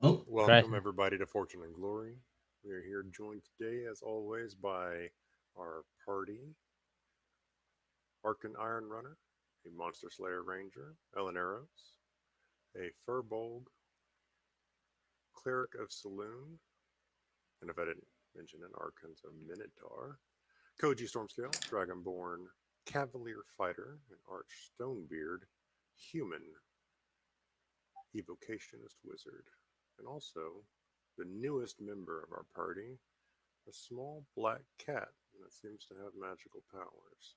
Oh, Welcome everybody to Fortune and Glory. We are here joined today, as always, by our party: Arkken Ironrunner, a Monster Slayer Ranger, Elaneiros, a Furbolg, Cleric of Saloon, and if I didn't mention an Arken's a Minotaur, Koji Stormscale, Dragonborn, Cavalier Fighter, and Arch Stonebeard, Human, Evocationist Wizard, and also the newest member of our party, a small black cat that seems to have magical powers.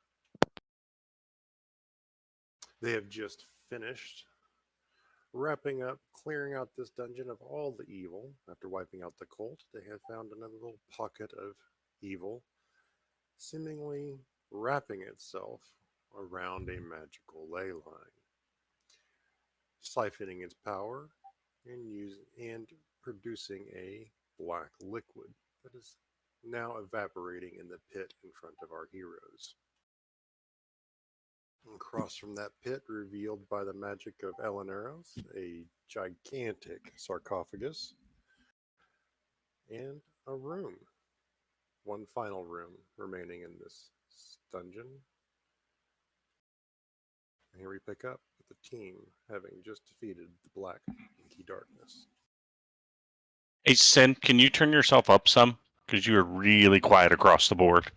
They have just finished wrapping up, clearing out this dungeon of all the evil. After wiping out the cult, they have found another little pocket of evil, seemingly wrapping itself around a magical ley line, siphoning its power and producing a black liquid that is now evaporating in the pit in front of our heroes. Across from that pit, revealed by the magic of Elaneiros, a gigantic sarcophagus, and a room. One final room remaining in this dungeon. And here we pick up with the team having just defeated the black inky darkness. Hey, Sin, can you turn yourself up some? Because you are really quiet across the board.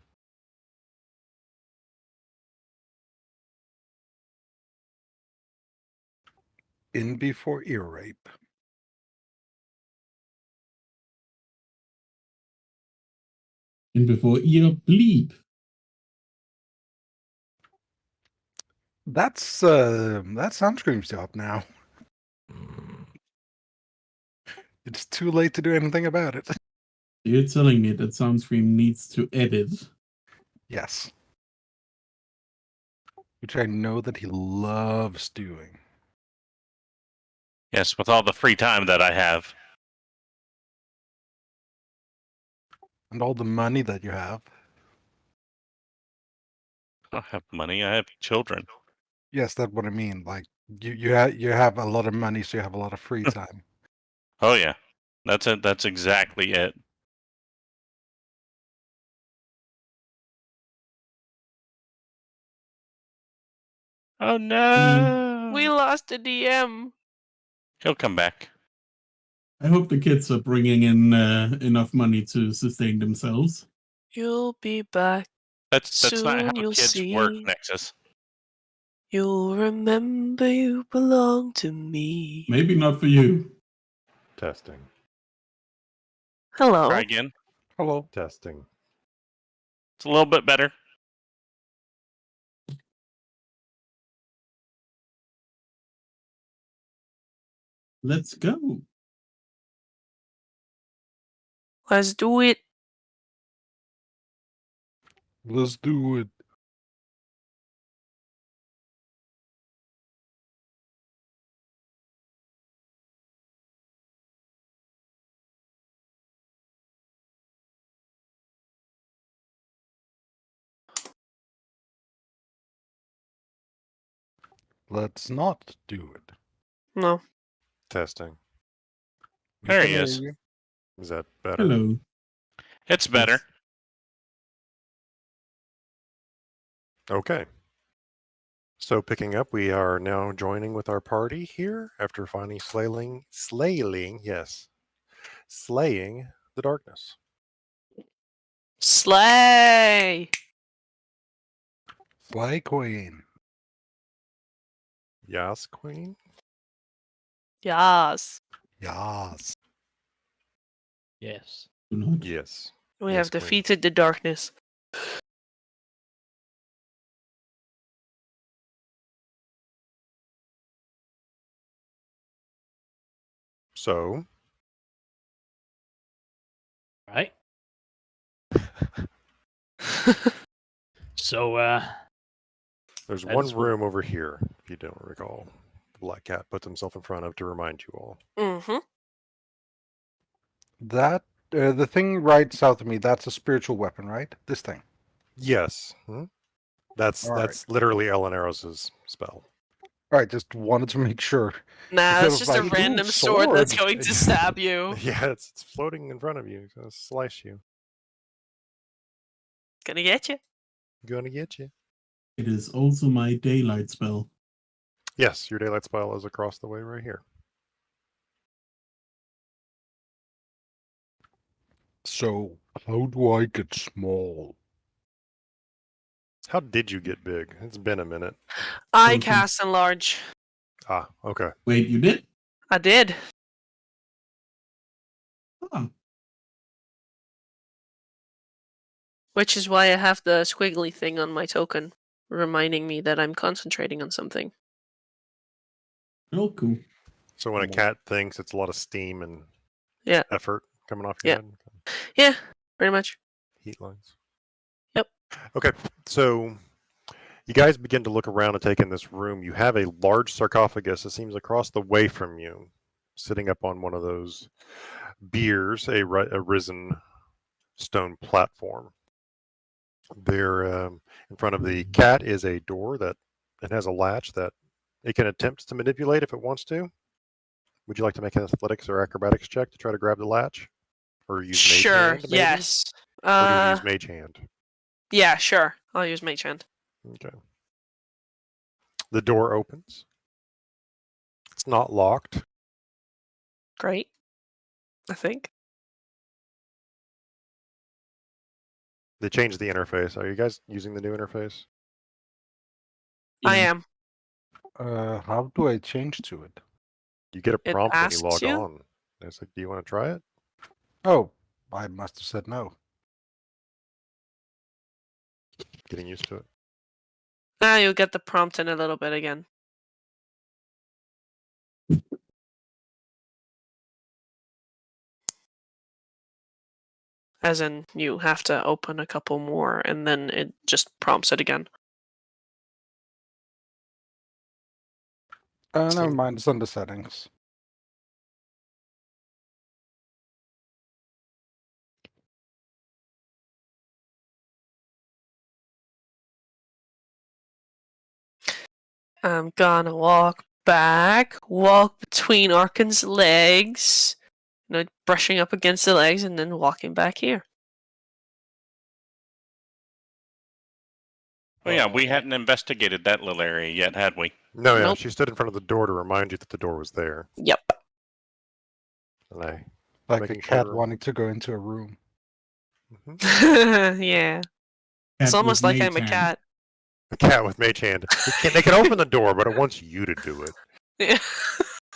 In before ear rape. and before ear bleep. That's Sunscream's job now. It's too late to do anything about it. You're telling me that Soundscream needs to edit? Yes. Which I know that he loves doing. Yes, with all the free time that I have. And all the money that you have. I don't have money, I have children. Yes, that's what I mean. Like you have a lot of money, so you have a lot of free time. Oh yeah, that's it. That's exactly it. Oh no! We lost a DM. He'll come back. I hope the kids are bringing in enough money to sustain themselves. You'll be back. That's not Soon how you'll kids see. work, Nexus. You'll remember you belong to me. Maybe not for you. Testing. Hello. Try again. Hello. Testing. It's a little bit better. Let's go. Let's do it. Let's do it. Let's not do it. No. Testing. There he is. Is that better? Hello. It's better. Okay. So picking up, we are now joining with our party here after finally slaying the darkness. Slay. Fly Queen. Yas, Queen? Yes. Yas. Yes. Yes. We Yes, have Queen. defeated the darkness. So, Right. So, there's That one is what- room over here, if you don't recall. The Black Cat puts himself in front of to remind you all. Mm-hmm. That the thing right south of me, that's a spiritual weapon, right? This thing. Yes. That's All literally Elaneiros' spell. All right, just wanted to make sure. Nah, Instead it's of just a like, "Ooh, random sword that's sword." going to stab you. Yeah, it's floating in front of you. It's gonna slice you. Gonna get you. Gonna get you. It is also my daylight spell. Yes, your daylight spell is across the way right here. So how do I get small? How did you get big? It's been a minute. I Okay. cast enlarge. Ah, okay. Wait, you did? I did. Oh, Which is why I have the squiggly thing on my token, reminding me that I'm concentrating on something. oh, cool. So when a cat thinks, it's a lot of steam and Yeah. effort coming off your Yeah. head. Yeah, pretty much. Heat lines. Yep. Okay, so you guys begin to look around and take in this room. You have a large sarcophagus that seems across the way from you, sitting up on one of those biers, a risen stone platform. There, in front of the cat, is a door that it has a latch that it can attempt to manipulate if it wants to. Would you like to make an athletics or acrobatics check to try to grab the latch, or use mage Sure, hand? Maybe? yes. Or do you use mage hand? Yeah, sure. I'll use mage hand. Okay. The door opens. It's not locked. Great. I think. They changed the interface. Are you guys using the new interface? I Yeah. am. How do I change to it? You get a It prompt when you asks log you? on. It's like, do you want to try it? Oh, I must have said no. Getting used to it. You'll get the prompt in a little bit again. As in, you have to open a couple more, and then it just prompts it again. Never mind. It's under settings. I'm gonna walk back, walk between Arken's legs, brushing up against the legs, and then walking back here. Oh yeah, we hadn't investigated that little area yet, had we? No, yeah. Nope. She stood in front of the door to remind you that the door was there. Yep. And I. Like a Making cat sure. wanting to go into a room. Yeah. It's Cat almost with like I'm a mage hand. cat. The cat with mage hand. They can open the door, but it wants you to do it. Yeah.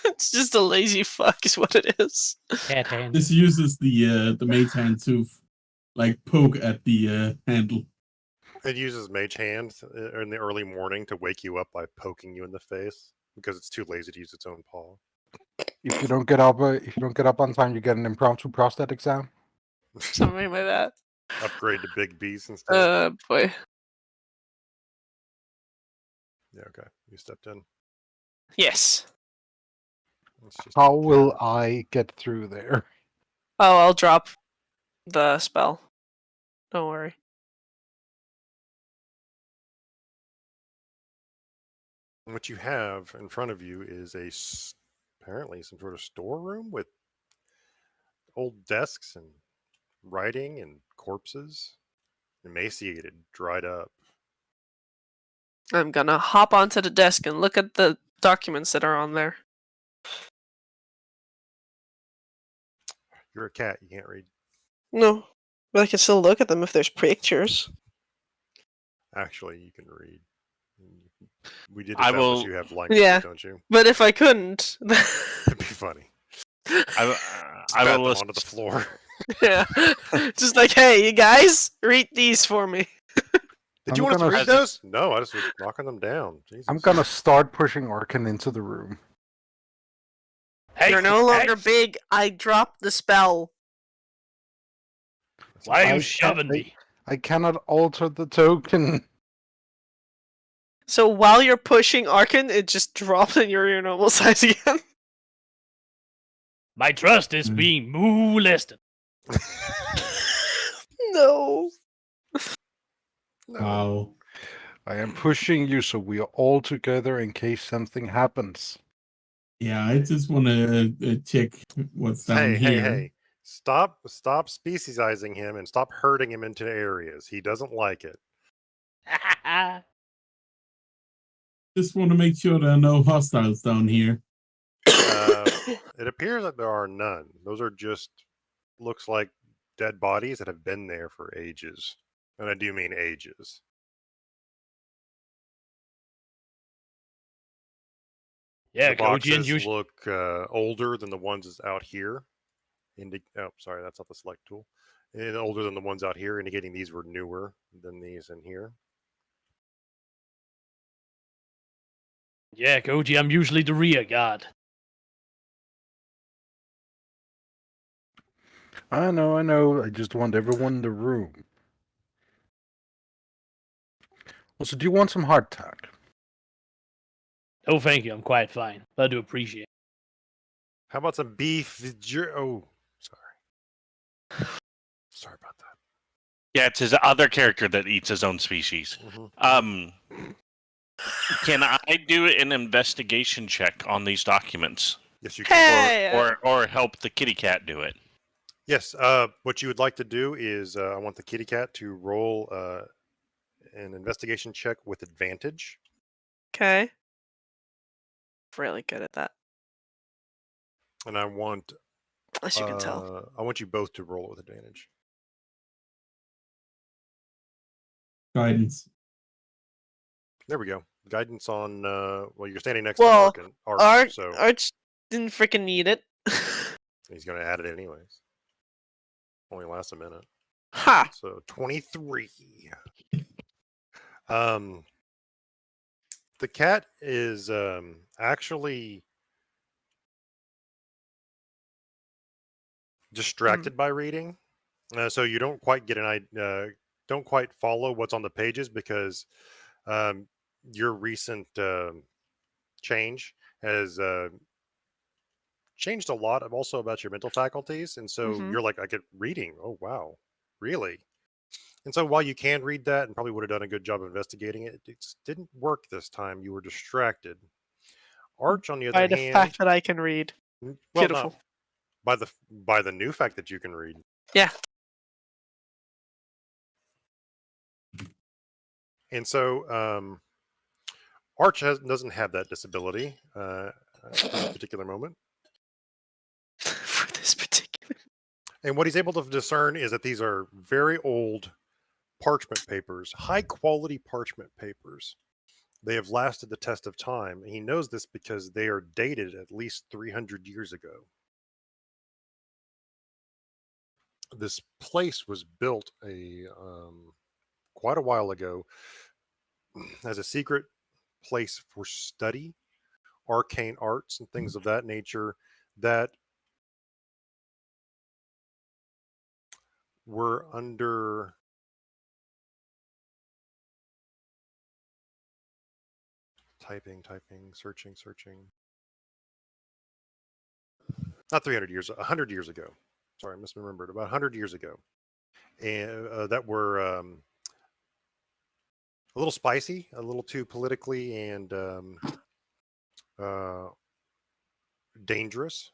It's just a lazy fuck is what it is. Cat hand. This uses the mage hand to like poke at the handle. It uses mage hand in the early morning to wake you up by poking you in the face because it's too lazy to use its own paw. If you don't get up, on time, you get an impromptu prostate exam. Something like that. Upgrade to big beast instead. Boy. Yeah, okay. You stepped in. Yes. Let's just How will I get through there? Oh, I'll drop the spell. Don't worry. What you have in front of you is apparently some sort of storeroom with old desks and writing and corpses, emaciated, dried up. I'm gonna hop onto the desk and look at the documents that are on there. You're a cat. You can't read. No, but I can still look at them if there's pictures. Actually, you can read. We did I establish will- you have language, Yeah. don't you? But if I couldn't, It'd be funny. I Spat will them list. onto the floor. yeah, just like, hey, you guys, read these for me. Did you I'm want us to gonna- read those? No, I just was knocking them down. Jesus. I'm gonna start pushing Arkken into the room. Hey, You're no longer hey, big. I dropped the spell. Why are I you can't shoving make- me? I cannot alter the token. So while you're pushing Arkken, it just drops and you're your normal size again. My trust is Mm. being molested. No. No. Wow. I am pushing you so we are all together in case something happens. Yeah, I just want to check what's down here. Hey. Stop speciesizing him and stop herding him into areas. He doesn't like it. Just want to make sure there are no hostiles down here. It appears that there are none. Those are just looks like dead bodies that have been there for ages. And I do mean ages. Yeah, The Koji, and boxes you. look older than the ones out here. Oh, sorry, that's not the select tool. And older than the ones out here, indicating these were newer than these in here. Yeah, Koji, I'm usually the rear guard. I know. I just want everyone in the room. Also, do you want some hardtack? Oh, thank you. I'm quite fine. I do appreciate it. How about some beef? Oh, sorry. Sorry about that. Yeah, it's his other character that eats his own species. Can I do an investigation check on these documents? Yes, you can. Hey! Or help the kitty cat do it? Yes. What you would like to do is I want the kitty cat to roll an investigation check with advantage. Okay. Really good at that, And I want as you can tell. I want you both to roll it with advantage. Guidance. There we go. Guidance on well, you're standing next to Well, Arch, so Arch didn't freaking need it. he's gonna add it anyways. Only lasts a minute. Ha! So 23. The cat is actually distracted by reading, so you don't quite get don't quite follow what's on the pages because your recent change has changed a lot of also about your mental faculties, and so you're like, I get reading. Oh wow, really? And so while you can read that and probably would have done a good job of investigating it, it just didn't work this time. You were distracted. Arch, on the other By the hand, fact that I can read. well, Beautiful. no, by the new fact that you can read. Yeah. And so Arch doesn't have that disability at this particular moment. For this particular. And what he's able to discern is that these are very old parchment papers, high quality parchment papers. They have lasted the test of time. He knows this because they are dated at least 300 years ago. This place was built quite a while ago as a secret place for study, arcane arts and things of that nature that were under typing, searching. Not 300 years, 100 years ago. Sorry, I misremembered. About 100 years ago. And that were a little spicy, a little too politically and dangerous,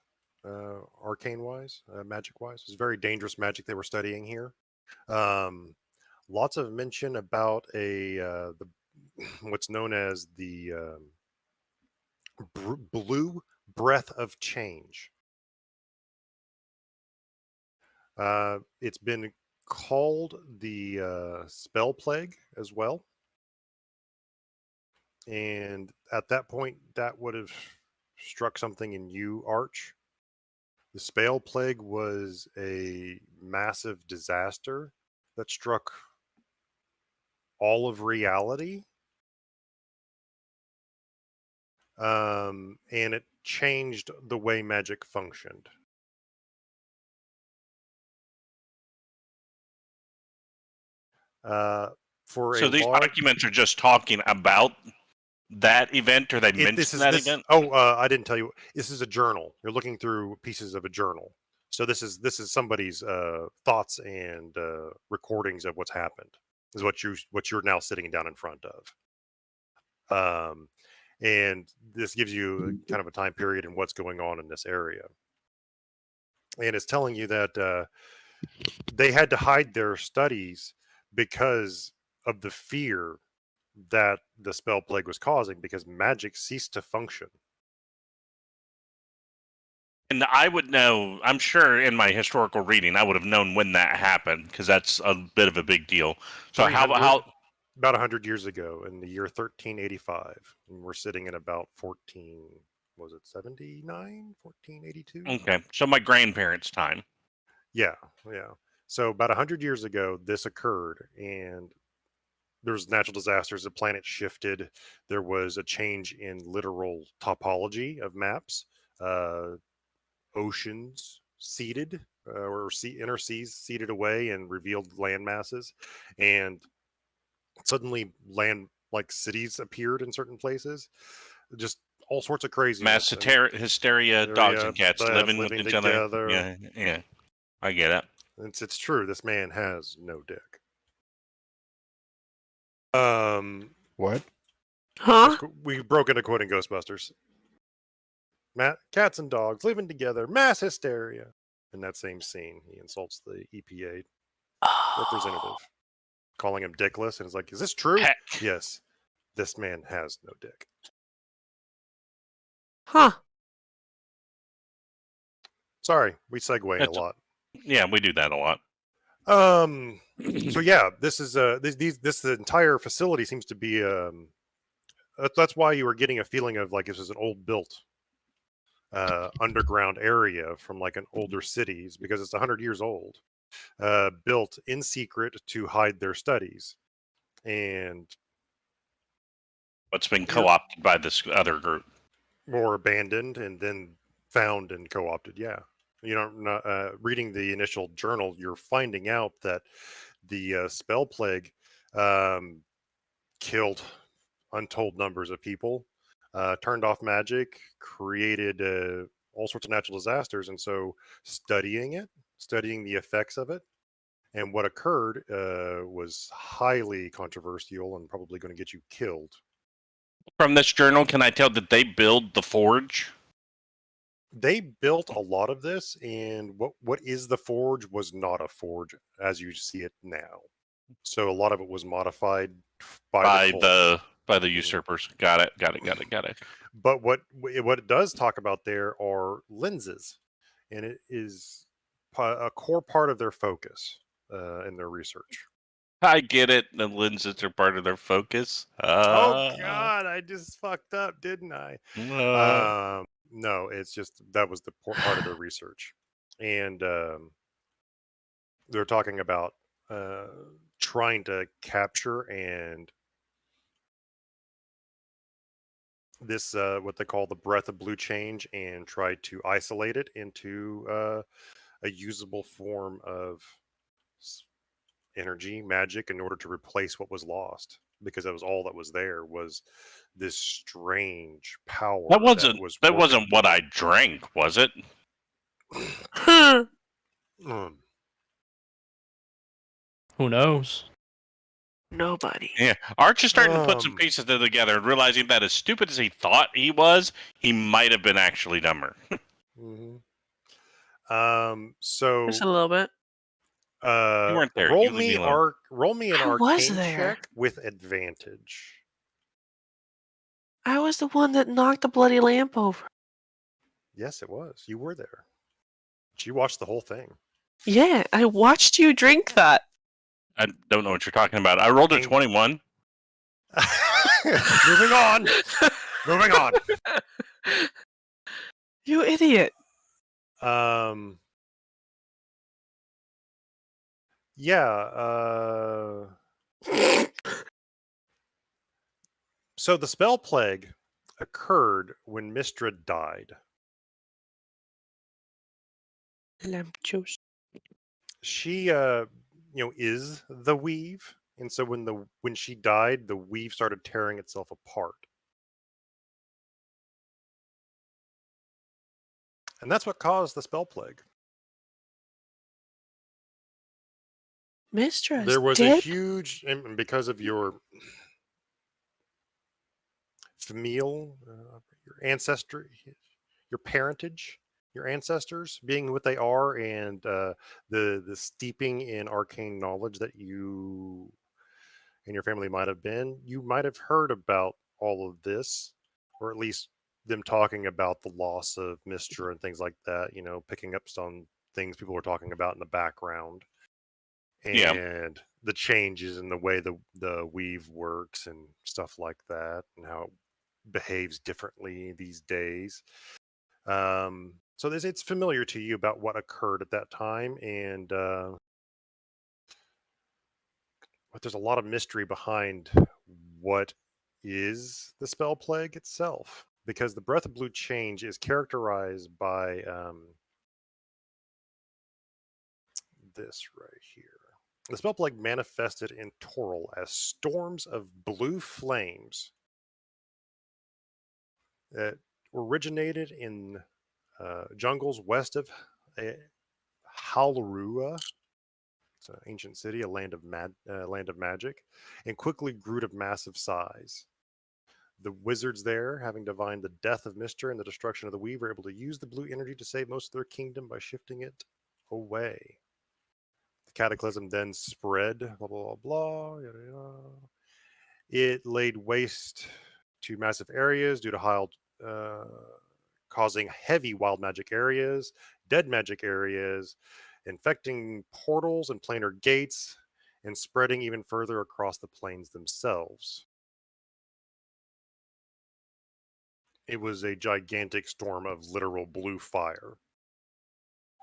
arcane-wise, magic-wise. It was very dangerous magic they were studying here. Lots of mention about what's known as the blue breath of change. It's been called the spell plague as well. And at that point, that would have struck something in you, Arch. The spell plague was a massive disaster that struck all of reality. And it changed the way magic functioned. So these documents are just talking about that event, or they mention that event? Oh, I didn't tell you. This is a journal. You're looking through pieces of a journal. So this is somebody's thoughts and recordings of what's happened. is what you're now sitting down in front of. And this gives you kind of a time period and what's going on in this area. And it's telling you that they had to hide their studies because of the fear that the spell plague was causing, because magic ceased to function. And I would know, I'm sure in my historical reading, I would have known when that happened, because that's a bit of a big deal. So how about 100 years ago, in the year 1385, and we're sitting at about 1482? Okay, so my grandparents' time. Yeah. So about 100 years ago, this occurred, and there was natural disasters. The planet shifted. There was a change in literal topology of maps. Oceans seeded, or inner seas seeded away and revealed land masses, and suddenly land like cities appeared in certain places. Just all sorts of craziness. Mass hysteria, dogs and cats living with each together. other. Yeah, I get it. It's true. This man has no dick. What? Huh? We broke into quoting Ghostbusters. Cats and dogs living together, mass hysteria. In that same scene, he insults the EPA representative, calling him dickless, and is like, "Is this true?" Heck. Yes, this man has no dick. Huh. Sorry, we segue a lot. Yeah, we do that a lot. So yeah, this is this entire facility seems to be that's why you were getting a feeling of like this is an old built underground area from like an older cities, because it's 100 years old, built in secret to hide their studies, and what's been co-opted by this other group, or abandoned and then found and co-opted. Yeah, reading the initial journal, you're finding out that the spell plague killed untold numbers of people, turned off magic, created all sorts of natural disasters. And so studying the effects of it and what occurred was highly controversial and probably going to get you killed. From this journal, can I tell that they build the forge? They built a lot of this, and what is the forge was not a forge as you see it now. So a lot of it was modified by the usurpers. Got it. But what it does talk about there are lenses, and it is a core part of their focus in their research. I get it. The lenses are part of their focus. Oh God, I just fucked up, didn't I? No, it's just that was the part of their research, and they're talking about trying to capture and this what they call the breath of blue change, and try to isolate it into a usable form of energy magic in order to replace what was lost, because that was all that was there, was this strange power that wasn't what I drank, was it? Who knows? Nobody. Yeah, Arch is starting to put some pieces together and realizing that as stupid as he thought he was, he might have been actually dumber. So Just a little bit. You weren't there. Roll me an arcane there. check with advantage. I was the one that knocked the bloody lamp over. Yes, it was. You were there. But you watched the whole thing. Yeah, I watched you drink that. I don't know what you're talking about. I rolled a 21. Moving on. Moving on. You idiot. Yeah. So the spell plague occurred when Mistra died. Lamp juice. She is the weave, and so when she died, the weave started tearing itself apart, and that's what caused the spell plague. Mistra is There was dead? a huge, and because of your familial, your ancestry, your parentage, your ancestors being what they are, and the steeping in arcane knowledge that you and your family might have been, you might have heard about all of this, or at least them talking about the loss of Mistra and things like that. You know, picking up some things people were talking about in the background, Yeah. and the changes in the way the weave works and stuff like that, and how it behaves differently these days. So it's familiar to you about what occurred at that time, and but there's a lot of mystery behind what is the spell plague itself, because the Breath of Blue change is characterized by this right here. The spell plague manifested in Toril as storms of blue flames that originated in jungles west of Halrua. It's an ancient city, a land of magic, and quickly grew to massive size. The wizards there, having divined the death of Mistra and the destruction of the Weave, were able to use the blue energy to save most of their kingdom by shifting it away. The cataclysm then spread, blah, blah, blah, blah, yada, yada. It laid waste to massive areas due to causing heavy wild magic areas, dead magic areas, infecting portals and planar gates, and spreading even further across the plains themselves. It was a gigantic storm of literal blue fire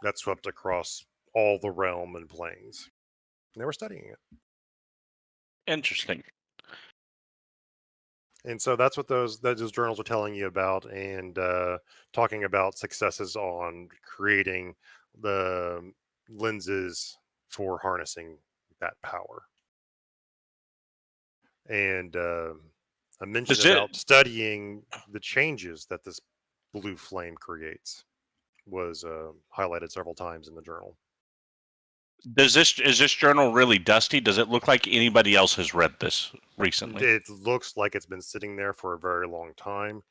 that swept across all the realm and plains. And they were studying it. Interesting. And so that's what those journals are telling you about, and talking about successes on creating the lenses for harnessing that power. And a mention about studying the changes that this blue flame creates was highlighted several times in the journal. Is this journal really dusty? Does it look like anybody else has read this recently? It looks like it's been sitting there for a very long time.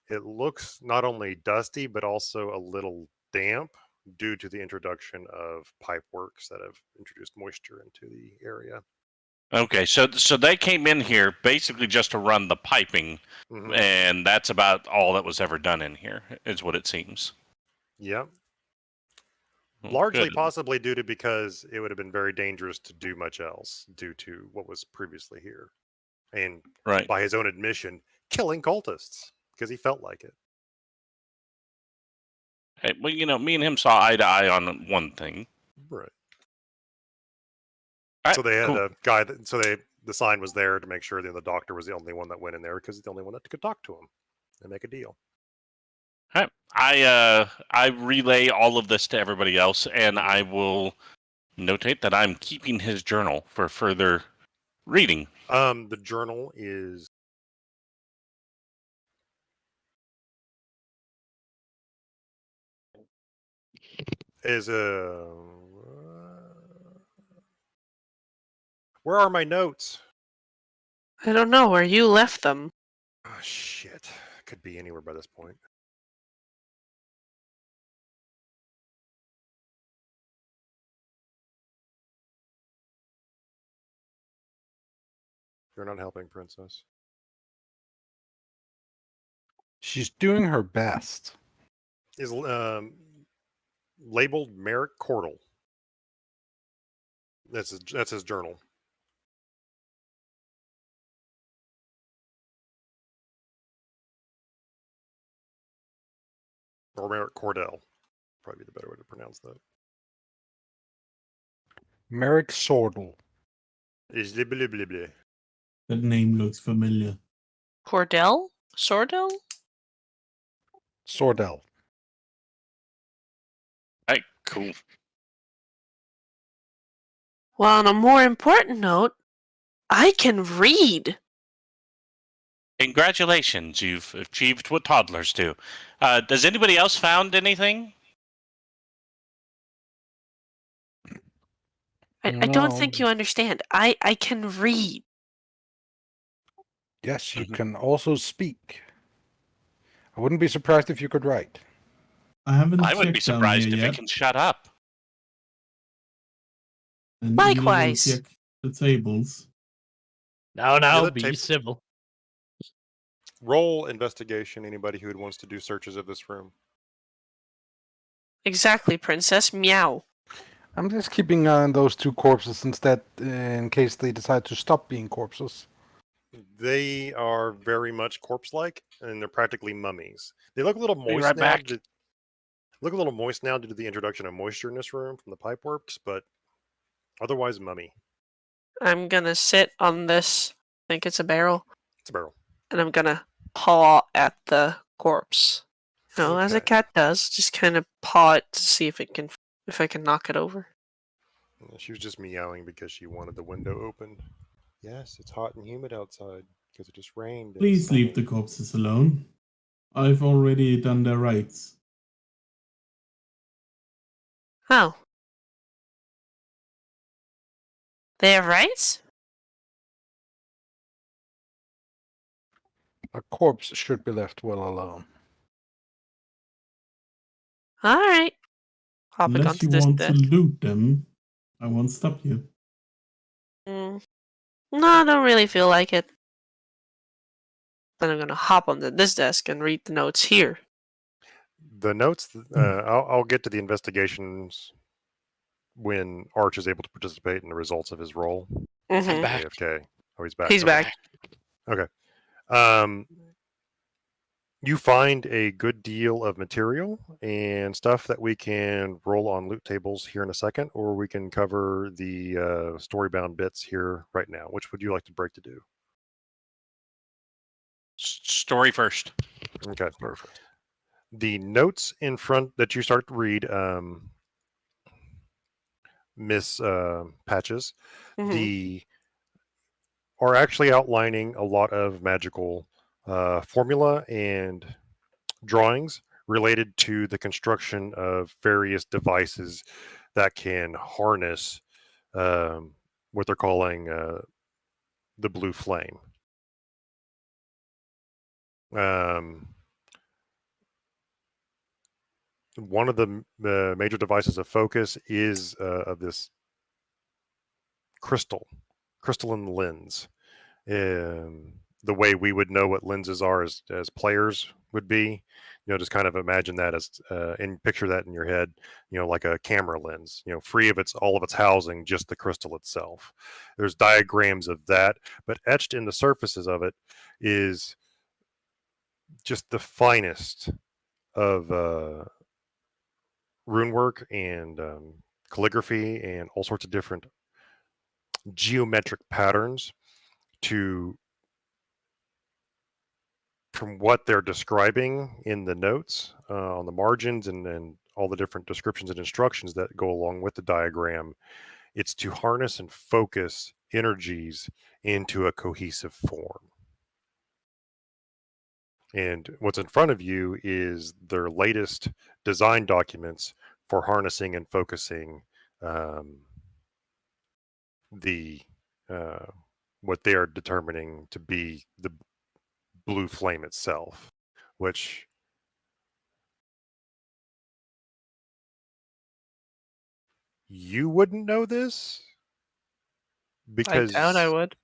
It looks not only dusty, but also a little damp due to the introduction of pipe works that have introduced moisture into the area. Okay, so they came in here basically just to run the piping, and that's about all that was ever done in here, is what it seems. Yep. Well, Largely good. possibly due to because it would have been very dangerous to do much else due to what was previously here. And Right. by his own admission, killing cultists because he felt like it. Hey, well, you know, me and him saw eye to eye on one thing. Right. All right, So they had cool. a guy the sign was there to make sure that the doctor was the only one that went in there because he's the only one that could talk to him and make a deal. All right. I relay all of this to everybody else, and I will notate that I'm keeping his journal for further reading. The journal is a. Where are my notes? I don't know where you left them. Oh, shit. Could be anywhere by this point. You're not helping, Princess. She's doing her best. Is labeled Merrick Cordell. That's his journal. Or Merrick Cordell. Probably the better way to pronounce that. Merrick Sordel. Is blah, blah, blah, blah. That name looks familiar. Cordell? Sordell? Sordell. All right, cool. Well, on a more important note, I can read. Congratulations, you've achieved what toddlers do. Does anybody else found anything? I don't No. think you understand. I can read. Yes, you Mhm. can also speak. I wouldn't be surprised if you could write. I haven't I would be checked down here surprised if yet. it can shut up. And Ela will Likewise. check the tables. No, Yeah, no, the be tape- civil. Roll investigation. Anybody who wants to do searches of this room. Exactly, princess. Meow. I'm just keeping an eye on those two corpses instead, in case they decide to stop being corpses. They are very much corpse-like, and they're practically mummies. They look a little Be moist right now. back. Look a little moist now due to the introduction of moisture in this room from the pipeworks, but otherwise mummy. I'm gonna sit on this. I think it's a barrel, It's a barrel. and I'm gonna paw at the corpse. As a Okay. cat does, just kind of paw it to see if I can knock it over. She was just meowing because she wanted the window opened. Yes, it's hot and humid outside because it just rained. and it's Please leave the sunny. corpses alone. I've already done their rites. Oh. They have rights? A corpse should be left well alone. Alright. Hopping Unless onto you this want to desk. loot them, I won't stop you. No, I don't really feel like it. Then I'm gonna hop onto this desk and read the notes here. The notes. I'll get to the investigations when Arch is able to participate in the results of his role. Mm-hmm. Back. AFK. Oh, he's back. He's Okay. back. You find a good deal of material and stuff that we can roll on loot tables here in a second, or we can cover the story-bound bits here right now. Which would you like to break to do? Story first. Okay, perfect. The notes in front that you start to read, Miss Patches, Mhm. the are actually outlining a lot of magical formula and drawings related to the construction of various devices that can harness what they're calling the blue flame. One of the major devices of focus is of this crystalline lens. The way we would know what lenses are as players would be, just kind of imagine that as and picture that in your head, like a camera lens, free of all of its housing, just the crystal itself. There's diagrams of that, but etched in the surfaces of it is just the finest of rune work and calligraphy and all sorts of different geometric patterns from what they're describing in the notes on the margins and all the different descriptions and instructions that go along with the diagram. It's to harness and focus energies into a cohesive form. And what's in front of you is their latest design documents for harnessing and focusing the what they are determining to be the blue flame itself, which you wouldn't know this because I doubt I would.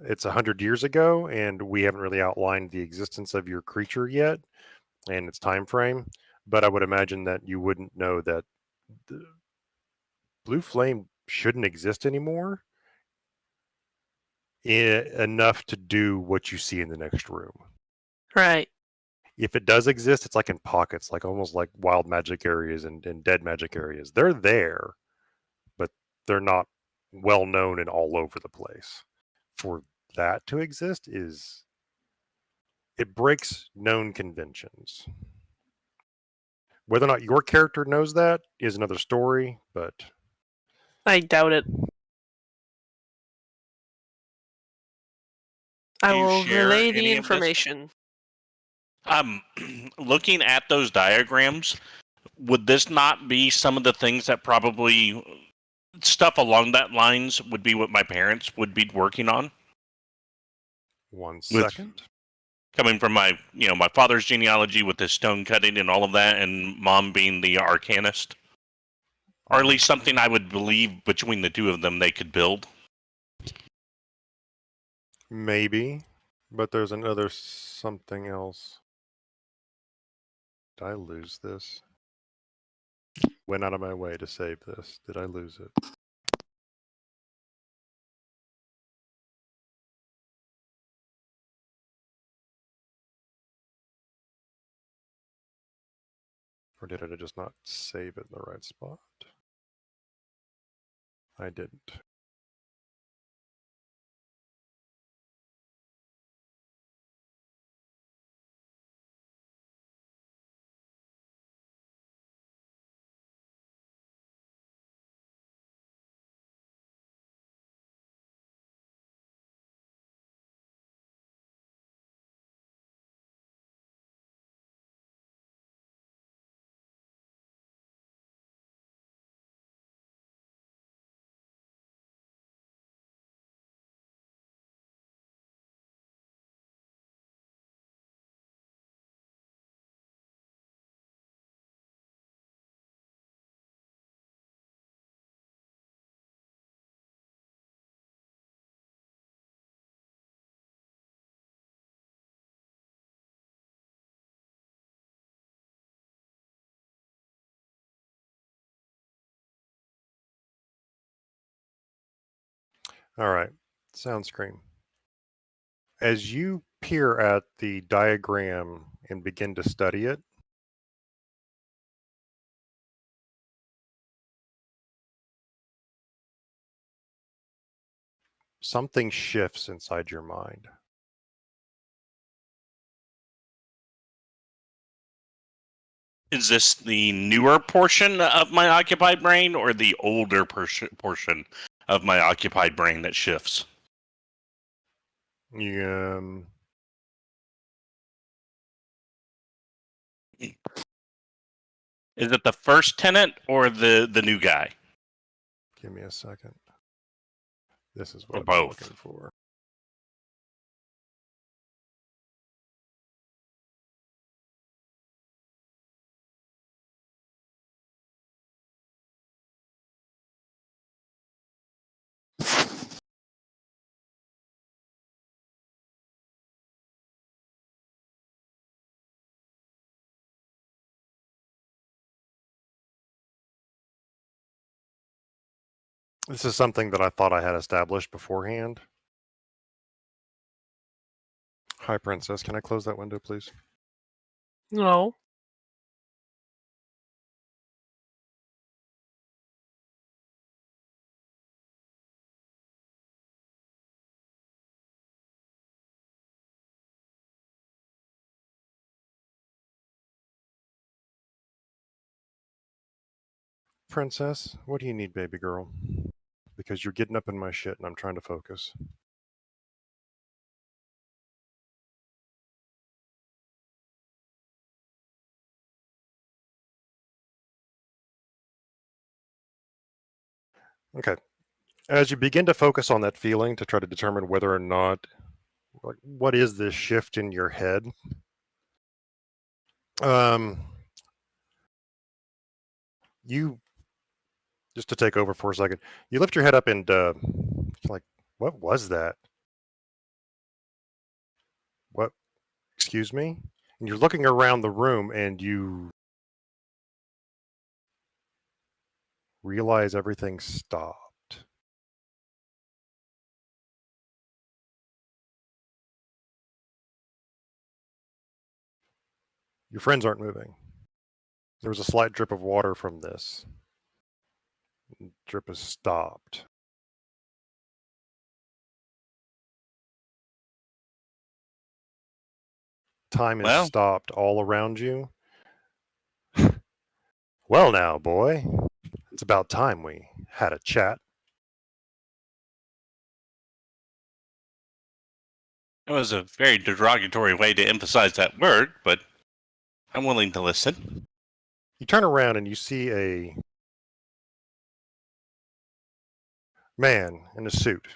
it's 100 years ago and we haven't really outlined the existence of your creature yet and its time frame, but I would imagine that you wouldn't know that the blue flame shouldn't exist anymore enough to do what you see in the next room. Right. If it does exist, it's like in pockets, like almost like wild magic areas and dead magic areas. They're there, but they're not well known and all over the place. For that to exist it breaks known conventions. Whether or not your character knows that is another story, but I doubt it. I Do you will share relay the any of this? information. Looking at those diagrams, would this not be some of the things that probably stuff along that lines would be what my parents would be working on. 1 With- second. Coming from my father's genealogy with the stone cutting and all of that, and mom being the arcanist. Or at least something I would believe between the two of them they could build. Maybe, but there's another something else. Did I lose this? Went out of my way to save this. Did I lose it? Or did I just not save it in the right spot? I didn't. All right, sound screen. As you peer at the diagram and begin to study it, something shifts inside your mind. Is this the newer portion of my occupied brain or the older portion of my occupied brain that shifts? You, Is it the first tenant or the new guy? give me a second. This is Or what I'm both. looking for. This is something that I thought I had established beforehand. Hi, Princess. Can I close that window, please? No. Princess, what do you need, baby girl? Because you're getting up in my shit and I'm trying to focus. Okay. As you begin to focus on that feeling to try to determine whether or not, like, what is this shift in your head? You, just to take over for a second, you lift your head up and like, what was that? What? Excuse me? And you're looking around the room and you realize everything stopped. Your friends aren't moving. There was a slight drip of water from this. The drip has stopped. Time has Well. stopped all around you. Well now, boy. It's about time we had a chat. That was a very derogatory way to emphasize that word, but I'm willing to listen. You turn around and you see a Man in a suit.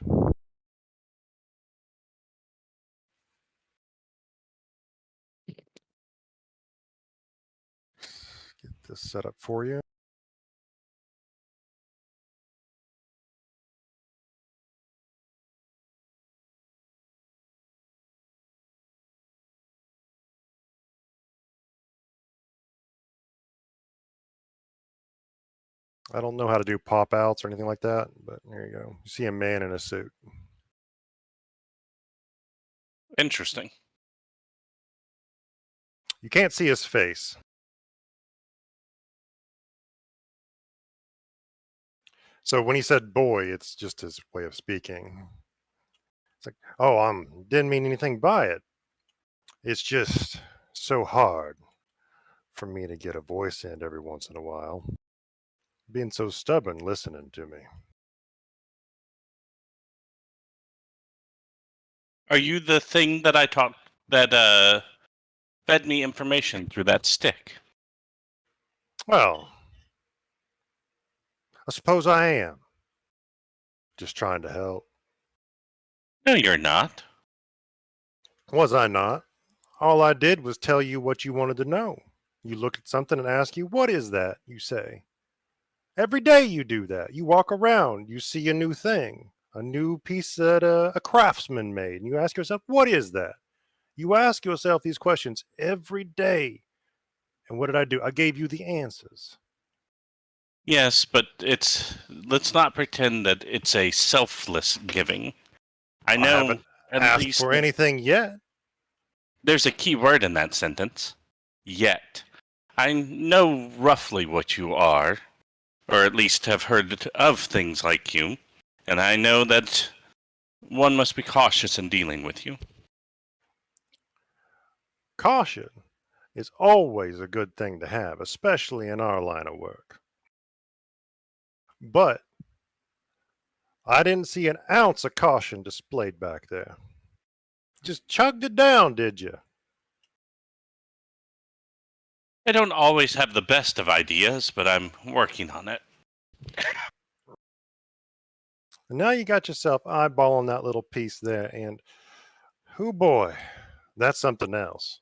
Get this set up for you. I don't know how to do pop outs or anything like that, but there you go. You see a man in a suit. Interesting. You can't see his face. So when he said boy, it's just his way of speaking. It's like, oh, didn't mean anything by it. It's just so hard for me to get a voice in every once in a while. Being so stubborn listening to me. Are you the thing that I talked that fed me information through that stick? Well, I suppose I am. Just trying to help. No, you're not. Was I not? All I did was tell you what you wanted to know. You look at something and ask you, what is that? You say. Every day you do that. You walk around, you see a new thing, a new piece that a craftsman made, and you ask yourself, what is that? You ask yourself these questions every day. And what did I do? I gave you the answers. Yes, but let's not pretend that it's a selfless giving. I know haven't at asked least for anything yet. there's a key word in that sentence. Yet. I know roughly what you are, or at least have heard of things like you, and I know that one must be cautious in dealing with you. Caution is always a good thing to have, especially in our line of work. But I didn't see an ounce of caution displayed back there. Just chugged it down, did you? I don't always have the best of ideas, but I'm working on it. And now you got yourself eyeballing that little piece there, and whoo boy, that's something else.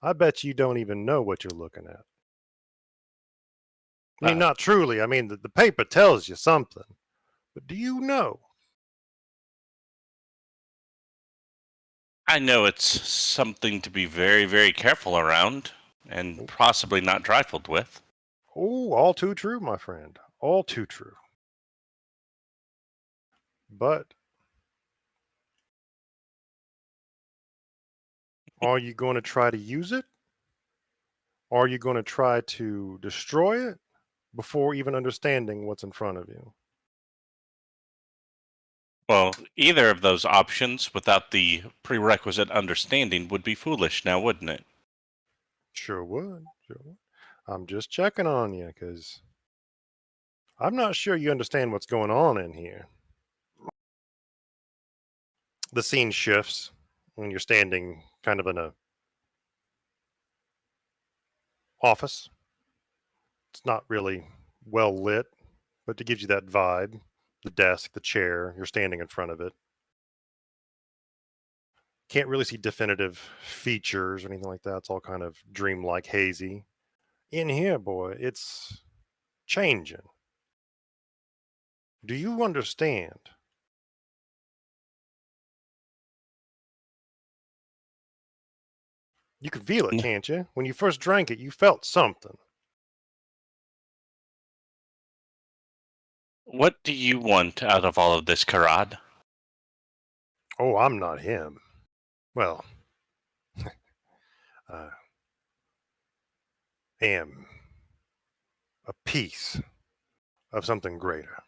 I bet you don't even know what you're looking at. I mean, not truly. I mean, the paper tells you something. But do you know? I know it's something to be very, very careful around, and possibly not trifled with. Oh, all too true, my friend. All too true. But are you going to try to use it? Are you going to try to destroy it before even understanding what's in front of you? Well, either of those options without the prerequisite understanding would be foolish now, wouldn't it? Sure would. Sure would. I'm just checking on you because I'm not sure you understand what's going on in here. The scene shifts when you're standing kind of in a office. It's not really well lit, but it gives you that vibe. The desk, the chair, you're standing in front of it. Can't really see definitive features or anything like that. It's all kind of dreamlike, hazy. In here, boy, it's changing. Do you understand? You can feel it, No. can't you? When you first drank it, you felt something. What do you want out of all of this, Karad? Oh, I'm not him. Well, I am a piece of something greater.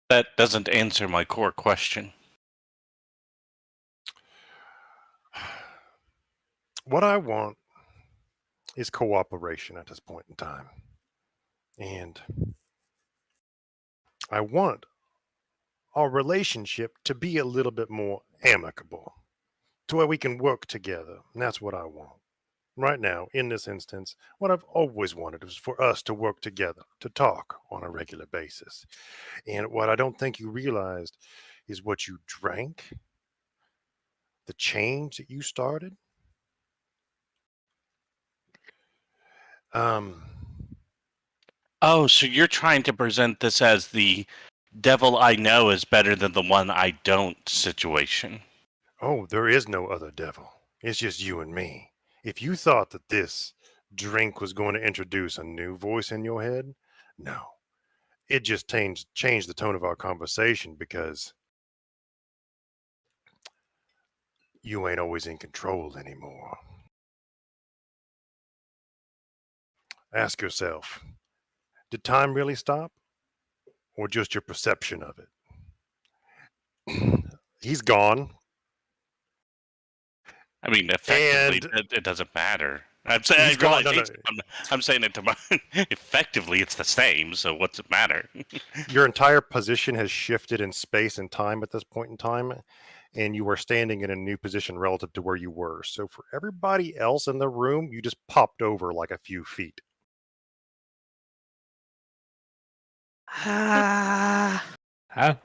That doesn't answer my core question. What I want is cooperation at this point in time. And I want our relationship to be a little bit more amicable to where we can work together. And that's what I want. Right now, in this instance, what I've always wanted was for us to work together, to talk on a regular basis. And what I don't think you realized is what you drank, the change that you started. Um, Oh, so you're trying to present this as the devil I know is better than the one I don't situation. oh, there is no other devil. It's just you and me. If you thought that this drink was going to introduce a new voice in your head, no. It just changed the tone of our conversation because you ain't always in control anymore. Ask yourself, did time really stop? Or just your perception of it? He's gone. I mean, effectively, And it doesn't matter. I'm saying, he's gone. No, no. I'm saying it to my. Effectively, it's the same. So what's it matter? Your entire position has shifted in space and time at this point in time, and you are standing in a new position relative to where you were. So for everybody else in the room, you just popped over like a few feet. Ah, Huh?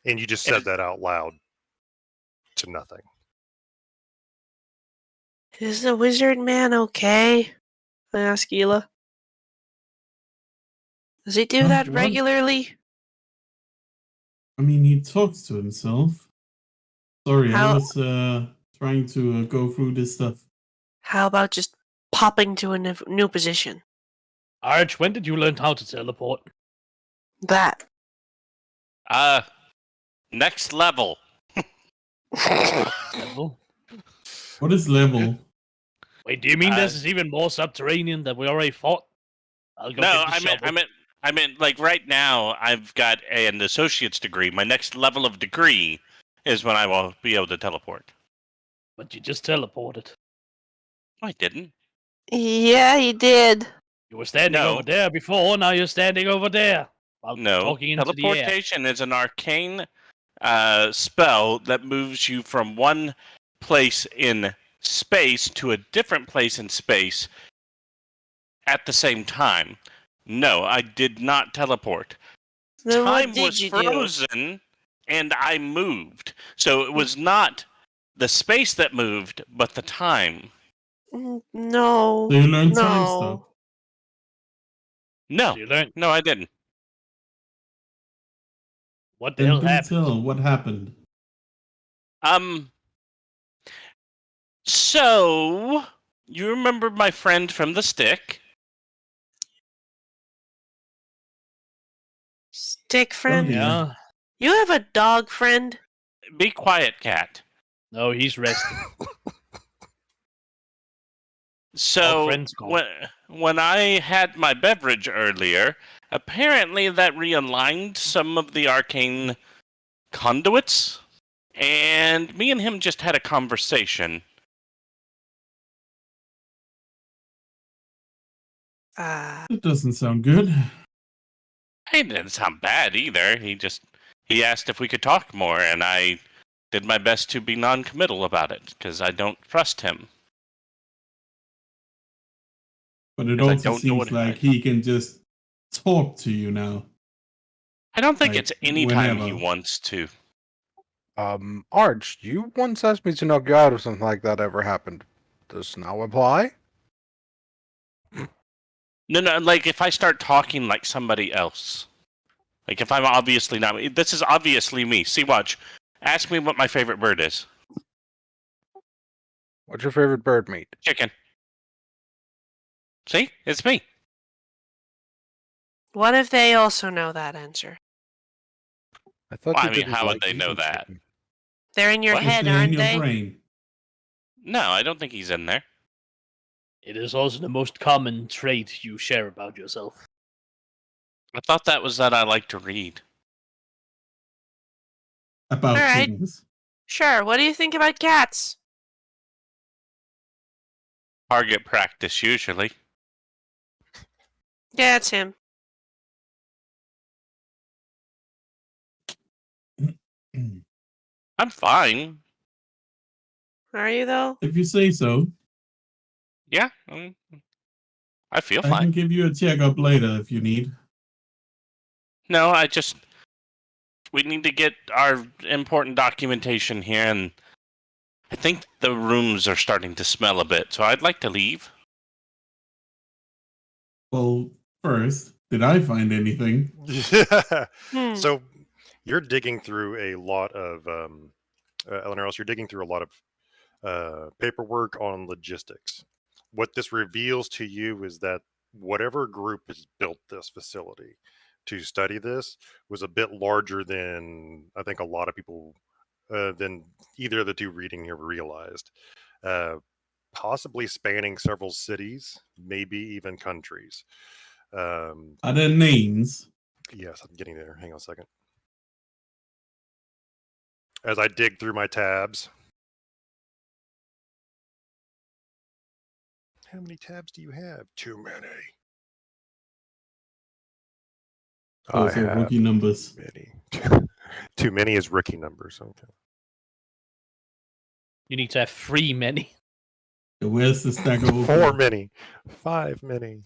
And you just said that out loud to nothing. is the wizard man okay? I ask Gila. Does he do that Well, regularly? I mean, he talks to himself. Sorry, I How- was trying to go through this stuff. How about just popping to a new position? Arch, when did you learn how to teleport? That. Next level. Level? What is level? Wait, do you mean Uh, this is even more subterranean than we already fought? I'll go No, get the shovel. I meant, like right now, I've got an associate's degree. My next level of degree is when I will be able to teleport. But you just teleported. I didn't. Yeah, he did. You were standing No. over there before, now you're standing over there. While No, talking into the air. teleportation is an arcane spell that moves you from one place in space to a different place in space at the same time. No, I did not teleport. Then Time what did was you do? frozen and I moved. So it was not the space that moved, but the time. No. So you learned time No. stop. No, You learned no, I didn't. what the Then hell do happened. tell what happened. So you remember my friend from the stick? Stick friend? yeah. Yeah. You have a dog friend? Be quiet, cat. No, he's resting. So friends gone. when I had my beverage earlier, apparently that realigned some of the arcane conduits, and me and him just had a conversation. That doesn't sound good. It didn't sound bad either. He asked if we could talk more, and I did my best to be non-committal about it because I don't trust him. But it 'Cause I also don't know seems what like he can just talk to you now. I don't think Like, it's any time he whenever. wants to. Arch, you once asked me to knock you out if something like that ever happened. Does now apply? No, like if I start talking like somebody else. Like if I'm obviously not... This is obviously me. See, watch. Ask me what my favorite bird is. What's your favorite bird meat? Chicken. See? It's me. What if they also know that answer? I thought Well, you I mean, didn't how would like they know eating that? chicken. They're in your What? If head, they're in aren't your they? brain. No, I don't think he's in there. It is also the most common trait you share about yourself. I thought that was that I like to read. About All right. things. Sure, what do you think about cats? Target practice, usually. Yeah, it's him. I'm fine. Are you though? If you say so, Yeah, I feel I can fine. give you a checkup later if you need. No, we need to get our important documentation here, and I think the rooms are starting to smell a bit, so I'd like to leave. Well, first, did I find anything? Yeah. Hmm. So you're digging through a lot of Elaneiros, you're digging through a lot of paperwork on logistics. What this reveals to you is that whatever group has built this facility to study this was a bit larger than I think a lot of people than either of the two reading here realized. Possibly spanning several cities, maybe even countries. Are there names? Yes, I'm getting there. Hang on a second. As I dig through my tabs. How many tabs do you have? Too many. I So have rookie numbers. many. Too many is rookie numbers. Okay. You need to have 3 many. Where's the stack of 4 many. 5 many.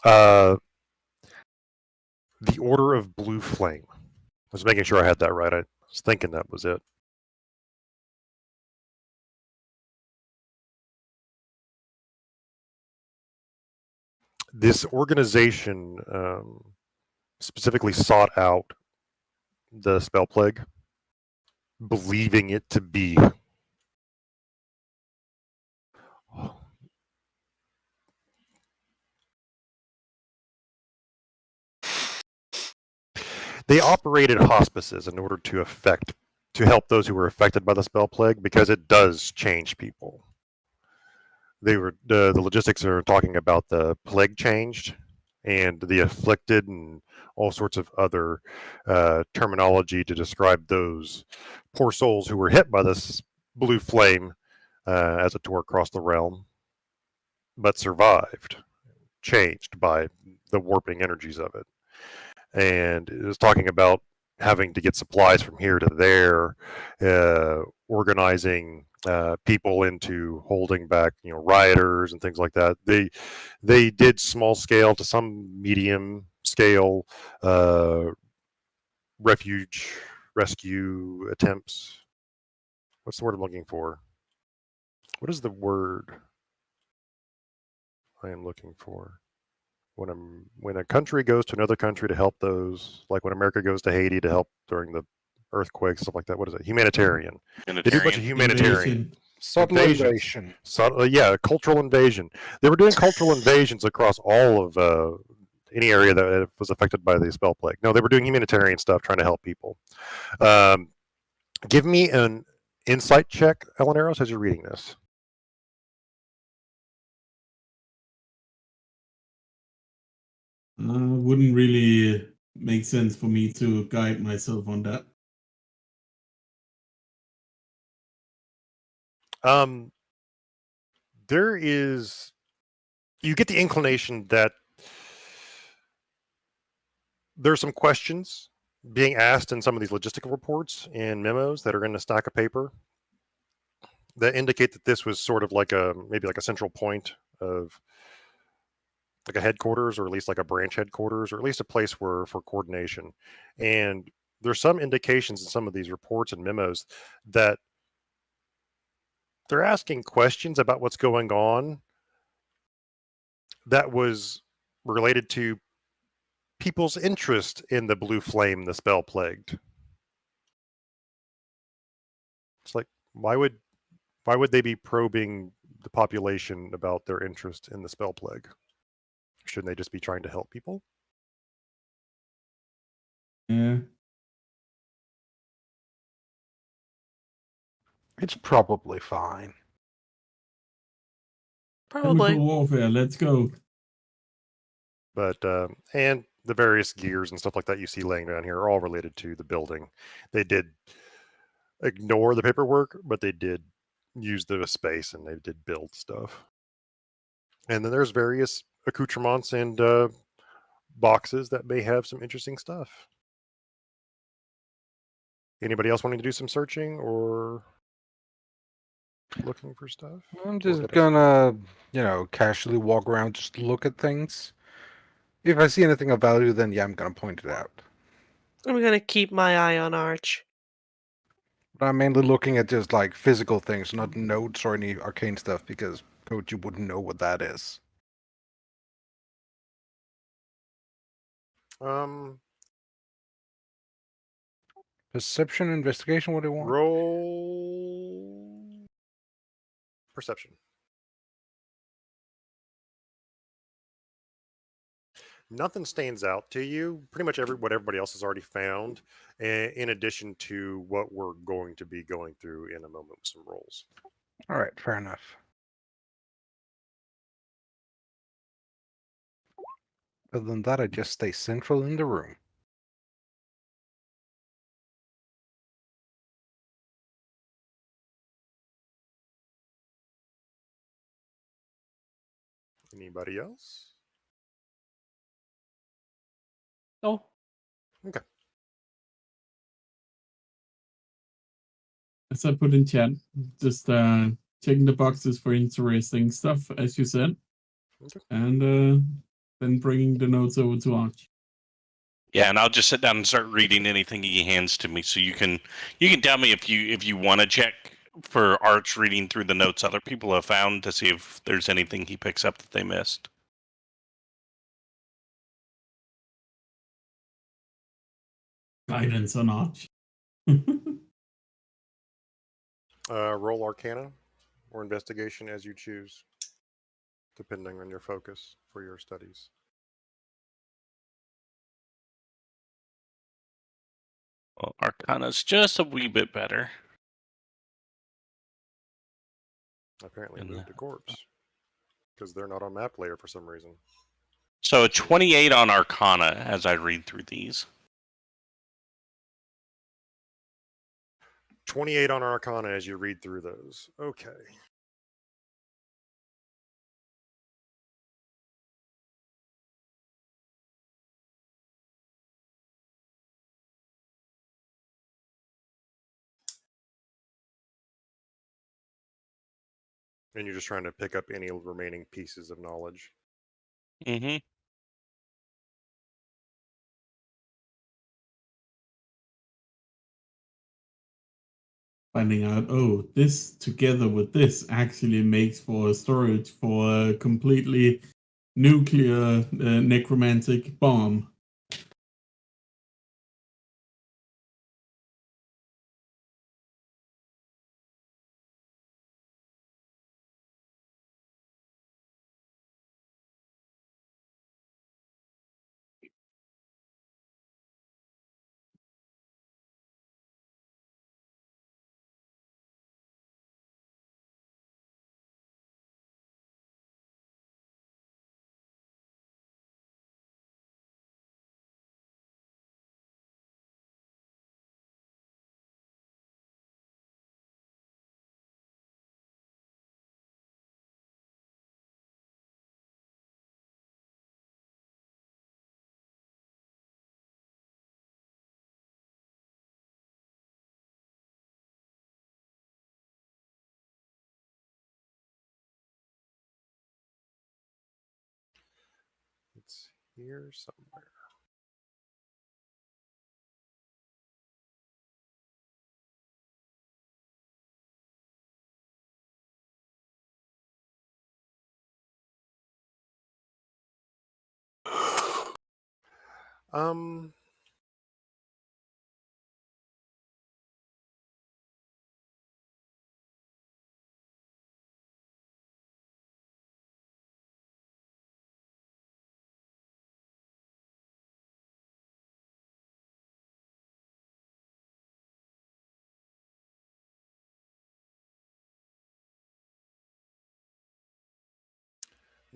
The Order of Blue Flame. I was making sure I had that right. I was thinking that was it. This organization specifically sought out the spell plague, believing it to be they operated hospices in order to help those who were affected by the spell plague because it does change people. They were the logistics are talking about the plague changed and the afflicted and all sorts of other terminology to describe those poor souls who were hit by this blue flame as it tore across the realm, but survived, changed by the warping energies of it. And it was talking about having to get supplies from here to there, organizing people into holding back, rioters and things like that. They did small scale to some medium scale refuge rescue attempts. What's the word I'm looking for? What is the word I am looking for? When a country goes to another country to help those, like when America goes to Haiti to help during the earthquakes, stuff like that. What is it? Humanitarian. They do a bunch of humanitarian. Invasion. Subtle Invasions. invasion. So, yeah, cultural invasion. They were doing cultural invasions across all of any area that was affected by the spell plague. No, they were doing humanitarian stuff, trying to help people. Give me an insight check, Elaneiros, as you're reading this. Wouldn't really make sense for me to guide myself on that. There is, you get the inclination that there's some questions being asked in some of these logistical reports and memos that are in a stack of paper that indicate that this was sort of like maybe like a central point of like a headquarters, or at least like a branch headquarters, or at least a place for coordination. And there's some indications in some of these reports and memos that they're asking questions about what's going on that was related to people's interest in the blue flame, the spell plagued. It's like, why would they be probing the population about their interest in the spell plague? Shouldn't they just be trying to help people? Yeah. It's probably fine. Chemical Probably. warfare, let's go. But and the various gears and stuff like that you see laying down here are all related to the building. They did ignore the paperwork, but they did use the space and they did build stuff. And then there's various accoutrements and boxes that may have some interesting stuff. Anybody else wanting to do some searching or looking for stuff? I'm Or just hit it? gonna, casually walk around, just look at things. If I see anything of value, then yeah, I'm gonna point it out. I'm gonna keep my eye on Arch. But I'm mainly looking at just like physical things, not notes or any arcane stuff, because Koji wouldn't know what that is. Perception, investigation, what do you want? Roll perception. Nothing stands out to you. Pretty much what everybody else has already found, in addition to what we're going to be going through in a moment with some rolls. All right, fair enough. Other than that, I just stay central in the room. Anybody else? No. Okay. As I put in chat, just checking the boxes for interesting stuff, as you said, Okay. and then bringing the notes over to Arch. Yeah, and I'll just sit down and start reading anything he hands to me. So you can tell me if you want to check for Arch reading through the notes other people have found to see if there's anything he picks up that they missed. Guidance on Arch. Roll Arcana or Investigation as you choose, depending on your focus for your studies. Well, Arcana's just a wee bit better. Apparently And moved a corpse because they're not on map layer for some reason. So a 28 on Arcana as I read through these. 28 on Arcana as you read through those. Okay. And you're just trying to pick up any remaining pieces of knowledge. Mm-hmm. Finding out, oh, this together with this actually makes for storage for a completely nuclear necromantic bomb. It's here somewhere. Um,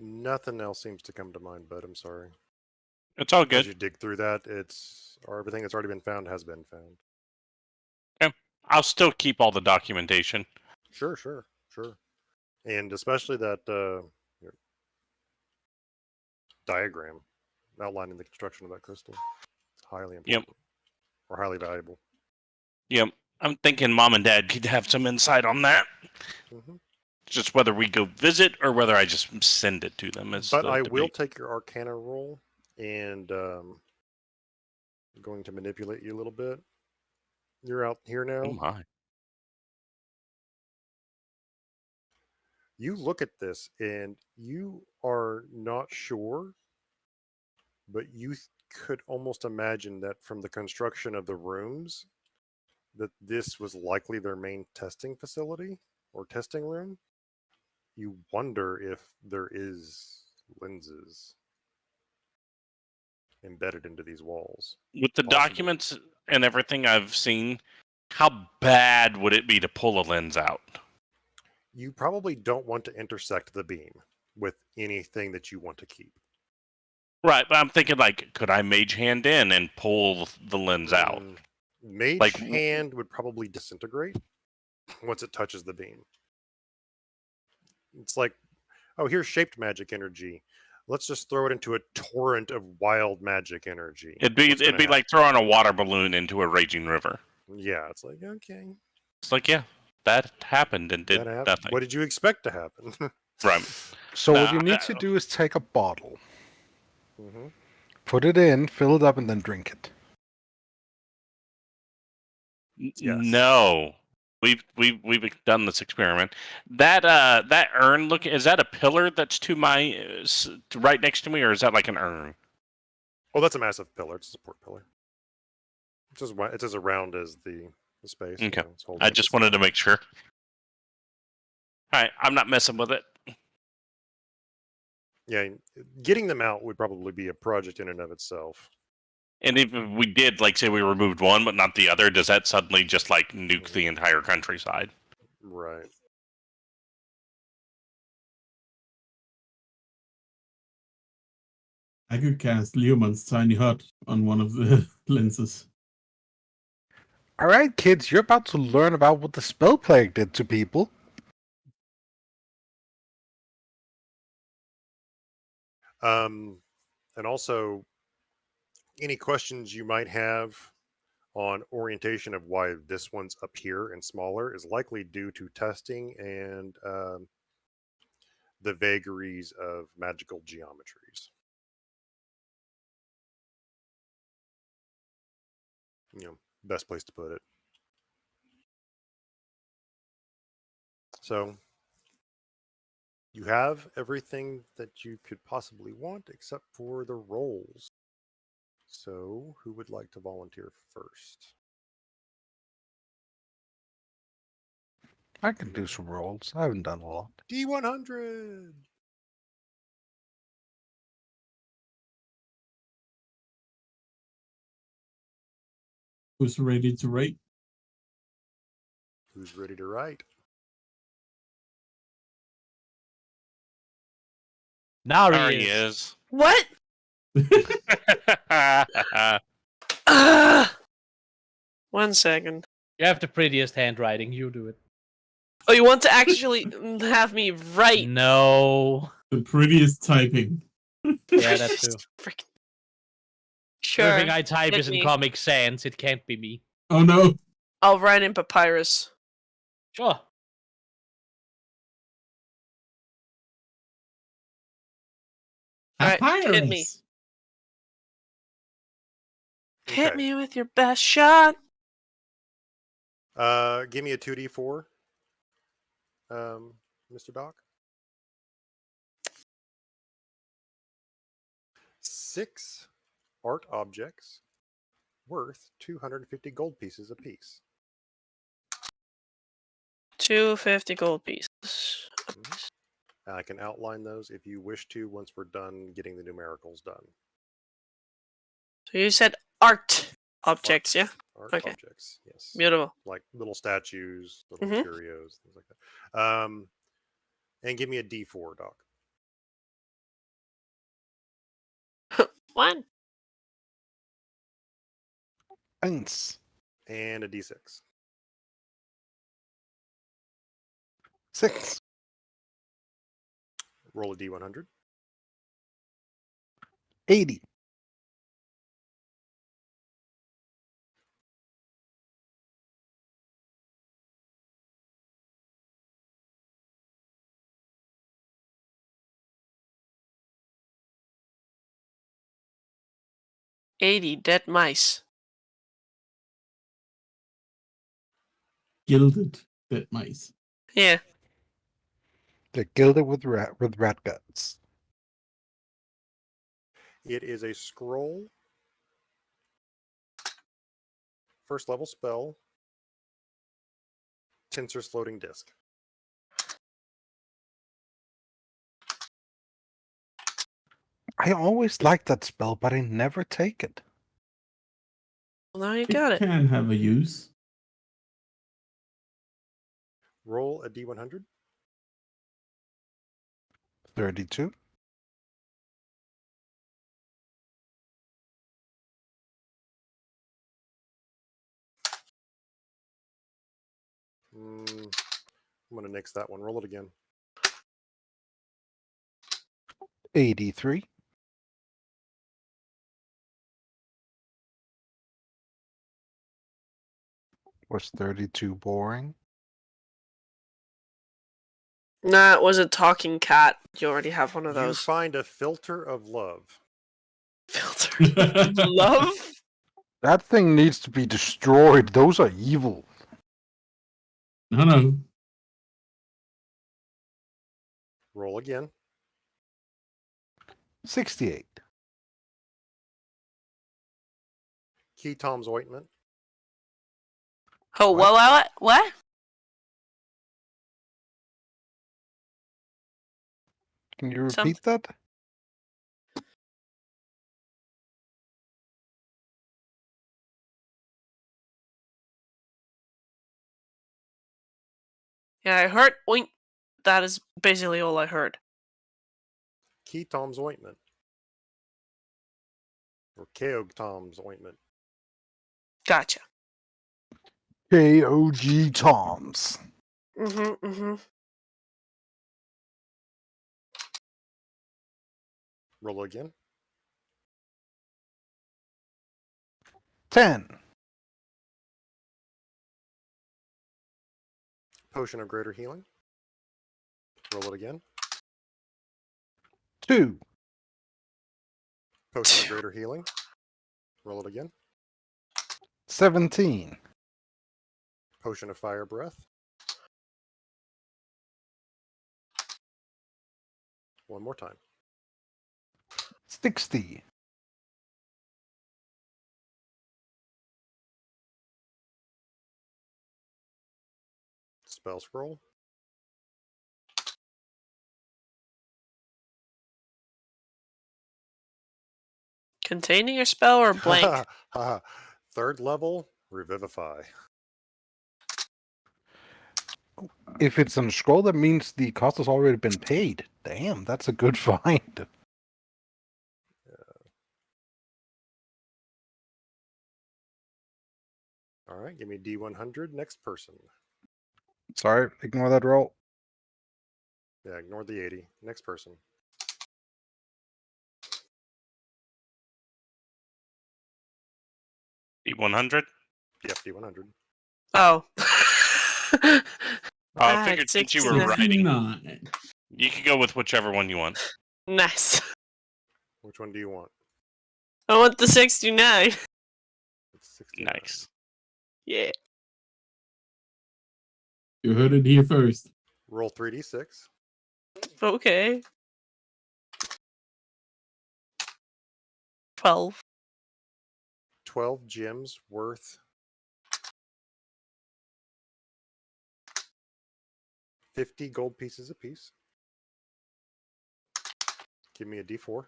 nothing else seems to come to mind, but I'm sorry. It's all As good. you dig through that, everything that's already been found has been found. Okay. I'll still keep all the documentation. Sure. And especially that diagram. outlining the construction of that crystal. It's highly Yep. important. Or highly valuable. Yep. I'm thinking Mom and Dad could have some insight on that. Hmm. Just whether we go visit or whether I just send it to them. But I will take your Arcana roll and going to manipulate you a little bit. You're out here now. Oh my. You look at this and you are not sure, but you could almost imagine that from the construction of the rooms, that this was likely their main testing facility or testing room. You wonder if there is lenses embedded into these walls. With the Possibly. documents and everything I've seen, how bad would it be to pull a lens out? You probably don't want to intersect the beam with anything that you want to keep. Right, but I'm thinking like, could I mage hand in and pull the lens out? Mage Like- hand would probably disintegrate once it touches the beam. It's like, oh, here's shaped magic energy. Let's just throw it into a torrent of wild magic energy. It'd be What's gonna happen? like throwing a water balloon into a raging river. Yeah, it's like, okay, It's like, yeah, that happened and did that happened. nothing. What did you expect to happen? Right. So what Nah, you need I- to do is take a bottle, Hmm. put it in, fill it up, and then drink it. Yes. No. We've done this experiment. That urn, look, is that a pillar that's to my right next to me, or is that like an urn? Oh, that's a massive pillar. It's a support pillar. It's as round as the space. you Okay. know, it's holding I up just the wanted to ceiling. make sure. All right, I'm not messing with it. Yeah, getting them out would probably be a project in and of itself. And if we did, like, say we removed one but not the other, does that suddenly just like nuke Mm-hmm. the entire countryside? Right. I could cast Leomund's tiny hut on one of the lenses. All right, kids, you're about to learn about what the spell plague did to people. And also, any questions you might have on orientation of why this one's up here and smaller is likely due to testing and the vagaries of magical geometries. You know, best place to put it. So, you have everything that you could possibly want except for the rolls. So, who would like to volunteer first? I can do some rolls. I haven't done a lot. D100! Who's ready to rate? Who's ready to write? Now There he he is. is. What? Oh, 1 second. You have the prettiest handwriting. You do it. Oh, you want to actually have me write? No. The prettiest typing. Yeah, that too. Frickin- Sure. Everything I type hit is in me. Comic Sans. It can't be me. Oh no! I'll write in papyrus. Sure. Alright, Papyrus! hit me. Hit Okay. me with your best shot. Give me a 2d4, Mr. Doc. 6 art objects worth 250 gold pieces apiece. 250 gold pieces. And I can outline those if you wish to once we're done getting the numericals done. So you said art objects, yeah? Art Okay. objects, yes. Beautiful. Like little statues, little Mhm. curios, things like that. And give me a D4, Doc. 1. Eins. And a D6. 6. Roll a D100. 80. 80 dead mice. Gilded dead mice. Yeah. They're gilded with rat guts. It is a scroll. First level spell. Tensor's floating disc. I always liked that spell, but I never take it. Well, now you It got it. can have a use. Roll a d100. 32. I'm going to nix that one. Roll it again. 83. Was 32 boring? Nah, it was a talking cat. You already have one of You those. find a filter of love. Filter. Love? That thing needs to be destroyed. Those are evil. No. Roll again. 68. Key Tom's ointment. Oh, what? Can you repeat that? Yeah, I heard oink. That is basically all I heard. Key Tom's ointment. Or Keog Tom's ointment. Gotcha. KOG Toms. Mm-hmm. Roll again. 10. Potion of greater healing. Roll it again. 2. Potion of greater healing. Roll it again. 17. Potion of fire breath. One more time. 60. Spell scroll. Containing a spell or blank? Third level, revivify. If it's on scroll, that means the cost has already been paid. Damn, that's a good find. All right, give me D100. Next person. Sorry, ignore that roll. Yeah, ignore the 80. Next person. D100? Yep, D100. Oh. I figured since you were 69. writing, 69. you could go with whichever one you want. Nice. Which one do you want? I want the 69. It's 69. Nice. Yeah. You heard it here first. Roll 3d6. Okay. 12. 12 gems worth 50 gold pieces apiece. Give me a d4.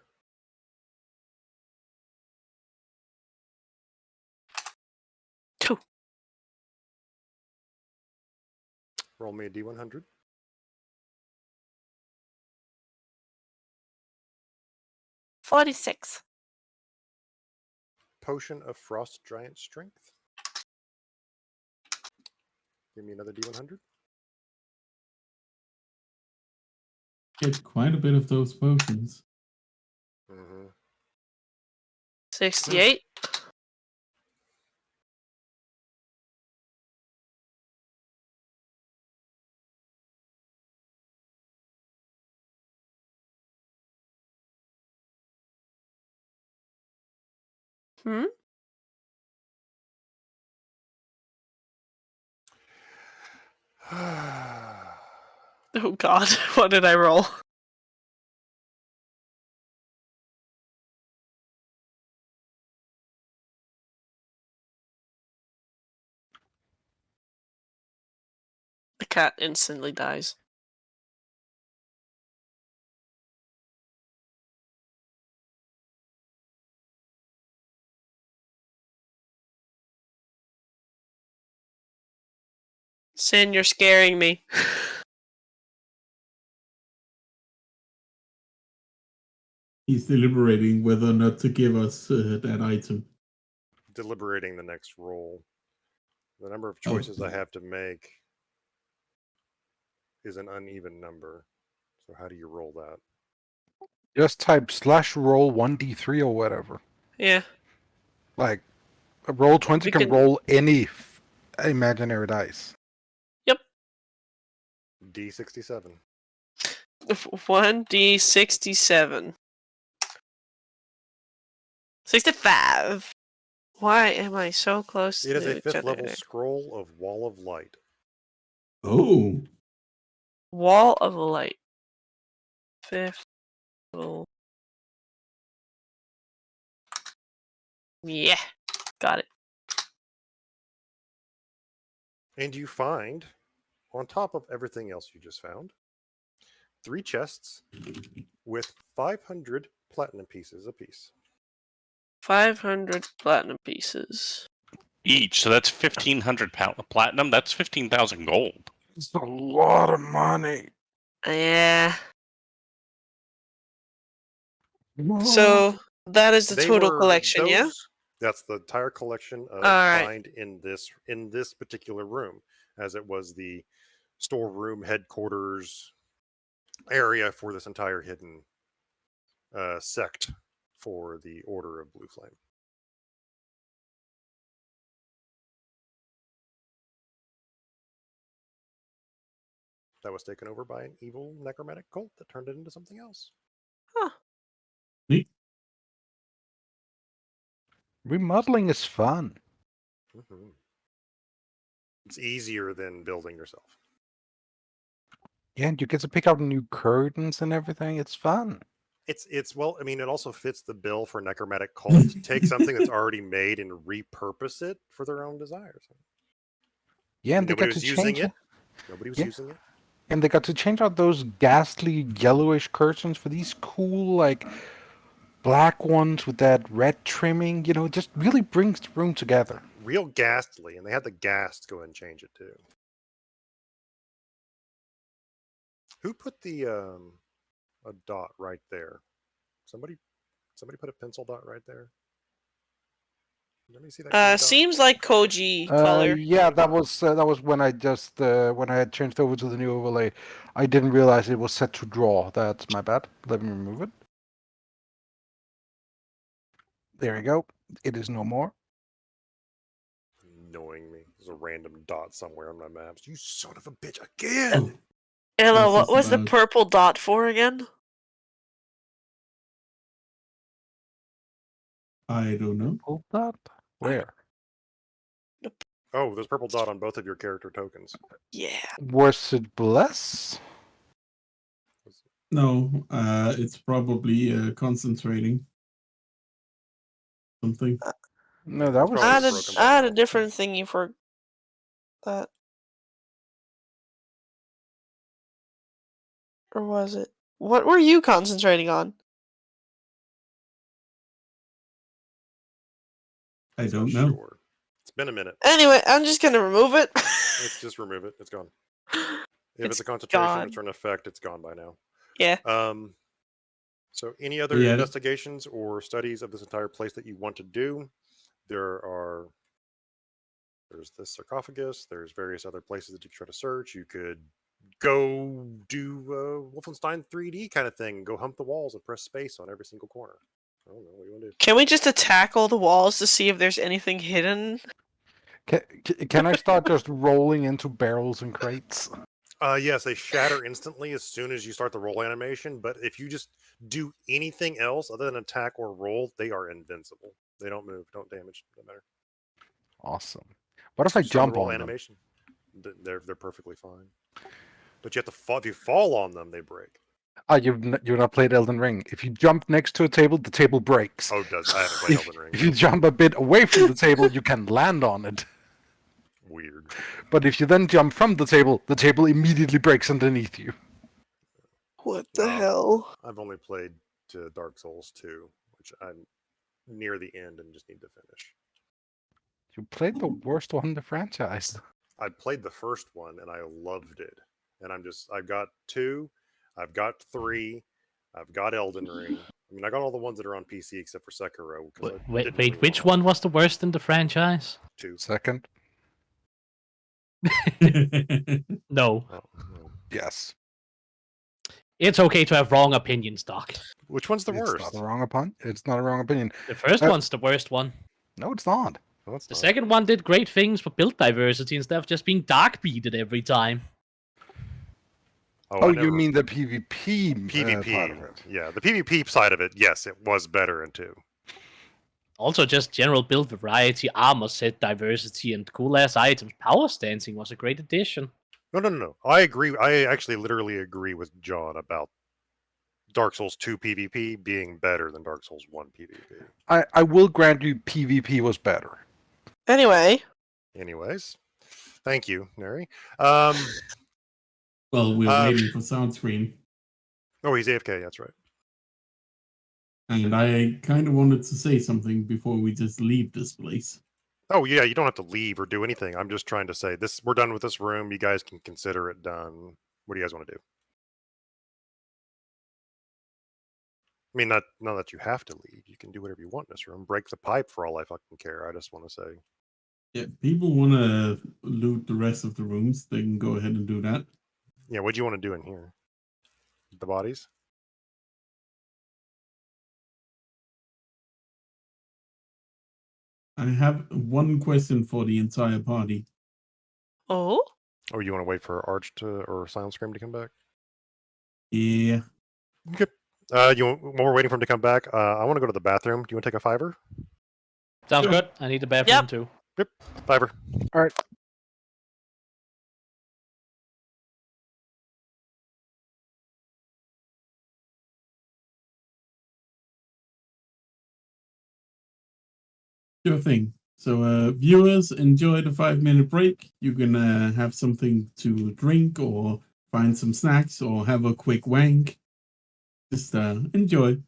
Two. Roll me a d100. 46. Potion of frost giant strength. Give me another d100. Get quite a bit of those potions. 68. Hmm? Oh god, what did I roll? The cat instantly dies. Sin, you're scaring me. He's deliberating whether or not to give us that item. Deliberating the next roll. The number of Oh. choices I have to make is an uneven number. So how do you roll that? Just type /roll 1d3 or whatever. Yeah. Like, roll 20 We can can- roll any imaginary dice. D67. 1d67. 65. Why am I so close to It is a each 5th other? level scroll of Wall of Light. Oh, Wall of Light. 5th level. Yeah. Got it. And you find, on top of everything else you just found, 3 chests with 500 platinum pieces apiece. 500 platinum pieces. Each, so that's 1,500 platinum. That's 15,000 gold. It's a lot of money. Yeah. So that is the They total were collection, yeah? those- That's the entire collection of Alright. find in this particular room, as it was the storeroom headquarters area for this entire hidden sect for the Order of Blue Flame. That was taken over by an evil necromantic cult that turned it into something else. neat. Remodeling is fun. Mm-hmm. It's easier than building yourself. Yeah, and you get to pick out new curtains and everything. It's fun. It's well, I mean, it also fits the bill for necromantic cult. Take something that's already made and repurpose it for their own desires. Yeah, and they Nobody got to was using change it. Nobody was Yeah. using it. And they got to change out those ghastly yellowish curtains for these cool, like, black ones with that red trimming. You know, it just really brings the room together. Real ghastly, and they had the ghast go ahead and change it too. Who put the a dot right there? Somebody put a pencil dot right there. Let me see that. green dot. Seems like Koji color. Yeah, that was when I just when I had changed over to the new overlay. I didn't realize it was set to draw. That's my bad. Let me remove it. There we go. It is no more. Annoying me. There's a random dot somewhere on my maps. You son of a bitch again! Ella, This what is was the about- purple dot for again? I don't know. Hold that. Where? Oh, there's purple dot on both of your character tokens. Yeah. Was it bless? No, it's probably concentrating something. No, that It's was. I had probably a, broken by I had a now. different thingy for that. Or was it? What were you concentrating on? I It's don't not know. sure. It's been a minute. Anyway, I'm just gonna remove it. Let's just remove it. It's gone. If It's it's a concentration gone. or it's an effect, it's gone by now. Yeah. So any other Yeah. investigations or studies of this entire place that you want to do? There's this sarcophagus. There's various other places that you could try to search. You could go do Wolfenstein 3D kind of thing. Go hump the walls and press space on every single corner. I don't know what you want to do. Can we just attack all the walls to see if there's anything hidden? Can I start just rolling into barrels and crates? Yes, they shatter instantly as soon as you start the roll animation. But if you just do anything else other than attack or roll, they are invincible. They don't move, don't damage, doesn't matter. Awesome. What if I Just jump roll on them? animation. They're perfectly fine. But you have to fall. If you fall on them, they break. Ah, you've not played Elden Ring. If you jump next to a table, the table breaks. Oh, I haven't played If, Elden Ring. if you jump a bit away from the table, you can land on it. Weird. But if you then jump from the table immediately breaks underneath you. What the Wow. hell? I've only played to Dark Souls 2, which I'm near the end and just need to finish. You played the worst one in the franchise. I played the first one and I loved it. And I've got 2, I've got 3, I've got Elden Ring. I mean, I got all the ones that are on PC except for Sekiro. Wait, which one was the worst in the franchise? 2. Second? No. Oh, no. Yes. It's okay to have wrong opinions, Doc. Which one's the It's worst? not a wrong opinion. It's not a wrong opinion. The first one's the worst one. No, it's not. No, it's The not. second one did great things for build diversity instead of just being dark beaded every time. Oh, I you never- mean the PvP PvP? part of it? Yeah, the PvP side of it. Yes, it was better in 2. Also, just general build variety, armor set diversity, and cool ass items. Power stancing was a great addition. No. I agree. I actually literally agree with John about Dark Souls 2 PvP being better than Dark Souls 1 PvP. I will grant you PvP was better. Anyway, Anyways, thank you, Neri. Well, we're waiting for sound screen. Oh, he's AFK. That's right. And I kind of wanted to say something before we just leave this place. Oh yeah, you don't have to leave or do anything. I'm just trying to say this. We're done with this room. You guys can consider it done. What do you guys want to do? I mean, not that you have to leave. You can do whatever you want in this room. Break the pipe for all I fucking care. I just want to say. Yeah, people want to loot the rest of the rooms. They can go ahead and do that. Yeah, what do you want to do in here? The bodies? I have one question for the entire party. oh, Or you want to wait for Arch or Silent Scream to come back? Yeah. Okay. While we're waiting for him to come back, I want to go to the bathroom. Do you want to take a $5? Sounds Sure. good. I need the bathroom Yep. too. Yep, $5. All right. Sure thing. So, viewers, enjoy the 5-minute break. You can have something to drink or find some snacks or have a quick wank. Just enjoy.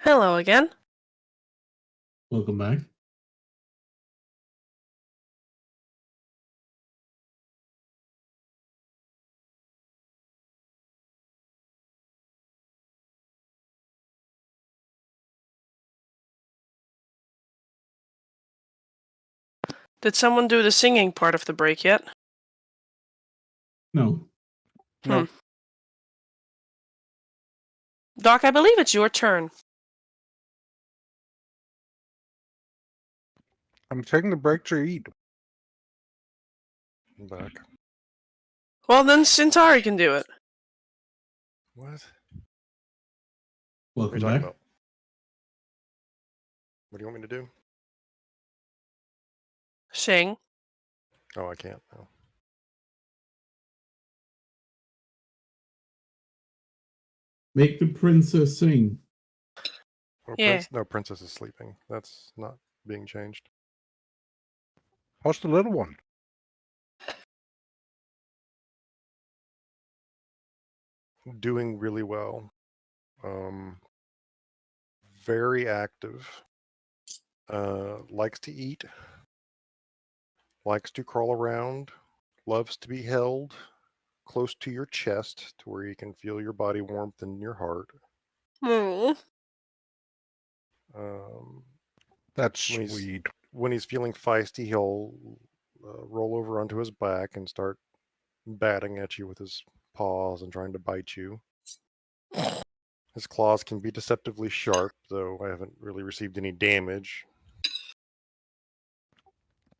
Hello again. Welcome back. Did someone do the singing part of the break yet? No. No. Doc, I believe it's your turn. I'm taking the break to eat. I'm back. Well, then Cyntari can do it. What? What are Welcome you talking back. about? What do you want me to do? Sing. Oh, I can't. No. Make the princess sing. Oh, Yeah. no, Princess is sleeping. That's not being changed. How's the little one? Doing really well. Very active. Likes to eat. Likes to crawl around. Loves to be held close to your chest to where you can feel your body warmth in your heart. Mm. That's When he's- sweet. When he's feeling feisty, he'll roll over onto his back and start batting at you with his paws and trying to bite you. His claws can be deceptively sharp, though I haven't really received any damage.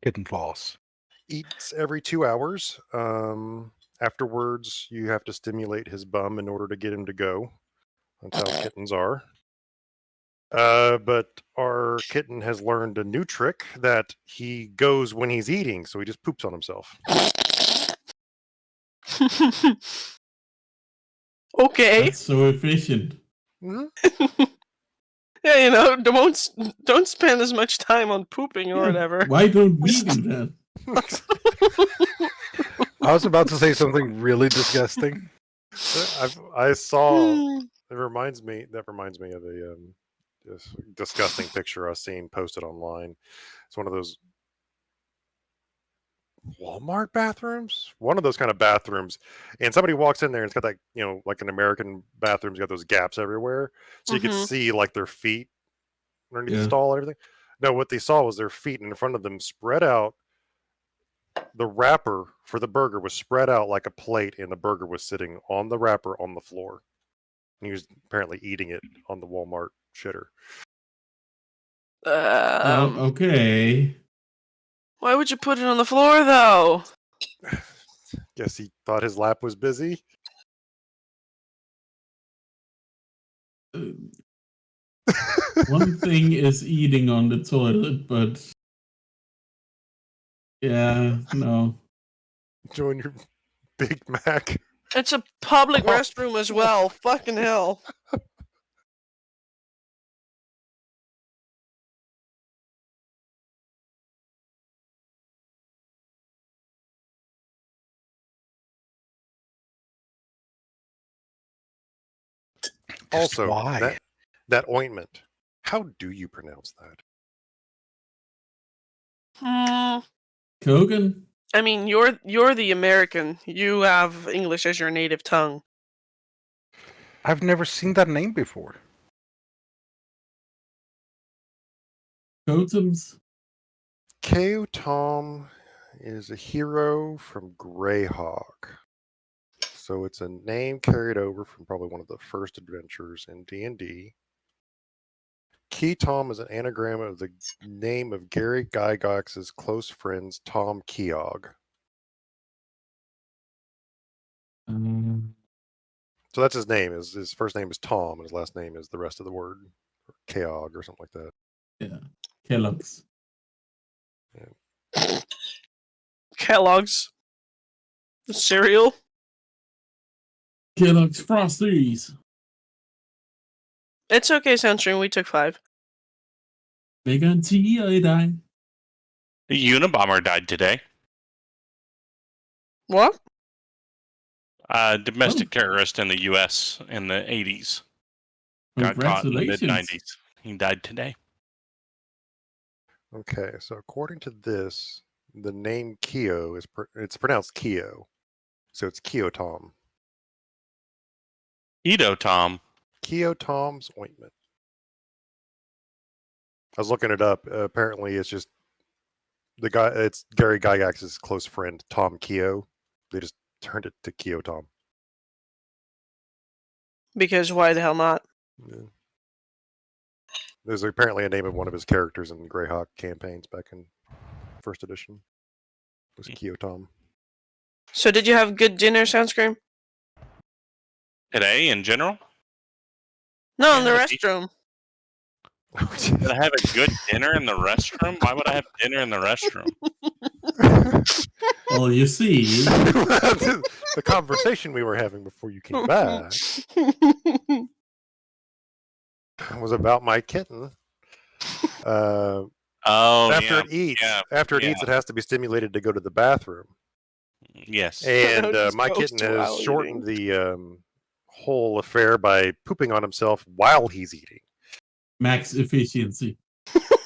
Kitten claws. Eats every 2 hours. Afterwards, you have to stimulate his bum in order to get him to go. That's how kittens are. But our kitten has learned a new trick that he goes when he's eating, so he just poops on himself. Okay. That's so efficient. Mm-hmm. Yeah, don't spend as much time on pooping or Yeah, whatever. Why don't we do that? I was about to say something really disgusting. I saw. That reminds me of a this disgusting picture I've seen posted online. It's one of those Walmart bathrooms, one of those kind of bathrooms, and somebody walks in there and it's got that, like an American bathroom's got those gaps everywhere, so you could Mhm. see like their feet underneath the Yeah. stall and everything. No, what they saw was their feet, and in front of them spread out. The wrapper for the burger was spread out like a plate, and the burger was sitting on the wrapper on the floor. And he was apparently eating it on the Walmart shitter. Okay. Why would you put it on the floor, though? Guess he thought his lap was busy. Uh, One thing is eating on the toilet, but yeah, no. Join your Big Mac. It's a public Oh. restroom as well. Fucking hell. Also, why? that ointment. How do you pronounce that? Kogan? I mean, you're the American. You have English as your native tongue. I've never seen that name before. Totems? Ko Tom is a hero from Greyhawk. So it's a name carried over from probably one of the first adventures in D&D. Key Tom is an anagram of the name of Gary Gygax's close friends, Tom Keogh. So that's his name. His first name is Tom, and his last name is the rest of the word, or Keogh or something like that. Yeah. Kellogg's. Kellogg's. The cereal. Kellogg's Frosties. It's okay, Sunstream. We took 5. Big on tea, I die. The Unabomber died today. What? Domestic terrorist in the U.S. in the 80s. got caught in the mid Congratulations. 90s. He died today. Okay, so according to this, the name Kyo is it's pronounced Kyo, so it's Kyo Tom. Edo Tom. Kyo Tom's ointment. I was looking it up. Apparently, it's just the guy. It's Gary Gygax's close friend, Tom Kyo. They just turned it to Kyo Tom. Because why the hell not? Yeah. There's apparently a name of one of his characters in Greyhawk campaigns back in first edition. It was Kyo Tom. So did you have good dinner, Sunscream? Today, in general, No, in the Yeah, restroom. did I have a good dinner in the restroom? Why would I have dinner in the restroom? Well, you see, The conversation we were having before you came back was about my kitten. Oh, After yeah. it eats, yeah, it has to be stimulated to go to the bathroom. Yes. And just my goes kitten to has while shortened the whole affair by pooping on himself while he's eating. max efficiency.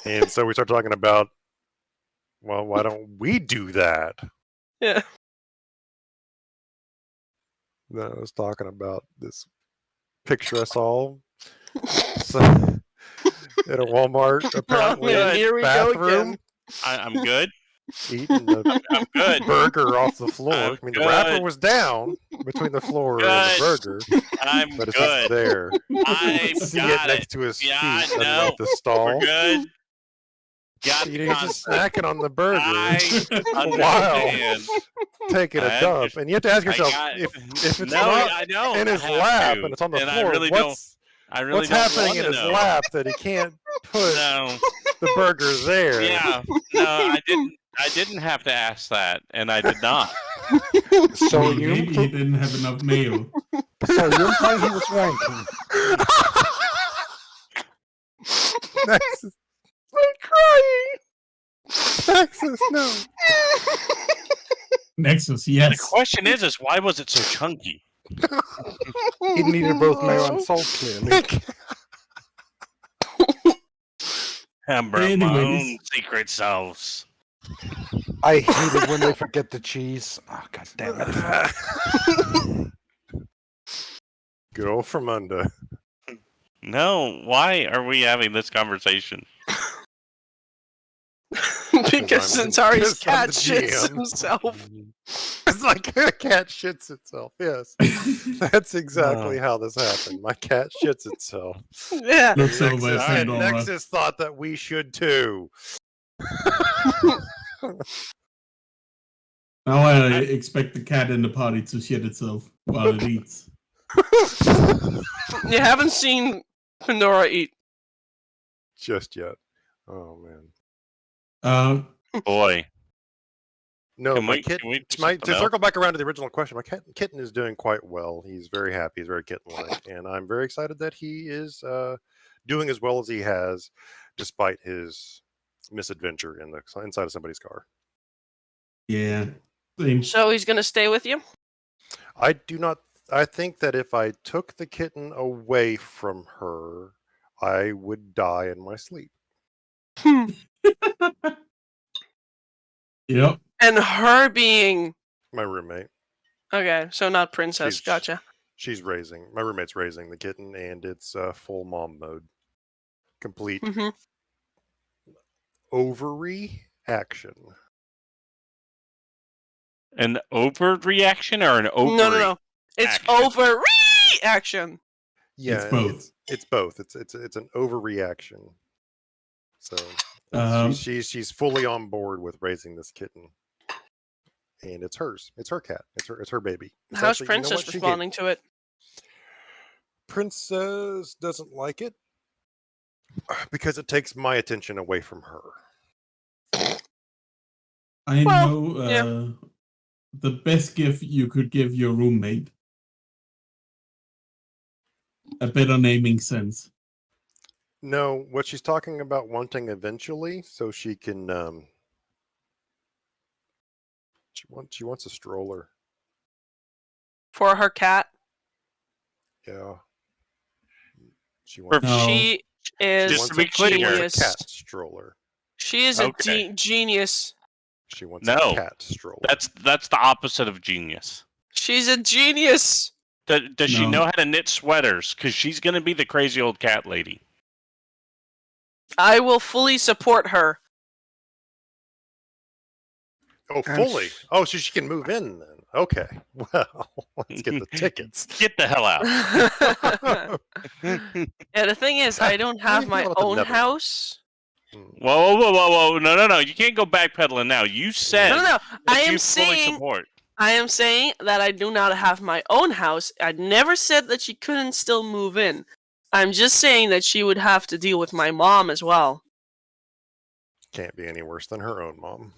And so we start talking about, well, why don't we do that? Yeah. No, I was talking about this picture I saw at a Walmart, apparently, yeah, here we go bathroom, again. I'm good. eating the I'm good. burger off the floor. I'm I mean, the wrapper good. was down between the floor and the Good. burger, I'm but it's good. just there. I See got it it. next to his Yeah, I feet know. underneath the stall. We're good. Got the He's just snacking on the burger, I Wow. understand. taking a I dump, and you have to ask yourself if it's no, not I don't. in his I have lap to. and it's on the And floor. I really what's don't happening want in to his know. lap that he can't put No. the burger there? Yeah. No, I didn't. I didn't have to ask that, and I did not. So Well, you maybe he didn't have enough mayo. so you imply he was ranking. Nexus, I'm crying. Nexus, no. Nexus, The yes. question is why was it so chunky? He needed both mayo and salt, clearly. I'm my own Anyways. secret selves. I hate it when they forget the cheese. Oh, god damn it. Good old Fermunda. No, why are we having this conversation? Because I'm the- Cyntari's 'cause I'm cat the shits GM. himself. It's like a cat shits itself. Yes, that's exactly how this happened. My cat shits itself. Yeah. Looks over Nexus, at and Pandora. Nexus thought that we should too. Now I expect the cat in the party to shit itself while it eats. You haven't seen Pandora eat. Just yet. Oh man. Boy, No, Can my we- kitten. can we do To something circle back around to the original question, my kitten is doing quite well. He's very happy. He's very kitten-like, and I'm very excited that he is doing as well as he has, despite his misadventure in the inside of somebody's car. Yeah. Same. So he's gonna stay with you? I do not. I think that if I took the kitten away from her, I would die in my sleep. Yep. And her being My roommate. okay, so not princess. She's- Gotcha. She's raising. My roommate's raising the kitten, and it's full mom mode. Complete Hmm. ovary action. an overreaction or an ovary? No. It's action. overreaction. Yeah, both. It's both. It's an overreaction. So Um, she's fully on board with raising this kitten, and it's hers. It's her cat. It's her baby. It's How's actually- princess what? She gave- responding to it? Princess doesn't like it because it takes my attention away from her. I Well, know yeah. the best gift you could give your roommate. A better naming sense. No, what she's talking about wanting eventually, so she can. She wants a stroller. For her cat? Yeah. She wants, No. She is Just to a be clear, she wants a genius. cat stroller. She is Okay. a genius. She wants No. a cat stroller. That's the opposite of genius. She's a genius. Does she No. know how to knit sweaters? Because she's gonna be the crazy old cat lady. I will fully support her. Oh, fully. Oh, so she can move in then. Okay. Well, let's get the tickets. Get the hell out. Yeah, the thing is, I don't How do have you my feel about the own Netherlands? house. Whoa. No. You can't go backpedaling now. You said No. that I you am fully saying support. I am saying that I do not have my own house. I never said that she couldn't still move in. I'm just saying that she would have to deal with my mom as well. Can't be any worse than her own mom.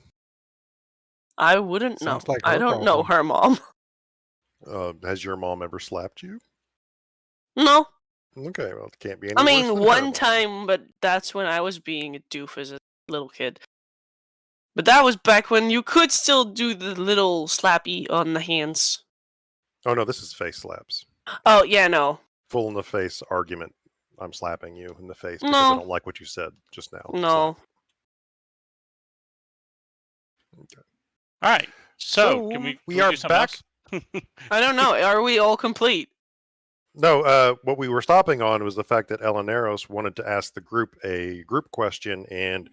I wouldn't know. Sounds like I her don't know problem. her mom. Has your mom ever slapped you? No. Okay, well, it can't be any I worse mean, than her one mom. time, but that's when I was being a doof as a little kid. But that was back when you could still do the little slappy on the hands. Oh no, this is face slaps. Oh, yeah, no. Full in the face argument. I'm slapping you in the face because No. I don't like what you said just now. No. Okay. All right. So, can we we can are do something back. else? I don't know. Are we all complete? No, what we were stopping on was the fact that Elaneiros wanted to ask the group a group question, and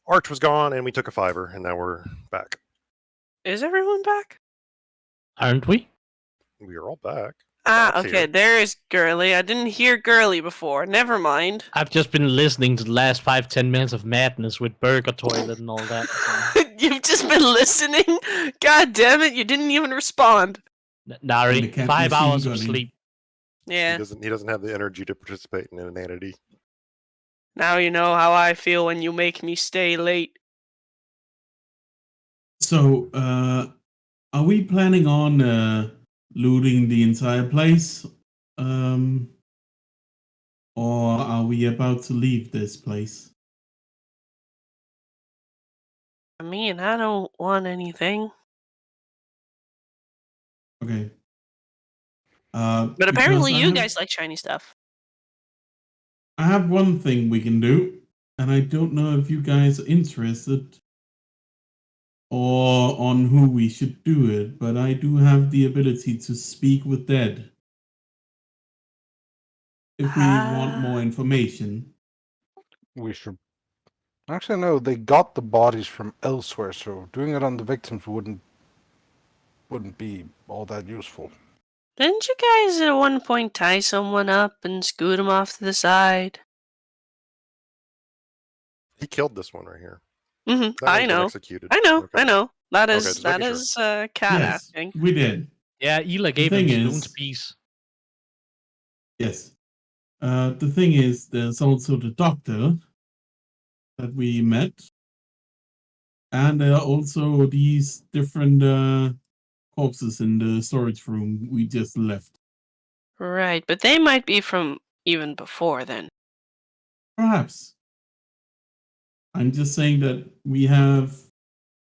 Arch was gone, and we took a fiver, and now we're back. Is everyone back? Aren't we? We are all back. Ah, Art's okay. here. There is Girly. I didn't hear Girly before. Never mind. I've just been listening to the last 5-10 minutes of madness with Burger Toilet and all that. so- You've just been listening? God damn it, you didn't even respond. And the Nari, cat 5 machine hours of got in. sleep. Yeah. He doesn't have the energy to participate in inanity. Now you know how I feel when you make me stay late. So, are we planning on looting the entire place? Or are we about to leave this place? I mean, I don't want anything. Okay. But because apparently I you have- guys like shiny stuff. I have one thing we can do, and I don't know if you guys are interested or on who we should do it, but I do have the ability to speak with dead. If we want more information. We should. Actually, no. They got the bodies from elsewhere, so doing it on the victims wouldn't be all that useful. Didn't you guys at one point tie someone up and scoot them off to the side? He killed this one right here. Mm-hmm. That I one's been know. executed. I know. Okay. I know. That Okay, is just that making is cat Yes, asking. we did. Yeah, Ela gave thing him is- Stone's piece. Yes. The thing is, there's also the doctor that we met. And there are also these different corpses in the storage room we just left. Right, but they might be from even before then. Perhaps. I'm just saying that we have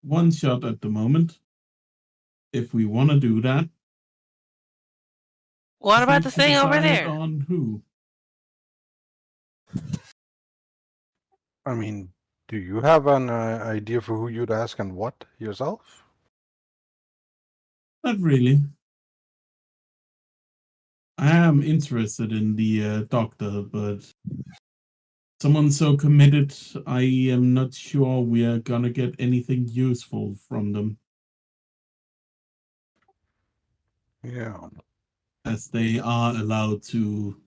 one shot at the moment. If we want to do that. What just about need the to thing over decide there? On who? I mean, do you have an idea for who you'd ask and what yourself? Not really. I am interested in the doctor, but someone so committed, I am not sure we are gonna get anything useful from them, Yeah. as they are allowed to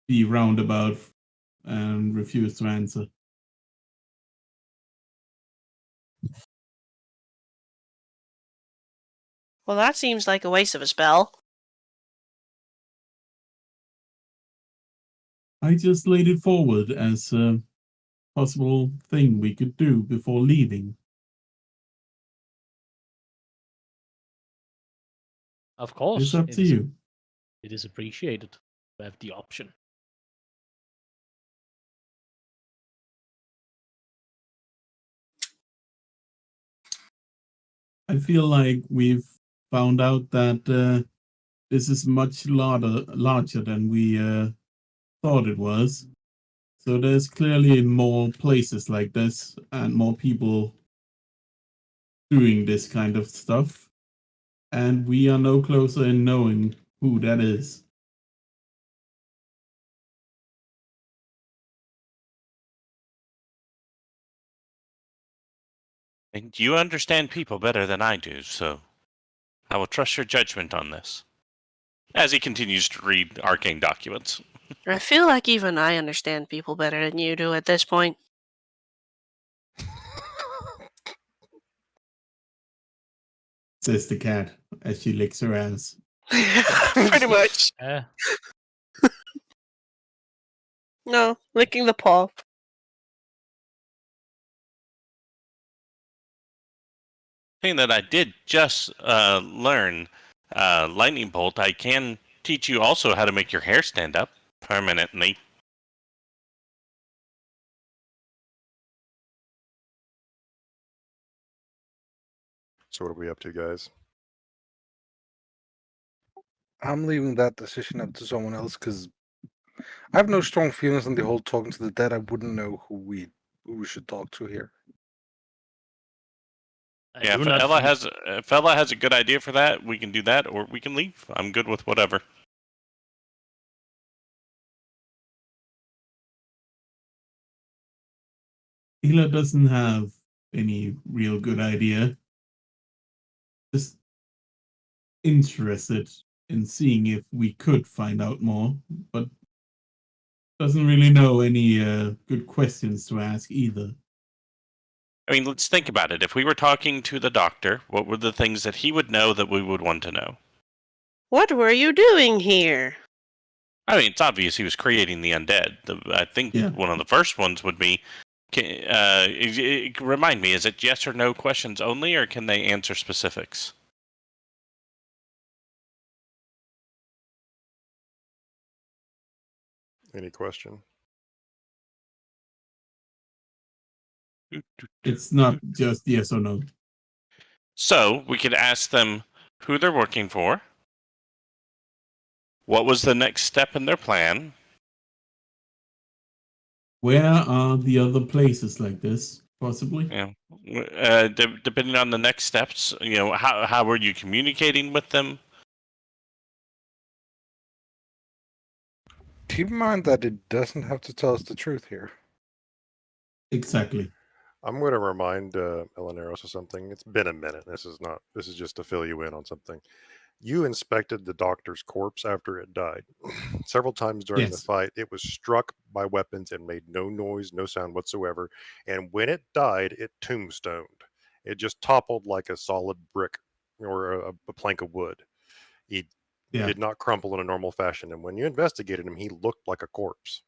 be roundabout and refuse to answer. Well, that seems like a waste of a spell. I just laid it forward as a possible thing we could do before leaving. Of course. It's up it to is- you. It is appreciated to have the option. I feel like we've found out that this is much larger than we thought it was. So there's clearly more places like this and more people doing this kind of stuff. And we are no closer in knowing who that is. And you understand people better than I do, so I will trust your judgment on this. As he continues to read arcane documents. I feel like even I understand people better than you do at this point. Says the cat as she licks her ass. Pretty much. Yeah. No, licking the paw. Thing that I did just learn, lightning bolt, I can teach you also how to make your hair stand up permanently. So what are we up to, guys? I'm leaving that decision up to someone else because I have no strong feelings on the whole talking to the dead. I wouldn't know who we should talk to here. Yeah, if Ella has a good idea for that, we can do that, or we can leave. I'm good with whatever. Hila doesn't have any real good idea. Just interested in seeing if we could find out more, but doesn't really know any good questions to ask either. I mean, let's think about it. If we were talking to the doctor, what were the things that he would know that we would want to know? What were you doing here? I mean, it's obvious he was creating the undead. I think one of the first ones would be, remind me, is it yes or no questions only, or can they answer specifics? Any question? It's not just yes or no. So we could ask them who they're working for, what was the next step in their plan, Where are the other places like this, possibly? depending on the next steps, how were you communicating with them? Keep in mind that it doesn't have to tell us the truth here. Exactly. I'm going to remind Elaneiros of something. It's been a minute. This is just to fill you in on something. You inspected the doctor's corpse after it died. Several times during the fight, it was struck by weapons and made no noise, no sound whatsoever. And when it died, it tombstoned. It just toppled like a solid brick or a plank of wood. He did not crumple in a normal fashion. And when you investigated him, he looked like a corpse.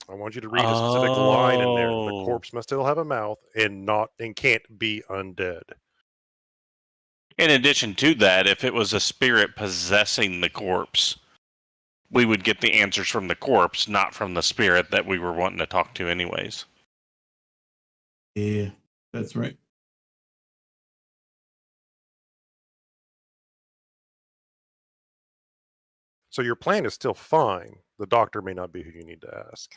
I want you to read a specific line in there. The corpse must still have a mouth and can't be undead. In addition to that, if it was a spirit possessing the corpse, we would get the answers from the corpse, not from the spirit that we were wanting to talk to anyways. Yeah, that's right. So your plan is still fine. The doctor may not be who you need to ask.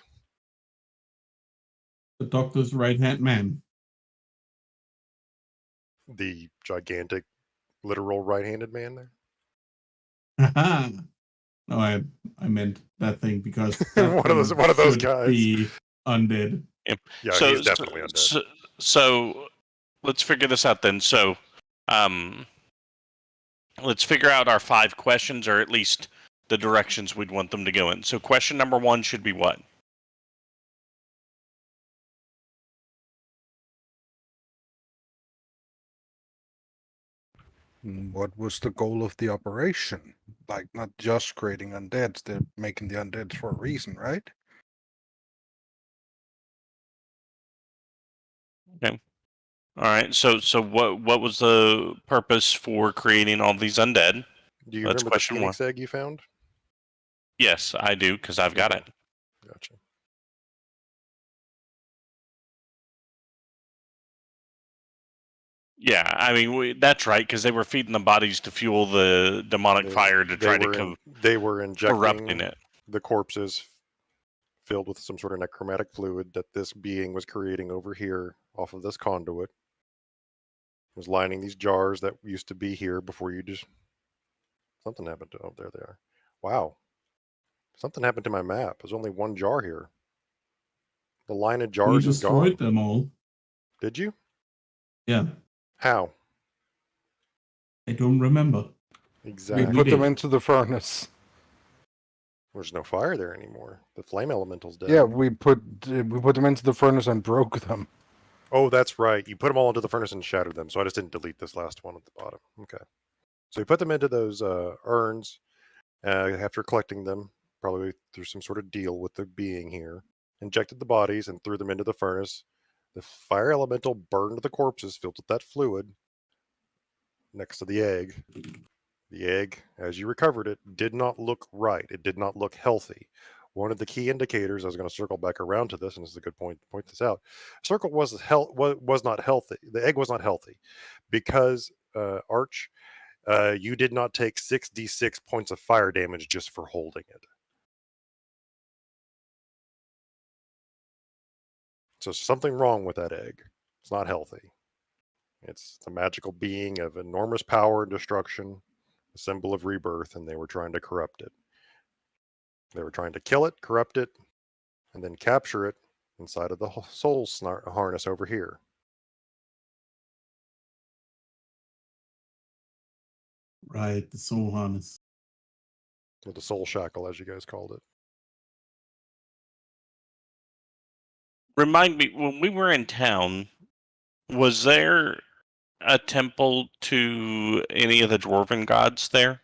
The doctor's right-hand man. The gigantic, literal right-handed man there? Haha. No, I meant that thing because that one of those guys be undead. Yeah, he's definitely undead. So let's figure this out then. So let's figure out our 5 questions, or at least the directions we'd want them to go in. So question number 1 should be what? What was the goal of the operation? Like, not just creating undeads, they're making the undeads for a reason, right? Okay. All right. So what was the purpose for creating all these undead? Do you That's remember the question Phoenix egg you found? Yes, I do, because I've got it. Gotcha. Yeah, I mean that's right because they were feeding the bodies to fuel the demonic fire to try to they were corrupting injecting it. the corpses filled with some sort of necromantic fluid that this being was creating over here off of this conduit. Was lining these jars that used to be here before you just something happened to. Oh, there they are. Wow, something happened to my map. There's only one jar here. The line of We jars is gone. destroyed them all. Did you? Yeah, How? I don't remember. Exactly. We Put them did. into the furnace. There's no fire there anymore. The flame elemental's dead. Yeah, we put them into the furnace and broke them. Oh, that's right. You put them all into the furnace and shattered them. So I just didn't delete this last one at the bottom. Okay. So you put them into those urns after collecting them, probably through some sort of deal with the being here. Injected the bodies and threw them into the furnace. The fire elemental burned the corpses filled with that fluid next to the egg. The egg, as you recovered it, did not look right. It did not look healthy. One of the key indicators, I was going to circle back around to this, and this is a good point to point this out. Circle was not healthy. The egg was not healthy because Arch, you did not take 6d6 points of fire damage just for holding it. So something wrong with that egg. It's not healthy. It's a magical being of enormous power and destruction, a symbol of rebirth, and they were trying to corrupt it. They were trying to kill it, corrupt it, and then capture it inside of the soul harness over here. Right, the soul harness. Or the soul shackle, as you guys called it. Remind me, when we were in town, was there a temple to any of the dwarven gods there?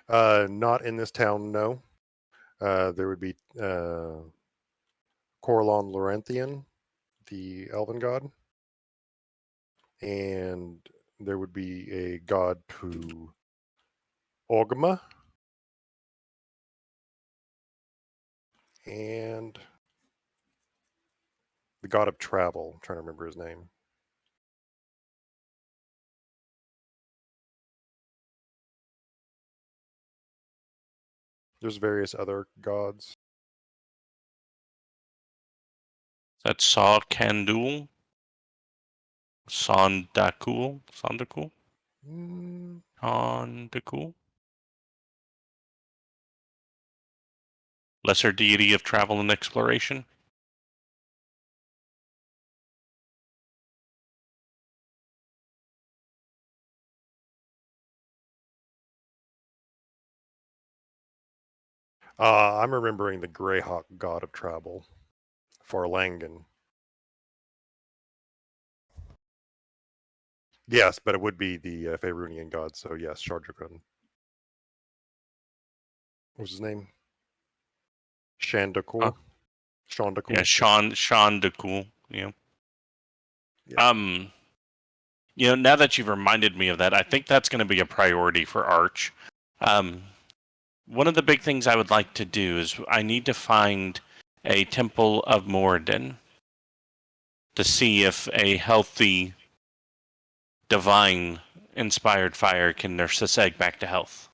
Not in this town, no. There would be Corlon Laurenthian, the elven god. And there would be a god to Ogma. And the god of travel. I'm trying to remember his name. There's various other gods. That Saw Kandul? Sondakul? Sondakul? Mm, Sondakul? Lesser deity of travel and exploration? I'm remembering the Greyhawk god of travel, Farlangan. Yes, but it would be the Faerunian god, so yes, Shardragon. What was his name? Shandakul. Shandakul. Yeah, Sondakul. Yeah. Yeah. Now that you've reminded me of that, I think that's going to be a priority for Arch. One of the big things I would like to do is I need to find a Temple of Moradin to see if a healthy, divine-inspired fire can nurse this egg back to health.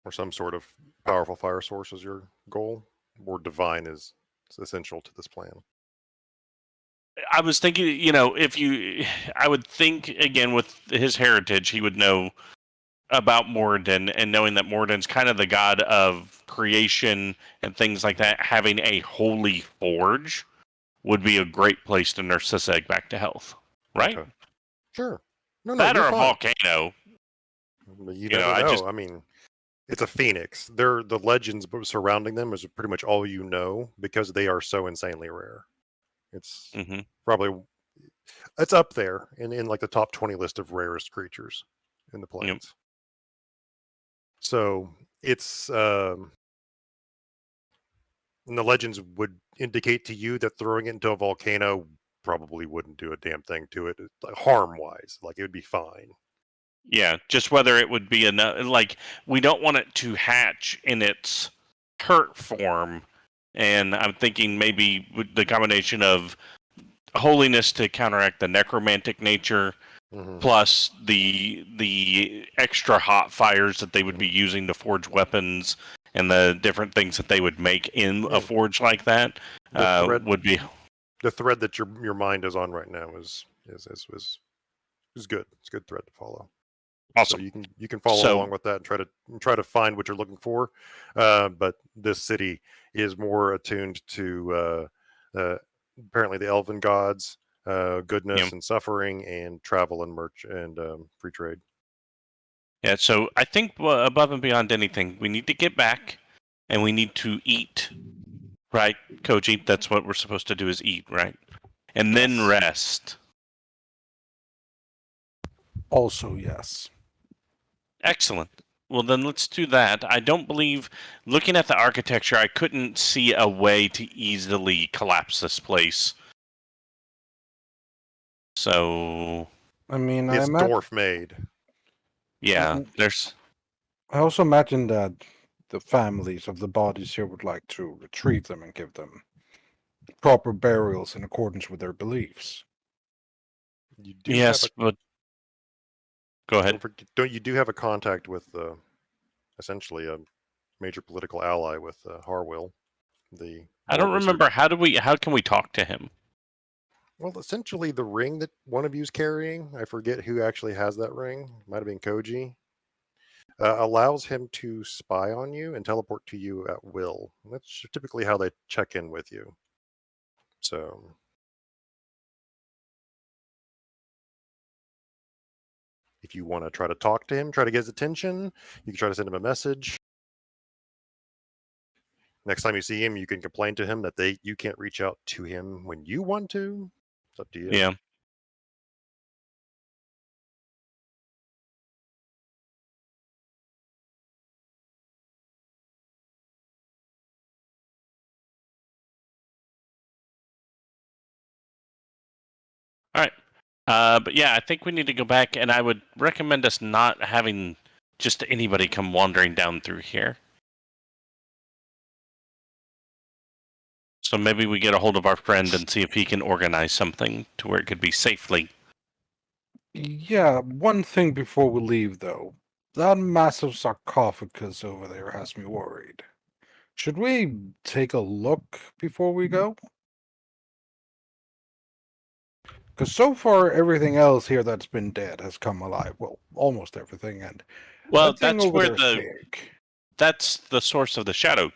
Or some sort of powerful fire source is your goal, or divine is essential to this plan. I was thinking, I would think, again, with his heritage, he would know about Moradin, and knowing that Moradin's kind of the god of creation and things like that, having a holy forge would be a great place to nurse this egg back to health. Right? Okay. Sure. No, That you're or a fine. volcano. You never know. I mean, it's a phoenix. The legends surrounding them is pretty much all you know because they are so insanely rare. It's probably it's up there in like the top 20 list of rarest creatures in the plains. Yep. So it's and the legends would indicate to you that throwing it into a volcano probably wouldn't do a damn thing to it, harm wise. Like it would be fine. Yeah, just whether it would be enough. Like, we don't want it to hatch in its hurt form, and I'm thinking maybe with the combination of holiness to counteract the necromantic nature, plus the extra hot fires that they would be using to forge weapons and the different things that they would make in a forge like that would be the thread that your mind is on right now is good. It's a good thread to follow. awesome. So you can follow along with that and try to find what you're looking for. But this city is more attuned to apparently the elven gods, goodness and suffering, and travel and free trade. Yeah, so I think above and beyond anything, we need to get back and we need to eat. Right, Koji? That's what we're supposed to do is eat, right? And then rest. Also, yes. Excellent. Well, then let's do that. I don't believe, looking at the architecture, I couldn't see a way to easily collapse this place. So... I mean, It's dwarf made. Yeah, there's... I also imagine that the families of the bodies here would like to retrieve them and give them proper burials in accordance with their beliefs. You do yes, but... Go ahead. You do have a contact with essentially a major political ally with Harwill. I don't remember. How can we talk to him? Well, essentially the ring that one of you is carrying, I forget who actually has that ring. Might have been Koji. Allows him to spy on you and teleport to you at will. That's typically how they check in with you. So, if you want to try to talk to him, try to get his attention, you can try to send him a message. Next time you see him, you can complain to him that you can't reach out to him when you want to. It's up to you. Yeah. All right. But yeah, I think we need to go back, and I would recommend us not having just anybody come wandering down through here. So maybe we get a hold of our friend and see if he can organize something to where it could be safely. Yeah, one thing before we leave, though. That massive sarcophagus over there has me worried. Should we take a look before we go? Because so far, everything else here that's been dead has come alive. Well, almost everything. And well, that thing that's over where there is big. That's the source of the shadow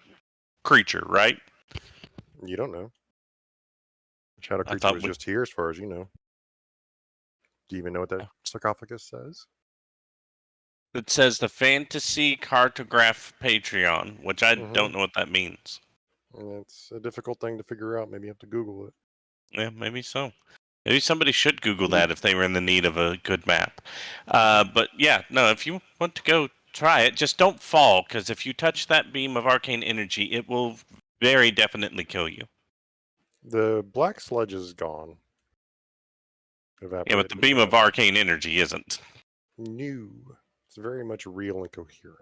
creature, right? You don't know. The shadow creature was just here, as far as you know. Do you even know what that sarcophagus says? It says the Fantasy Cartograph Patreon, which I don't know what that means. And it's a difficult thing to figure out. Maybe you have to Google it. Yeah, maybe so. Maybe somebody should Google that if they were in the need of a good map. But yeah, no, if you want to go try it, just don't fall, because if you touch that beam of arcane energy, it will very definitely kill you. The black sludge is gone. Yeah, but the beam of arcane energy isn't. New. It's very much real and coherent.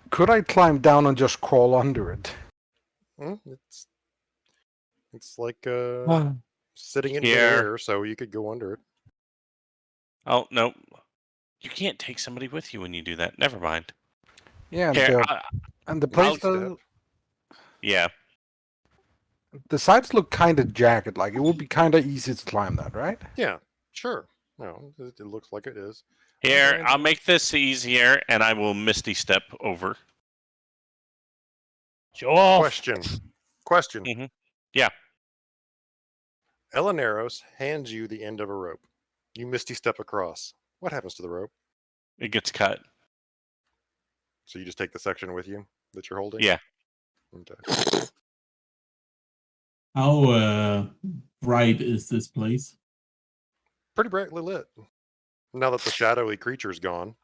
Could I climb down and just crawl under it? It's like sitting in the air, so you could go under it. Oh, no. You can't take somebody with you when you do that. Never mind. Yeah, Here, and the place does... Yeah. The sides look kind of jagged. Like, it would be kind of easy to climb that, right? Yeah, sure. No, it looks like it is. Here, I'll make this easier, and I will Misty Step over. Show off. Question. Mm-hmm. Yeah. Elaneiros hands you the end of a rope. You Misty Step across. What happens to the rope? It gets cut. So you just take the section with you that you're holding? Yeah. Okay. How bright is this place? Pretty brightly lit. Now that the shadowy creature's gone,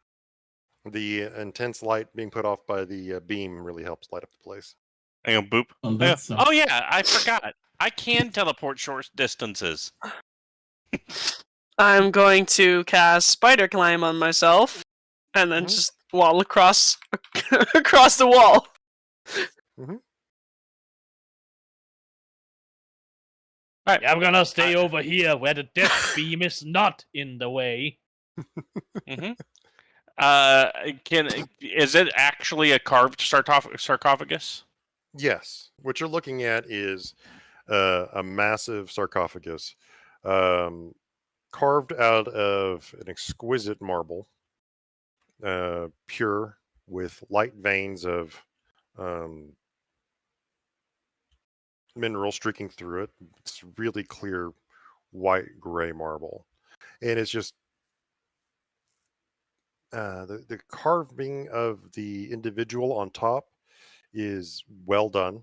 the intense light being put off by the beam really helps light up the place. Hang on, boop. Oh, oh yeah, I forgot. I can teleport short distances. I'm going to cast Spider Climb on myself, and then just wall across across the wall. I'm gonna stay over here where the death beam is not in the way. Mm-hmm. Is it actually a carved sarcophagus? Yes. What you're looking at is a massive sarcophagus carved out of an exquisite marble, pure, with light veins of mineral streaking through it. It's really clear white gray marble. And it's just the carving of the individual on top is well done.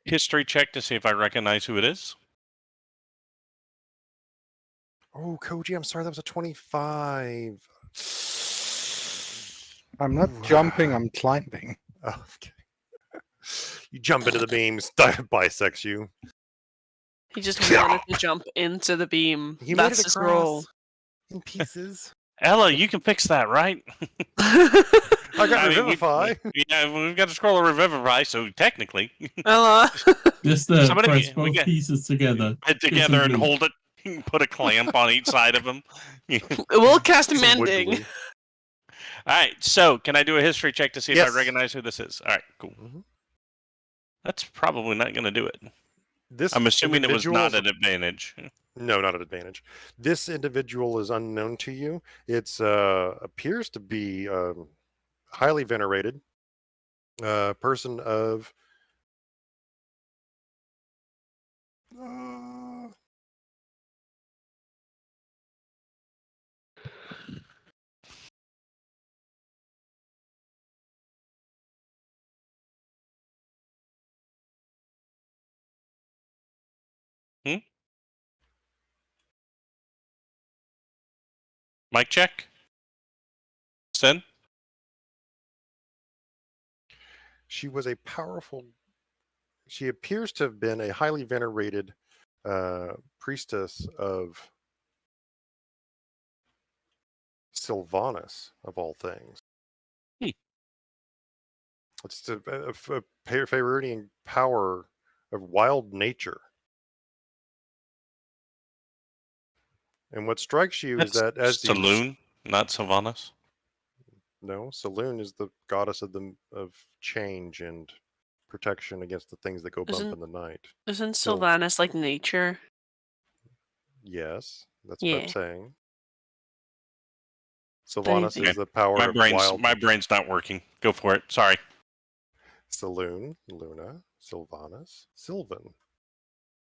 History check to see if I recognize who it is. Oh, Koji, I'm sorry, that was a 25. I'm not Ooh. jumping, I'm climbing. Oh, okay. You jump into the beams, bisects you. He just wanted to jump into the beam. He That's made it his across role. in pieces. Ella, you can fix that, right? I got I mean, Revivify. we've got to scroll a Revivify, so technically. Ella. Just Somebody- press we both get- pieces together. Head Get together some and glue. hold it. Put a clamp on each side of them. We'll cast Some wood mending. glue. All right, so can I do a history check to see if Yes. I recognize who this is? All right, cool. Mhm. That's probably not going to do it. This I'm assuming it was individual not is- an advantage. No, not an advantage. This individual is unknown to you. It's appears to be highly venerated person of Mic check. Sen? she was a powerful. She appears to have been a highly venerated priestess of Sylvanas, of all things. Hmm. It's a Faerunian power of wild nature. And what strikes you is that as you Saloon, not Sylvanas. No, Saloon is the goddess of change and protection against the things that go bump Isn't- in the night. Isn't So- Sylvanas like nature? Yes, that's what Yeah. I'm saying. Sylvanas Okay. is the power My of brain's wild. not working. Go for it. Sorry. Saloon, Luna, Sylvanas, Sylvan.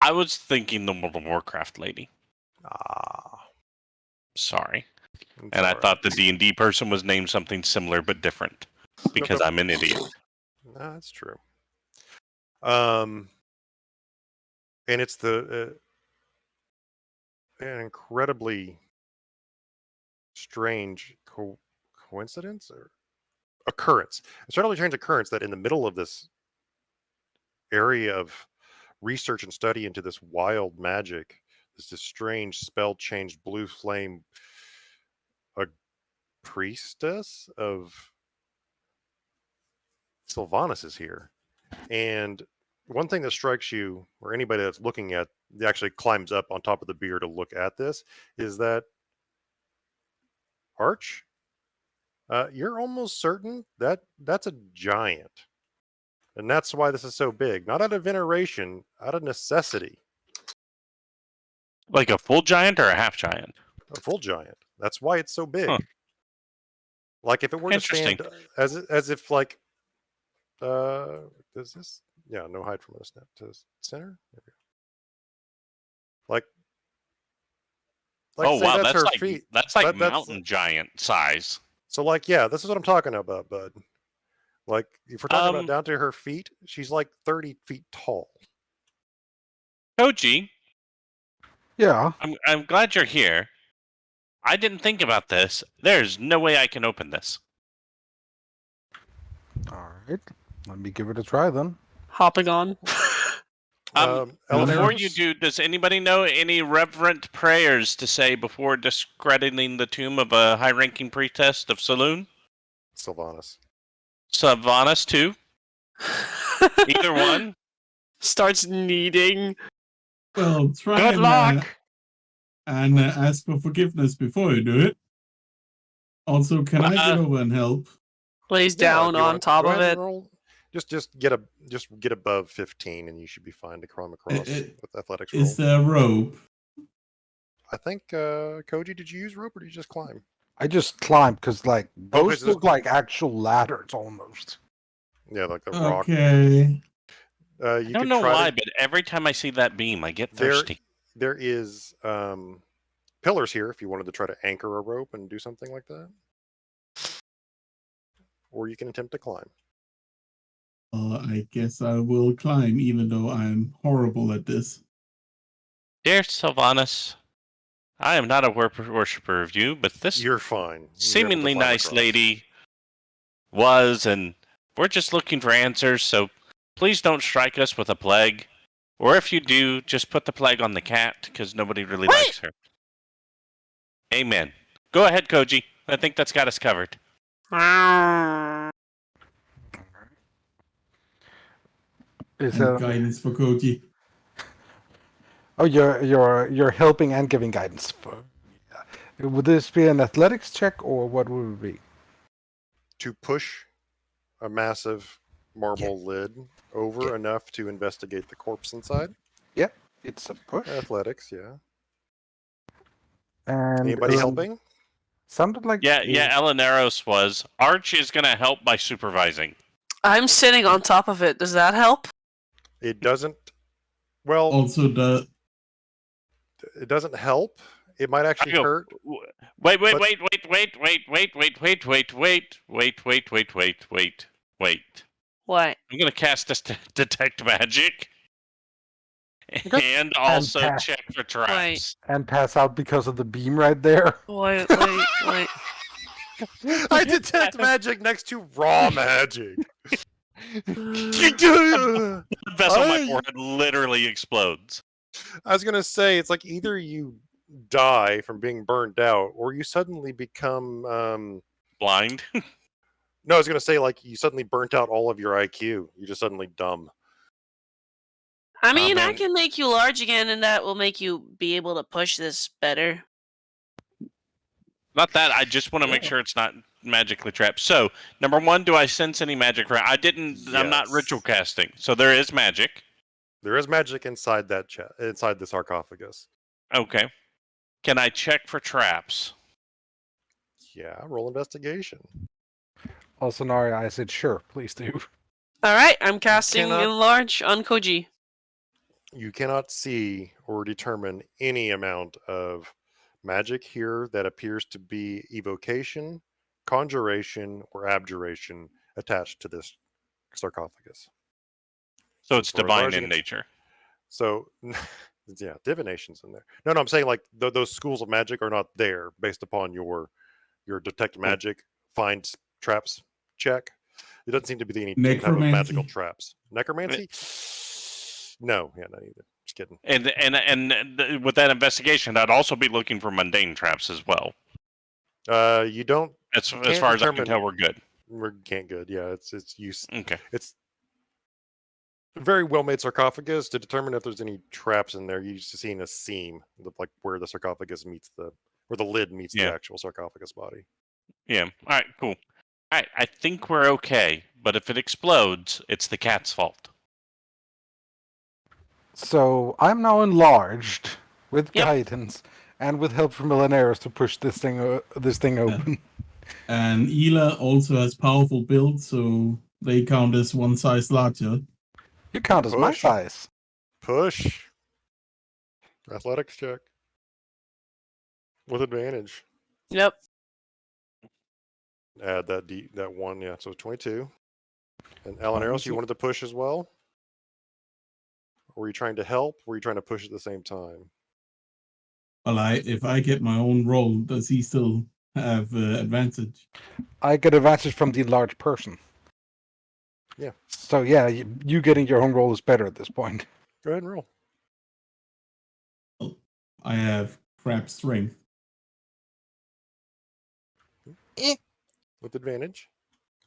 I was thinking the World of Warcraft lady. Sorry. It's And I alright. thought the D&D person was named something similar but different because nope. I'm an idiot. No, that's true. And it's an incredibly strange coincidence or occurrence. It's certainly strange occurrence that in the middle of this area of research and study into this wild magic, this strange spell changed blue flame, a priestess of Sylvanas is here. And one thing that strikes you, or anybody that's looking at, actually climbs up on top of the beer to look at this, is that Arch, you're almost certain that that's a giant. And that's why this is so big. Not out of veneration, out of necessity. Like a full giant or a half giant? A full giant. That's why it's so big. Huh. Like if it were to Interesting. stand as if like does this no hide from the snap to center? There we go. Like Oh say wow, that's that's her like feet. that's like That's- mountain giant size. So like this is what I'm talking about, bud. Like if we're talking about Um, down to her feet, she's like 30 feet tall. Koji, Yeah. I'm glad you're here. I didn't think about this. There's no way I can open this. All right. Let me give it a try then. Hopping on. Before Elaneiros? you do, does anybody know any reverent prayers to say before discrediting the tomb of a high-ranking priestess of Saloon? Sylvanas. Sylvanas too. Either one. Starts kneading. Well, try Good luck. and ask for forgiveness before you do it. Also, can I get over and help? Lays Yeah, down do you on want- top go of ahead it. and roll. Just get above 15, and you should be fine to climb across with athletics roll. Is there a rope? I think Koji, did you use rope or did you just climb? I just climbed because like those so look like actual ladders almost. Yeah, like the rock. Okay. You I don't could know try why, to, but every time I see that beam, I get thirsty. there is pillars here if you wanted to try to anchor a rope and do something like that. Or you can attempt to climb. I guess I will climb, even though I'm horrible at this. Dear Sylvanas, I am not a worshipper of you, but this You're fine. You're able to seemingly climb nice across. lady was, and we're just looking for answers, so please don't strike us with a plague. Or if you do, just put the plague on the cat, because nobody really Wait! likes her. Amen. Go ahead, Koji. I think that's got us covered. Is And that guidance for Koji. oh you're helping and giving guidance for would this be an athletics check or what would it be? To push a massive marble lid over enough to investigate the corpse inside. Yep, it's a push. Athletics, yeah. And Anybody helping? Sounded like Yeah, Elaneiros was. Arch is going to help by supervising. I'm sitting on top of it. Does that help? It doesn't. Well, Also, it doesn't help. It might actually go. hurt. Wait. But- What? I'm going to cast this detect magic. And also pass. check for traps. and pass out because of the beam right there. Wait. I detect magic next to raw magic. The vessel on my I- forehead literally explodes. I was gonna say it's like either you die from being burned out, or you suddenly become. Blind. No, I was gonna say like you suddenly burnt out all of your IQ. You're just suddenly dumb. I mean, I man. can make you large again, and that will make you be able to push this better. Not that. I just want to make sure it's not magically trapped. So, number one, do I sense any magic? I didn't. I'm not Yes. ritual casting, so there is magic. There is magic inside that inside the sarcophagus. Okay. Can I check for traps? Yeah, roll investigation. Also, Nari, I said sure, please do. All right, I'm casting cannot- enlarge on Koji. You cannot see or determine any amount of magic here that appears to be evocation, conjuration, or abjuration attached to this sarcophagus. So it's For divine enlarging in it- nature. So, yeah, divination's in there. No, I'm saying like those schools of magic are not there based upon your detect magic, find traps check. It doesn't seem to be any type of magical Necromancy. traps. Necromancy? No, yeah, not either. Just kidding. And with that investigation, I'd also be looking for mundane traps as well. You don't. As can't far as I can determine- tell, we're good. We can't good. Yeah, it's use. Okay. It's a very well made sarcophagus. To determine if there's any traps in there, you just seeing a seam, like where the sarcophagus meets where the lid meets the Yeah. actual sarcophagus body. Yeah. All right. Cool. All right. I think we're okay. But if it explodes, it's the cat's fault. So I'm now enlarged with Yep. guidance and with help from Elaneiros to push this thing open. and Ela also has powerful build, so they count as one size larger. You count as my Push. size. Push. Athletics check with advantage. Yep. Add that one. Yeah, so 22. And Elaneiros, you wanted to push as well? Or were you trying to help? Or were you trying to push at the same time? Well, if I get my own roll, does he still have advantage? I get advantage from the enlarged person. Yeah. So yeah, you getting your own roll is better at this point. Go ahead and roll. I have crap strength. With advantage.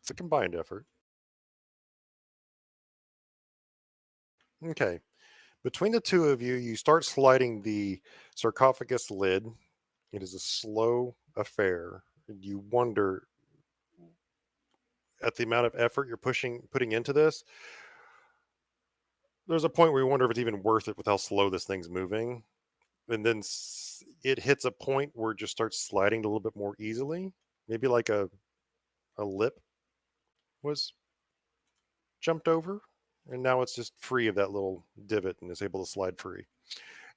It's a combined effort. Okay. Between the two of you, you start sliding the sarcophagus lid. It is a slow affair. You wonder at the amount of effort you're putting into this. There's a point where you wonder if it's even worth it with how slow this thing's moving. And then it hits a point where it just starts sliding a little bit more easily. Maybe like a lip was jumped over, and now it's just free of that little divot and is able to slide free.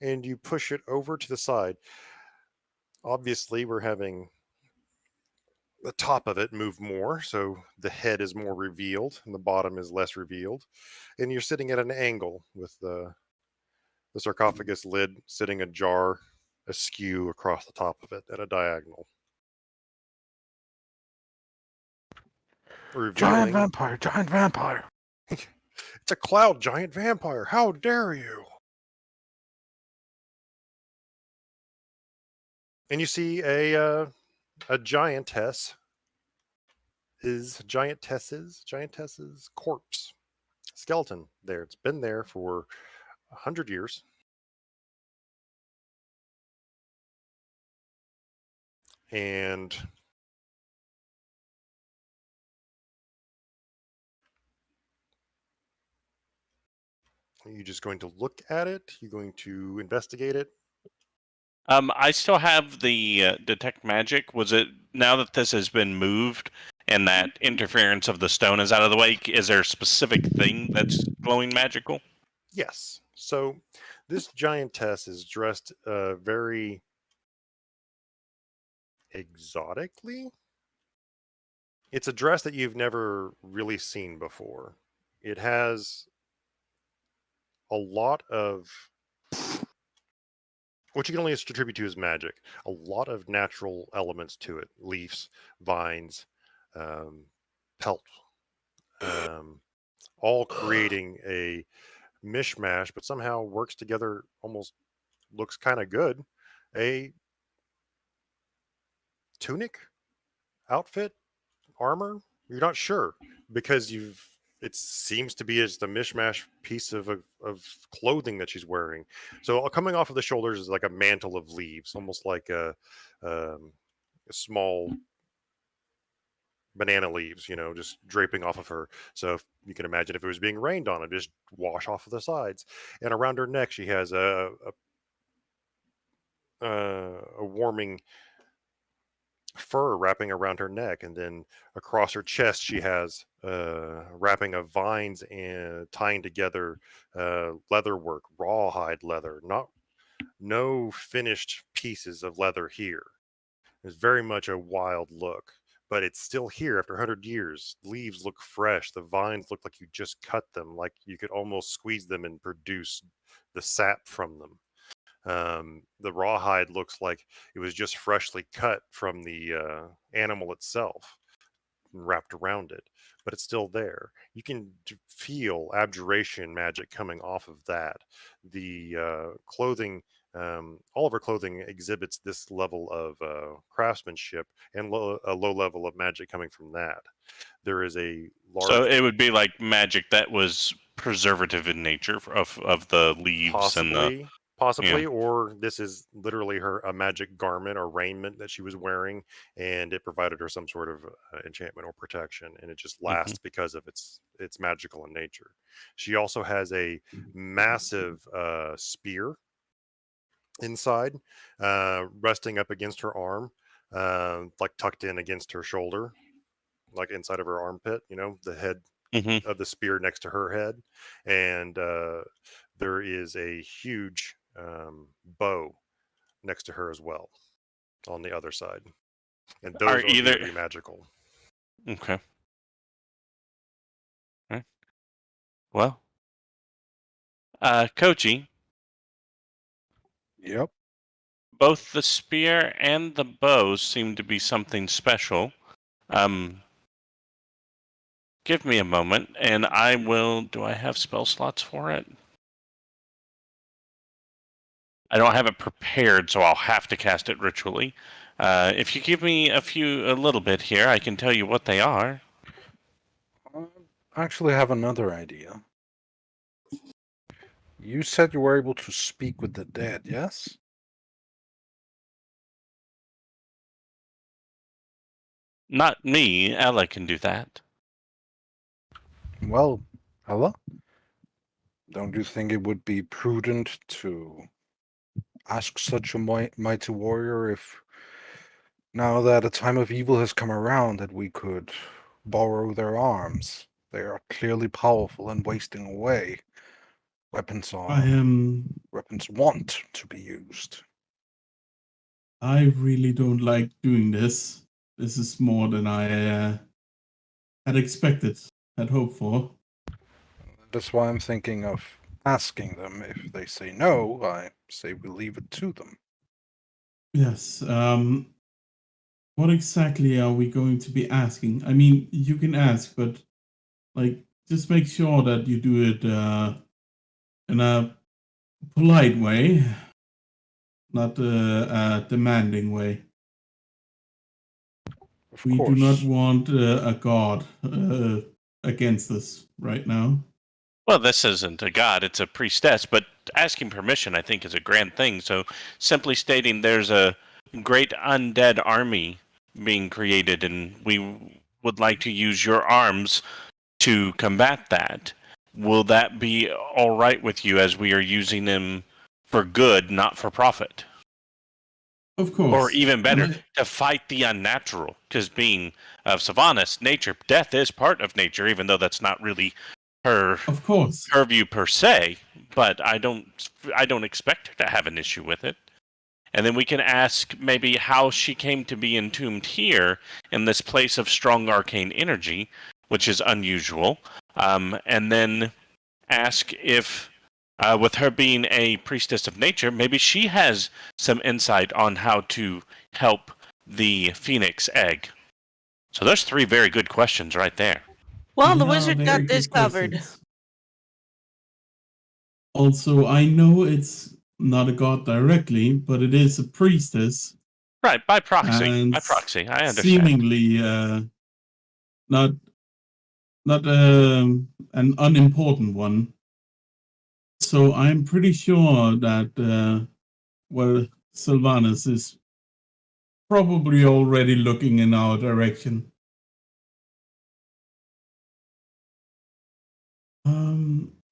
And you push it over to the side. Obviously, we're having the top of it move more, so the head is more revealed and the bottom is less revealed. And you're sitting at an angle with the sarcophagus lid sitting ajar askew across the top of it at a diagonal. Giant vampire, giant vampire. It's a cloud giant vampire. How dare you? And you see a giantess's corpse skeleton there. It's been there for 100 years. And are you just going to look at it? You're going to investigate it? I still have the detect magic. Was it, now that this has been moved and that interference of the stone is out of the way, is there a specific thing that's glowing magical? Yes. So this giantess is dressed very exotically. It's a dress that you've never really seen before. It has a lot of what you can only attribute to as magic. A lot of natural elements to it: leaves, vines, pelt, all creating a mishmash, but somehow works together. Almost looks kind of good. A tunic, outfit, armor. You're not sure because it seems to be just a mishmash piece of clothing that she's wearing. So coming off of the shoulders is like a mantle of leaves, almost like a small banana leaves, just draping off of her. So if you can imagine if it was being rained on, it just wash off of the sides. And around her neck, she has a warming fur wrapping around her neck, and then across her chest she has wrapping of vines and tying together leather work, rawhide leather, no finished pieces of leather here. It's very much a wild look, but it's still here after 100 years. Leaves look fresh, the vines look like you just cut them, like you could almost squeeze them and produce the sap from them. The rawhide looks like it was just freshly cut from the animal itself and wrapped around it, but it's still there. You can feel abjuration magic coming off of that. The clothing, all of her clothing exhibits this level of craftsmanship and a low level of magic coming from that. There is a large... So it would be like magic that was preservative in nature of the leaves Possibly, yeah. Or this is literally a magic garment or raiment that she was wearing, and it provided her some sort of enchantment or protection, and it just lasts because of its magical in nature. She also has a massive spear inside, resting up against her arm, like tucked in against her shoulder, like inside of her armpit. The head of the spear next to her head, and there is a huge bow next to her as well on the other side, and those are either magical. Okay. All right. Well, Koji. Yep. Both the spear and the bow seem to be something special. Give me a moment, and I will... Do I have spell slots for it? I don't have it prepared, so I'll have to cast it ritually. If you give me a little bit here, I can tell you what they are. actually have another idea. You said you were able to speak with the dead, yes? Not me. Ella can do that. Well, Ella, don't you think it would be prudent to ask such a mighty warrior if, now that a time of evil has come around, that we could borrow their arms? They are clearly powerful and wasting away. Weapons want to be used. I really don't like doing this. This is more than I had expected, had hoped for. That's why I'm thinking of asking them. If they say no, I say we leave it to them. Yes. What exactly are we going to be asking? I mean, you can ask, but like, just make sure that you do it in a polite way, not a demanding way. Of We course. do not want a god against us right now. Well, this isn't a god, it's a priestess, but asking permission, I think, is a grand thing. So simply stating there's a great undead army being created and we would like to use your arms to combat that. Will that be all right with you as we are using them for good, not for profit? Of course. Or even better, to fight the unnatural. Because being of Sylvanas, nature, death is part of nature, even though that's not really her Of course. purview per se. But I don't expect her to have an issue with it. And then we can ask maybe how she came to be entombed here in this place of strong arcane energy, which is unusual. And then ask if, with her being a priestess of nature, maybe she has some insight on how to help the phoenix egg. So there's 3 very good questions right there. Well, the Yeah, wizard very got this good covered. questions. Also, I know it's not a god directly, but it is a priestess. Right, by proxy. And By proxy, I understand. seemingly not an unimportant one. So I'm pretty sure that Sylvanas is probably already looking in our direction.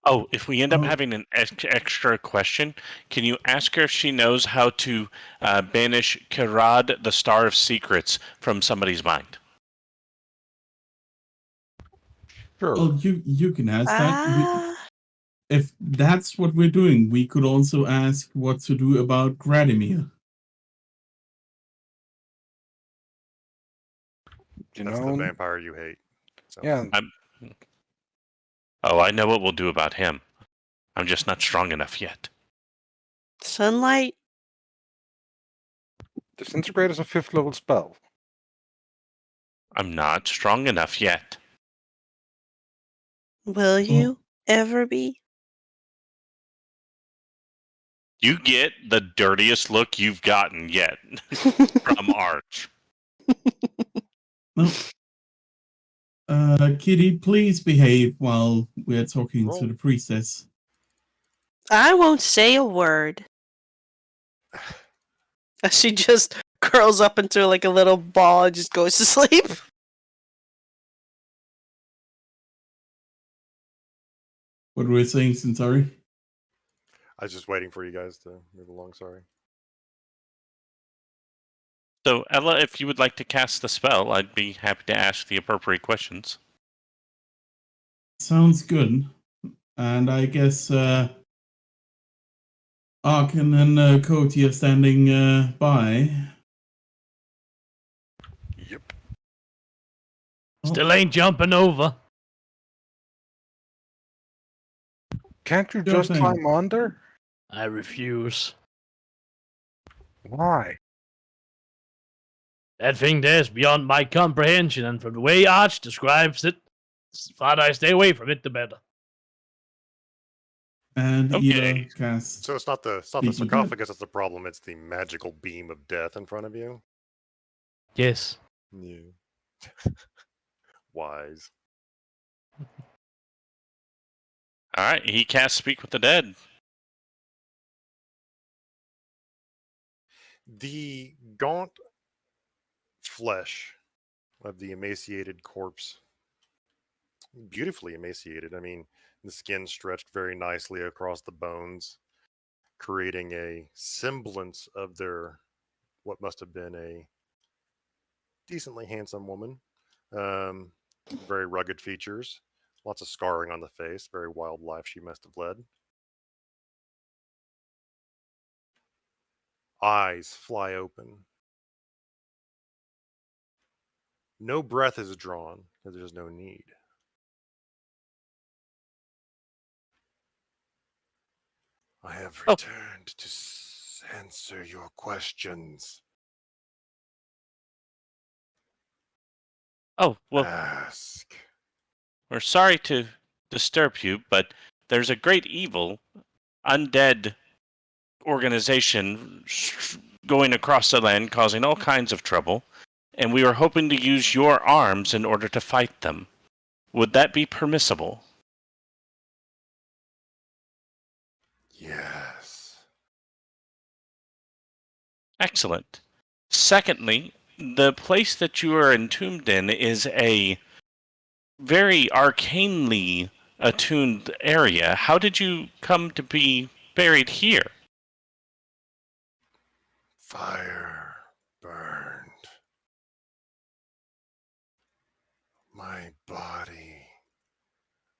Oh, if we end up Oh. having an extra question, can you ask her if she knows how to banish Kirad, the Star of Secrets, from somebody's mind? Sure. Well, you can ask that. Ah, If that's what we're doing, we could also ask what to do about Gradimir. You That's know, the vampire you hate. So. yeah, Oh, I know what we'll do about him. I'm just not strong enough yet. sunlight. disintegrate is a 5th level spell. I'm not strong enough yet. Will you ever be? You get the dirtiest look you've gotten yet from Arch. No. Kitty, please behave while we're talking to Roll. the priestess. I won't say a word. She just curls up into like a little ball and just goes to sleep. What were we saying, Cyntari? I was just waiting for you guys to move along. Sorry. So, Ella, if you would like to cast the spell, I'd be happy to ask the appropriate questions. Sounds good. And I guess Arkken and Koji are standing by. Yep. Still ain't jumping over. Can't you Sure just thing. climb under? I refuse. Why? That thing there's beyond my comprehension, and from the way Arch describes it, the farther I stay away from it, the better. And Okay. Ida casts. So it's not the Speak with sarcophagus that's the problem. It's the magical beam of death in front of you. Yes. Yeah. Wise. All right, he casts Speak with the Dead. The gaunt flesh of the emaciated corpse, beautifully emaciated. I mean, the skin stretched very nicely across the bones, creating a semblance of their what must have been a decently handsome woman. Very rugged features, lots of scarring on the face, very wild life she must have led. Eyes fly open. No breath is drawn because there's no need. I have Oh. returned to answer your questions. Oh, well, Ask. we're sorry to disturb you, but there's a great evil, undead organization going across the land causing all kinds of trouble, and we were hoping to use your arms in order to fight them. Would that be permissible? Yes. Excellent. Secondly, the place that you are entombed in is a very arcanely attuned area. How did you come to be buried here? Fire burned my body.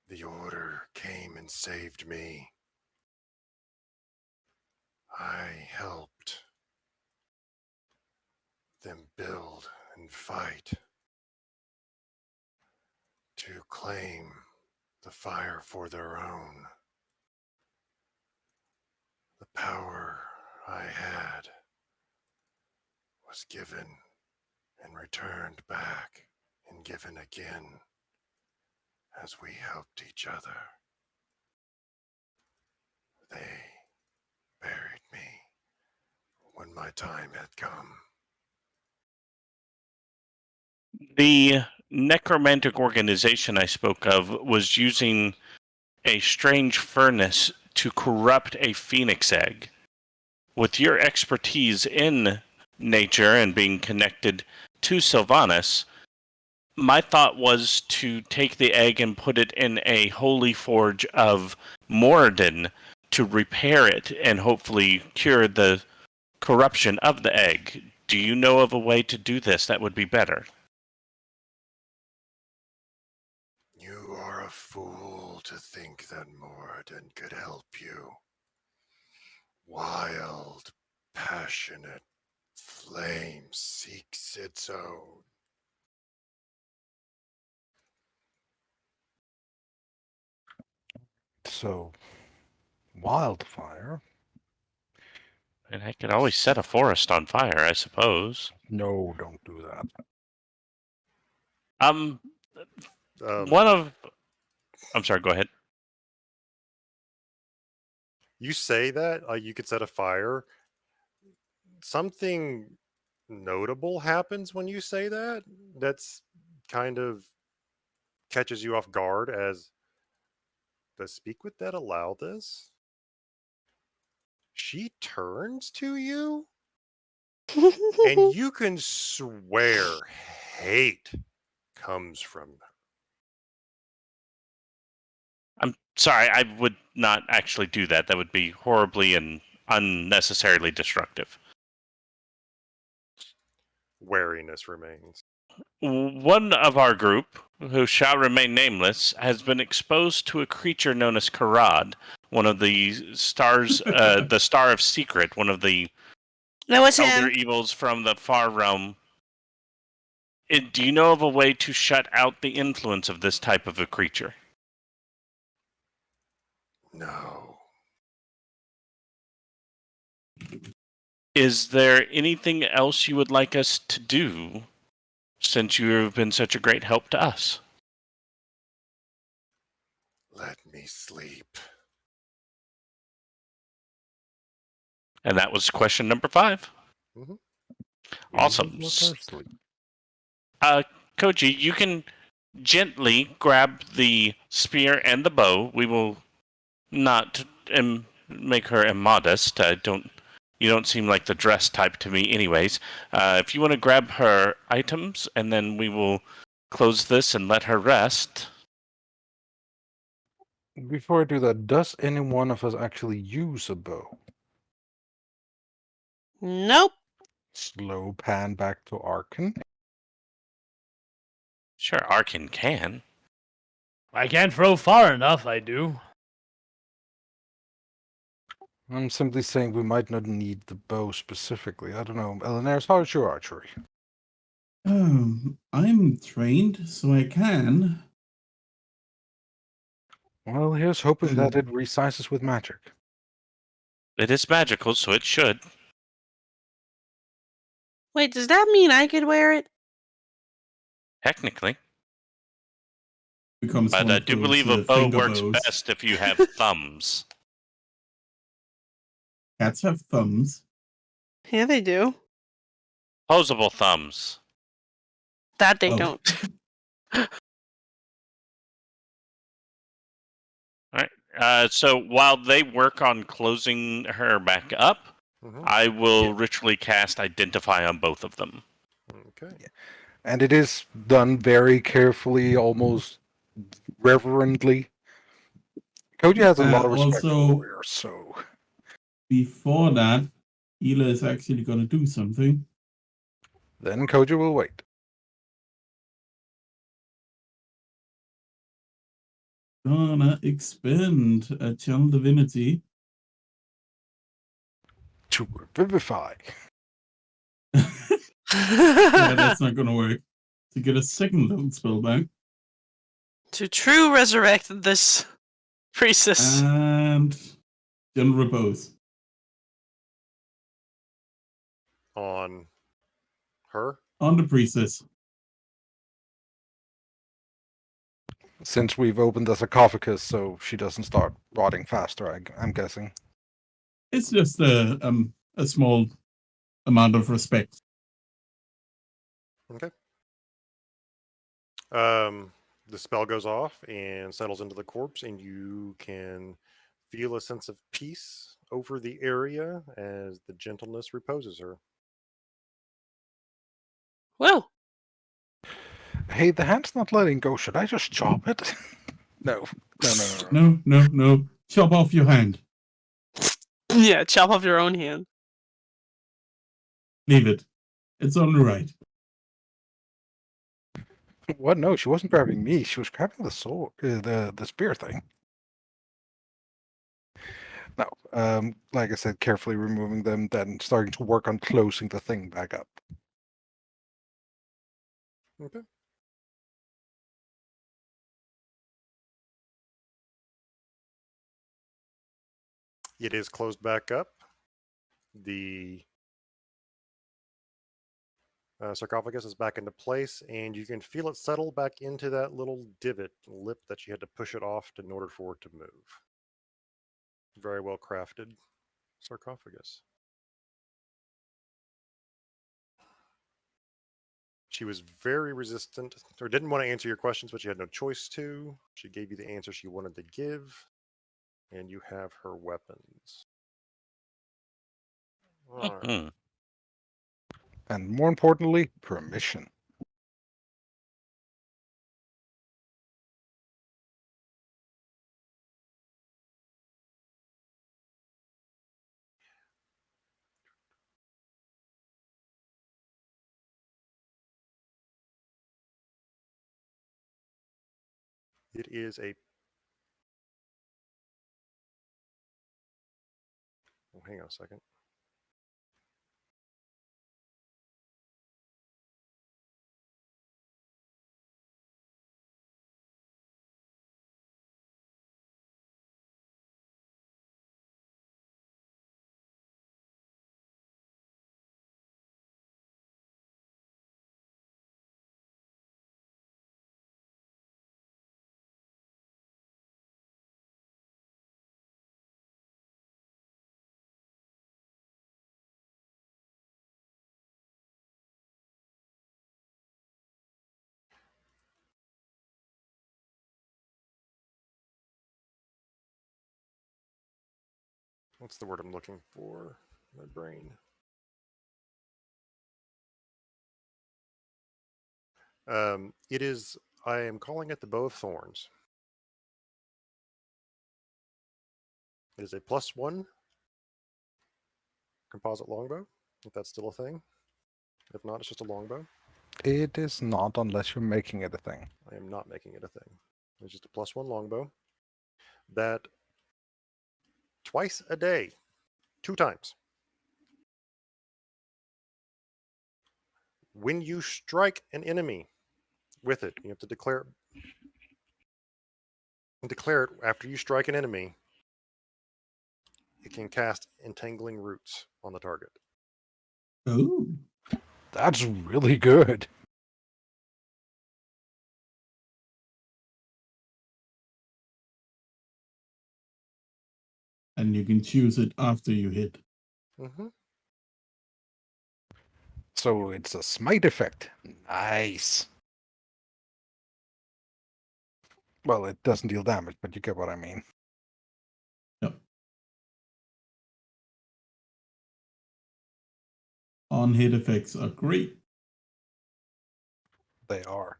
The order came and saved me. I helped them build and fight to claim the fire for their own. The power I had was given and returned back and given again as we helped each other. They buried me when my time had come. The necromantic organization I spoke of was using a strange furnace to corrupt a phoenix egg. With your expertise in nature and being connected to Sylvanas, my thought was to take the egg and put it in a holy forge of Moradin to repair it and hopefully cure the corruption of the egg. Do you know of a way to do this that would be better? You are a fool to think that Moradin could help you. Wild, passionate flame seeks its own. So, wildfire? And I could always set a forest on fire, I suppose. No, don't do that. One of... I'm sorry, go ahead. You say that you could set a fire. Something notable happens when you say that. That's kind of catches you off guard. As does Speak with Dead allow this? She turns to you, and you can swear hate comes from her. I'm sorry, I would not actually do that. That would be horribly and unnecessarily destructive. Wariness remains. One of our group, who shall remain nameless, has been exposed to a creature known as Karad, one of the stars, the Star of Secret, one of the That was elder him. evils from the far realm. Do you know of a way to shut out the influence of this type of a creature? No. Is there anything else you would like us to do, since you have been such a great help to us? Let me sleep. And that was question number 5. Mhm. Awesome. Let her sleep. Koji, you can gently grab the spear and the bow. We will not make her immodest. You don't seem like the dress type to me, anyways. If you want to grab her items, and then we will close this and let her rest. Before I do that, does any one of us actually use a bow? Nope. Slow pan back to Arkken. Sure, Arkken can. I can't throw far enough, I do. I'm simply saying we might not need the bow specifically. I don't know. Elaneiros, how is your archery? I'm trained, so I can. Well, here's hoping that it resizes with magic. It is magical, so it should. Wait, does that mean I could wear it? Technically. Becomes But one I of do those, believe a bow finger works bows. best if you have thumbs. Cats have thumbs. Yeah, they do. Posable thumbs. That they Oh. don't. So while they work on closing her back up, Mhm. I will ritually cast Identify on both of them. Okay. And it is done very carefully, almost reverently. Koji has a lot of respect for Also- warriors, so Before that, Hila is actually going to do something. then Koji will wait. Gonna expend a channel divinity. To revivify. Yeah, that's not gonna work. To get a second level spell back. To true resurrect this priestess. And general repose. On her. On the priestess. Since we've opened the sarcophagus, so she doesn't start rotting faster, I'm guessing. It's just a small amount of respect. Okay. The spell goes off and settles into the corpse, and you can feel a sense of peace over the area as the gentleness reposes her. Whoa. Hey, the hand's not letting go. Should I just chop it? No. No. Chop off your hand. Yeah, chop off your own hand. Leave it. It's only right. What? No, she wasn't grabbing me. She was grabbing the sword, the spear thing. No, like I said, carefully removing them, then starting to work on closing the thing back up. Okay. It is closed back up. The sarcophagus is back into place, and you can feel it settle back into that little divot lip that you had to push it off in order for it to move. Very well crafted sarcophagus. She was very resistant, or didn't want to answer your questions, but she had no choice to. She gave you the answer she wanted to give, and you have her weapons. All right. Mhm. And more importantly, permission. It is a. Oh, hang on a second. What's the word I'm looking for? My brain. It is. I am calling it the Bow of Thorns. It is a +1 composite longbow, if that's still a thing. If not, it's just a longbow. It is not unless you're making it a thing. I am not making it a thing. It's just a +1 longbow that twice a day, 2 times, when you strike an enemy with it, you have to declare it after you strike an enemy. It can cast entangling roots on the target. Oh, That's really good. and you can choose it after you hit. Mm-hmm. So it's a smite effect. Nice. Well, it doesn't deal damage, but you get what I mean. Yep. On-hit effects are great. They are.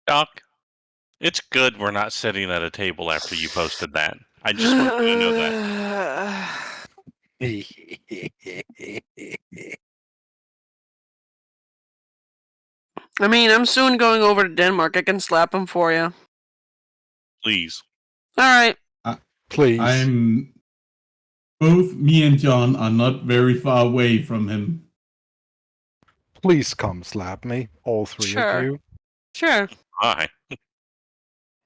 Doc, it's good we're not sitting at a table after you posted that. I just want you to know that. I mean, I'm soon going over to Denmark. I can slap him for you. Please. All right. Please. I'm both me and John are not very far away from him. Please come slap me, all three Sure. of you. Sure. Hi.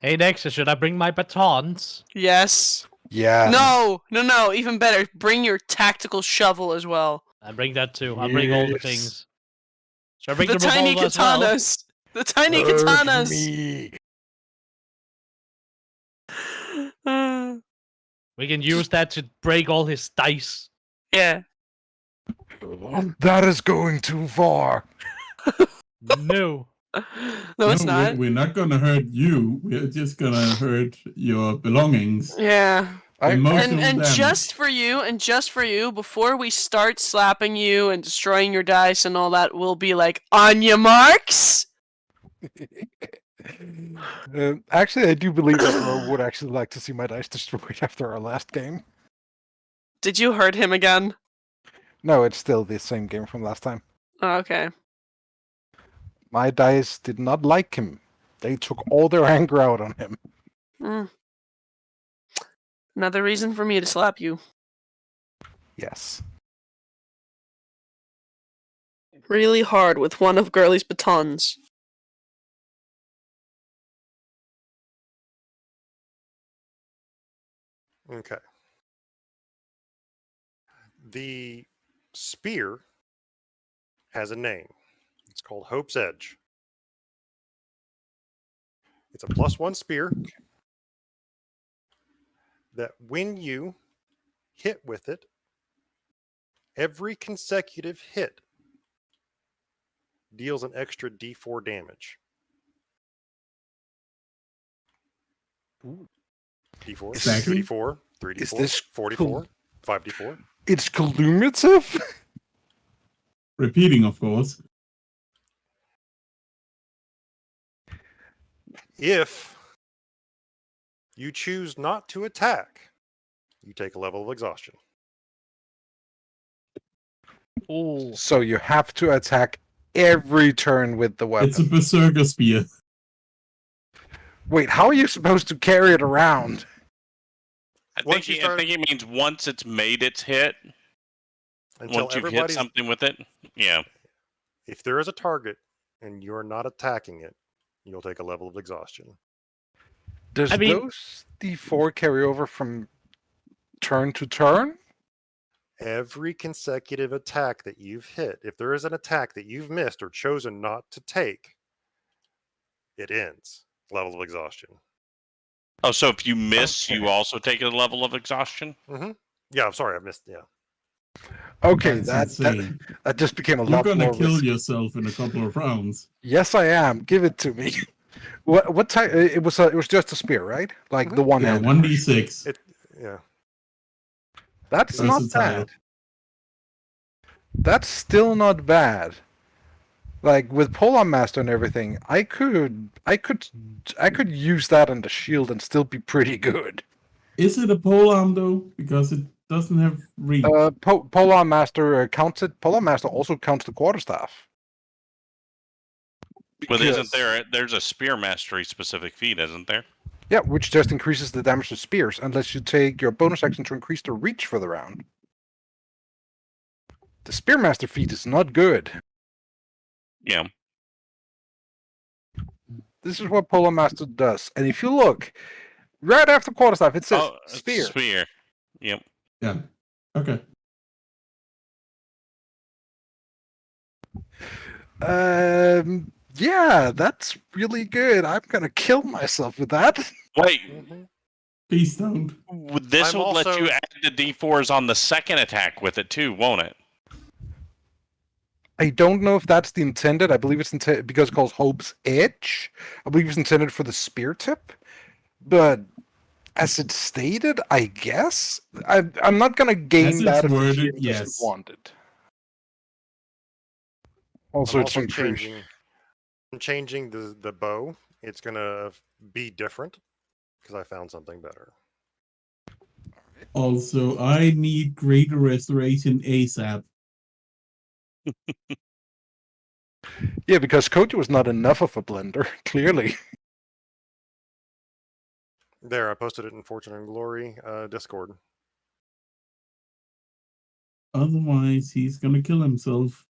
Hey, Nexus, should I bring my batons? Yes. Yes. No. Even better. Bring your tactical shovel as well. I bring that too. I'll bring all the Yes. things. Should I bring The the tiny revolver as well? katanas. The tiny Hurt katanas. me. We can use that to break all his dice. Yeah. That is going too far. No. No, it's not. We're not gonna hurt you. We're just gonna hurt your belongings. Yeah. Emotional And damage. just for you, before we start slapping you and destroying your dice and all that, we'll be like, on your marks. Actually, I do believe that Ro would actually like to see my dice destroyed after our last game. Did you hurt him again? No, it's still the same game from last time. Oh, okay. My dice did not like him. They took all their anger out on him. Mm. Another reason for me to slap you. Yes. Really hard with one of Girly's batons. Okay. The spear has a name. It's called Hope's Edge. It's a +1 spear that when you hit with it, every consecutive hit deals an extra d4 damage. Ooh. D4, Exactly. 2d4, 3d4, Is this 4d4, 5d4. It's cumulative? Repeating, of course. If you choose not to attack, you take a level of exhaustion. Oh. So you have to attack every turn with the weapon. It's a berserker spear. Wait, how are you supposed to carry it around? once you I start think he means once it's made its hit. until Once you've hit everybody's something with it, yeah. if there is a target and you're not attacking it, you'll take a level of exhaustion. Does I mean- those D4 carry over from turn to turn? Every consecutive attack that you've hit, if there is an attack that you've missed or chosen not to take, it ends. Level of exhaustion. Oh, so if you miss, Okay. you also take a level of exhaustion? Yeah, I'm sorry, I missed. Yeah. Okay, That's that insane. that just became a You're lot gonna more kill risky. yourself in a couple of rounds. Yes, I am. Give it to me. What type? It was just a spear, right? Like the one Yeah, hand. 1d6. Yeah. That's not Versatile. bad. That's still not bad. Like with Polar Master and everything, I could use that on the shield and still be pretty good. Is it a polearm though? Because it doesn't have reach. Polar Master counts it. Polar Master also counts the quarterstaff. Well, isn't Because- there's a spear mastery specific feat, isn't there? Yeah, which just increases the damage to spears, unless you take your bonus action to increase the reach for the round. The Spearmaster feat is not good. Yeah. This is what Polar Master does. And if you look, right after quarterstaff, it says it's spear. Spear. Yep. Yeah. Okay. Yeah, that's really good. I'm gonna kill myself with that. Wait, Please don't. this I'm will let you also- add the D4s on the second attack with it too, won't it? I don't know if that's the intended. I believe it's intended because it calls Hope's Edge. I believe it's intended for the spear tip. But as it's stated, I guess I'm not gonna gain As it's that if the worded, GM yes. doesn't want it. Also, I'm it's also increased. changing the bow. It's gonna be different because I found something better. Also, I need greater restoration ASAP. Yeah, because Koji was not enough of a blender, clearly. There, I posted it in Fortune and Glory Discord. Otherwise, he's gonna kill himself.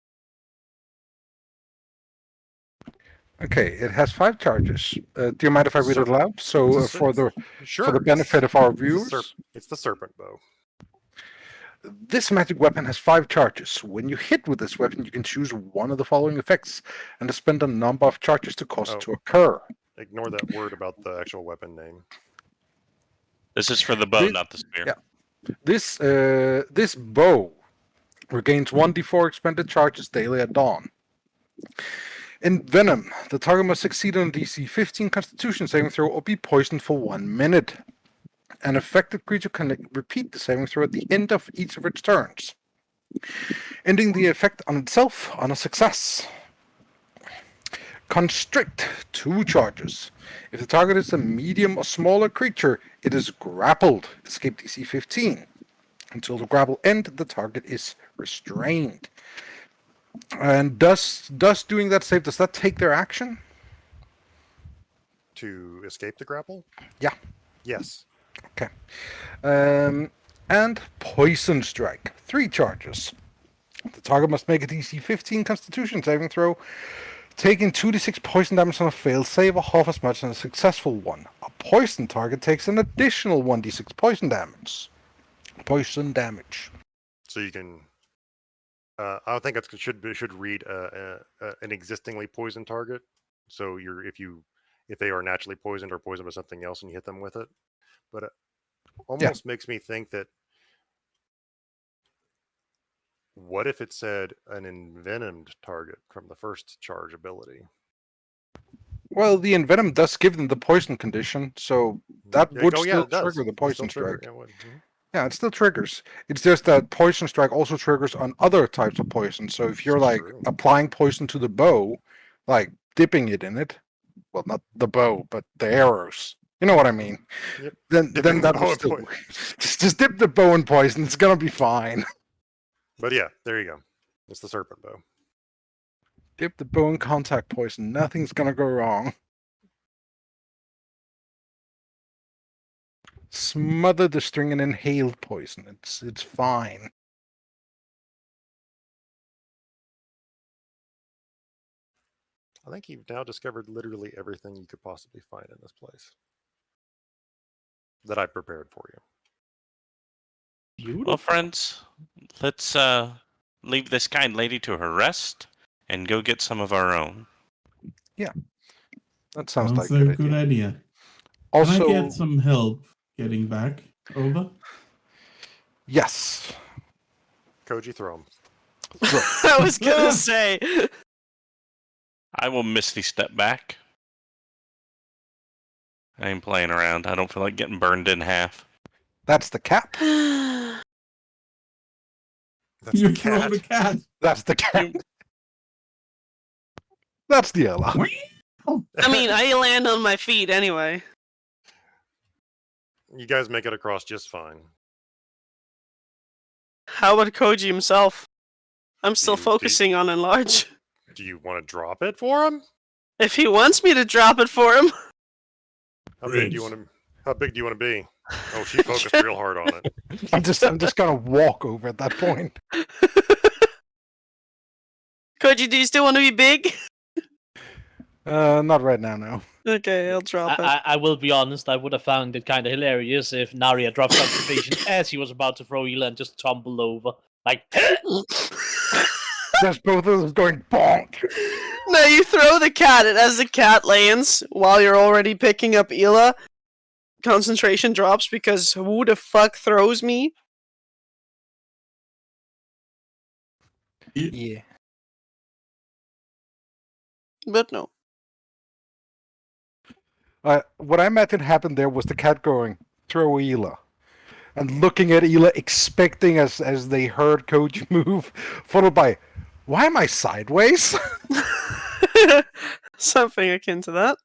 Okay, it has 5 charges. Do you mind if I read it aloud? So, It's a for the Sure. benefit of our it's the viewers, it's the serpent bow. this magic weapon has 5 charges. When you hit with this weapon, you can choose one of the following effects and to spend a number of charges to cause it to occur. Ignore that word about the actual weapon name. This is for the bow, This- not the spear. yeah. This bow regains 1d4 expended charges daily at dawn. In Venom, the target must succeed on a DC 15 Constitution saving throw or be poisoned for 1 minute. An affected creature can repeat the saving throw at the end of each of its turns, ending the effect on itself on a success. Constrict, 2 charges. If the target is a medium or smaller creature, it is grappled. Escape DC 15. Until the grapple end, the target is restrained. And does doing that save, does that take their action? To escape the grapple? Yeah. Yes. Okay. And Poison Strike, 3 charges. The target must make a DC 15 Constitution saving throw, taking 2d6 poison damage on a failed save or half as much on a successful one. A poison target takes an additional 1d6 poison damage. So you can. I think it should read an existingly poisoned target. So if they are naturally poisoned or poisoned by something else and you hit them with it, but it almost makes me think that. What if it said an envenomed target from the first charge ability? Well, the Envenom does give them the poison condition, so that would still trigger the poison strike. Yeah, it still triggers. It's just that poison strike also triggers on other types of poison. So if you're like True. applying poison to the bow, like dipping it in it, well, not the bow, but the arrows. You know what I mean? Yep. Then Dipping the that bow will in still poison. just dip the bow in poison. It's gonna be fine. But yeah, there you go. It's the serpent bow. Dip the bow in contact poison. Nothing's gonna go wrong. Smother the string and inhale poison. It's fine. I think you've now discovered literally everything you could possibly find in this place that I prepared for you. Well, friends, let's leave this kind lady to her rest and go get some of our own. That sounds like a a good idea. Also, Can I get some help getting back over? yes. Koji, throw him. I was gonna say. I will misty step back. I ain't playing around. I don't feel like getting burned in half. That's the cat. That's You the throw cat. the cat. That's the cat. That's the Ella. I mean, I land on my feet anyway. You guys make it across just fine. How about Koji himself? I'm still Do you- focusing on enlarge. Do you want to drop it for him? If he wants me to drop it for him. How big do you want to? How big do you want to be? Oh, she focused real hard on it. I'm just gonna walk over at that point. Koji, do you still want to be big? Not right now, no. Okay, I'll drop it. I will be honest, I would have found it kind of hilarious if Naria dropped concentration as he was about to throw Ela and just tumbled over. Like, There's both of us going bonk. No, you throw the cat, and as the cat lands, while you're already picking up Ela, concentration drops because who the fuck throws me? Yeah. But no. What I imagine happened there was the cat going, throw Ela. And looking at Ela, expecting as they heard Koji move, followed by, why am I sideways? Something akin to that.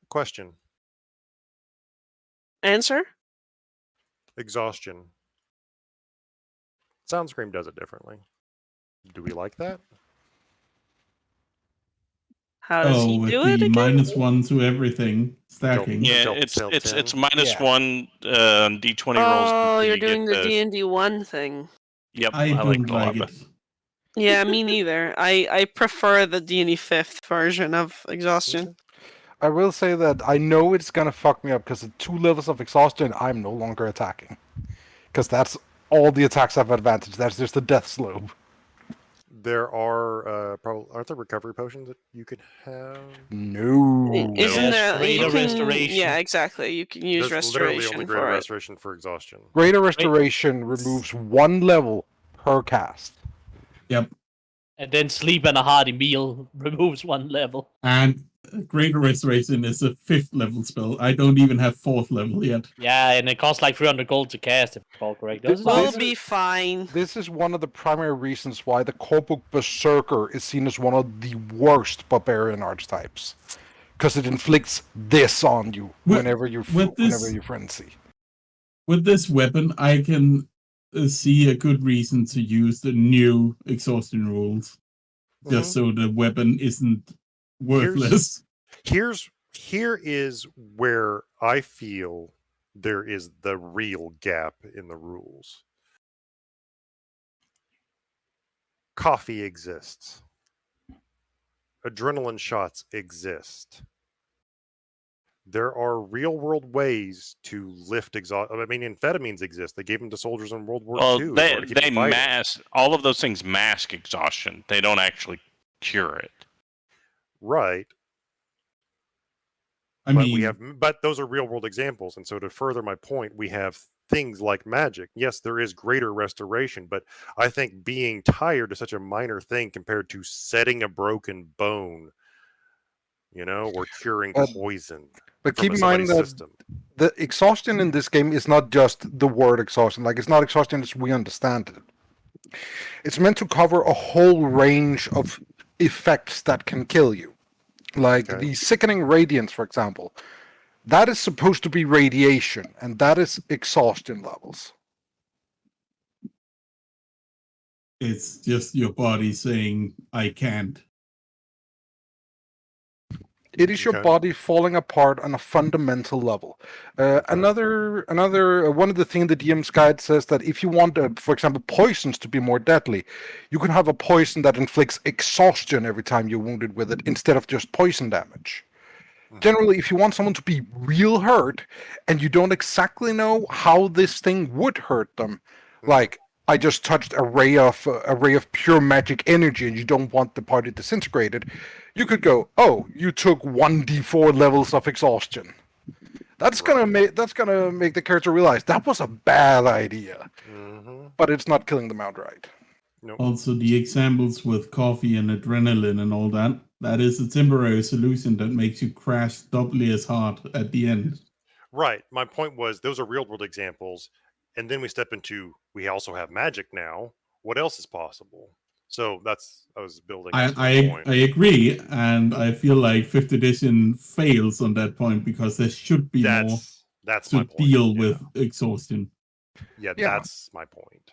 Question. Answer? Exhaustion. Soundscream does it differently. Do we like that? How does he with do it the again? -1 to everything stacking. Yeah, Delta it's Cell 10. minus Yeah. one D20 rolls. Oh, until you're you doing get the D&D 1 thing. Yep, I don't like it a like lot. it. Yeah, me neither. I prefer the D&D 5th version of exhaustion. I will say that I know it's gonna fuck me up because at 2 levels of exhaustion, I'm no longer attacking. Because that's all the attacks have advantage. That's just the death slope. There are probably aren't there recovery potions that you could have? No. Isn't Yes, there? greater You can, restoration. Yeah, exactly. You can use There's literally restoration only greater for it. restoration for exhaustion. Greater Restoration removes 1 level per cast. Yep. and then sleep and a hearty meal removes 1 level. And Greater Restoration is a 5th level spell. I don't even have 4th level yet. Yeah, and it costs like 300 gold to cast, if I recall correct. This- Doesn't it? We'll This be fine. This is one of the primary reasons why the Corporal Berserker is seen as one of the worst barbarian archetypes. Because it inflicts this on you whenever you frenzy. With this weapon, I can see a good reason to use the new exhaustion rules. Just so the weapon isn't worthless. Here is where I feel there is the real gap in the rules. Coffee exists. Adrenaline shots exist. There are real world ways to lift exhaustion. I mean, amphetamines exist. They gave them to soldiers in World War II. Well, in order to keep they them fighting. mask all of those things. Mask exhaustion. They don't actually cure it. Right. But those are real world examples. And so to further my point, we have things like magic. Yes, there is greater restoration, but I think being tired is such a minor thing compared to setting a broken bone, or curing poison. But from keep in mind that system. the exhaustion in this game is not just the word exhaustion. Like, it's not exhaustion as we understand it. It's meant to cover a whole range of effects that can kill you. Like the sickening radiance, for example. That is supposed to be radiation, and that is exhaustion levels. It's just your body saying, I can't. It is your Okay. body falling apart on a fundamental level. Another one of the things the DM's guide says that if you want, for example, poisons to be more deadly, you can have a poison that inflicts exhaustion every time you're wounded with it, instead of just poison damage. Mhm. Generally, if you want someone to be real hurt, and you don't exactly know how this thing would hurt them, Mhm. like I just touched a ray of pure magic energy, and you don't want the party disintegrated, you could go, "Oh, you took 1d4 levels of exhaustion." That's gonna make the character realize that was a bad idea, Mm-hmm. but it's not killing them outright. Nope. Also, the examples with coffee and adrenaline and all that, that is a temporary solution that makes you crash doubly as hard at the end. Right. My point was those are real world examples, and then we step into we also have magic now. What else is possible? So that's I was building up to the point. I agree, and I feel like 5th edition fails on that point because there should be more That's my to point. deal Yeah. with exhaustion. Yeah, Yeah. that's my point.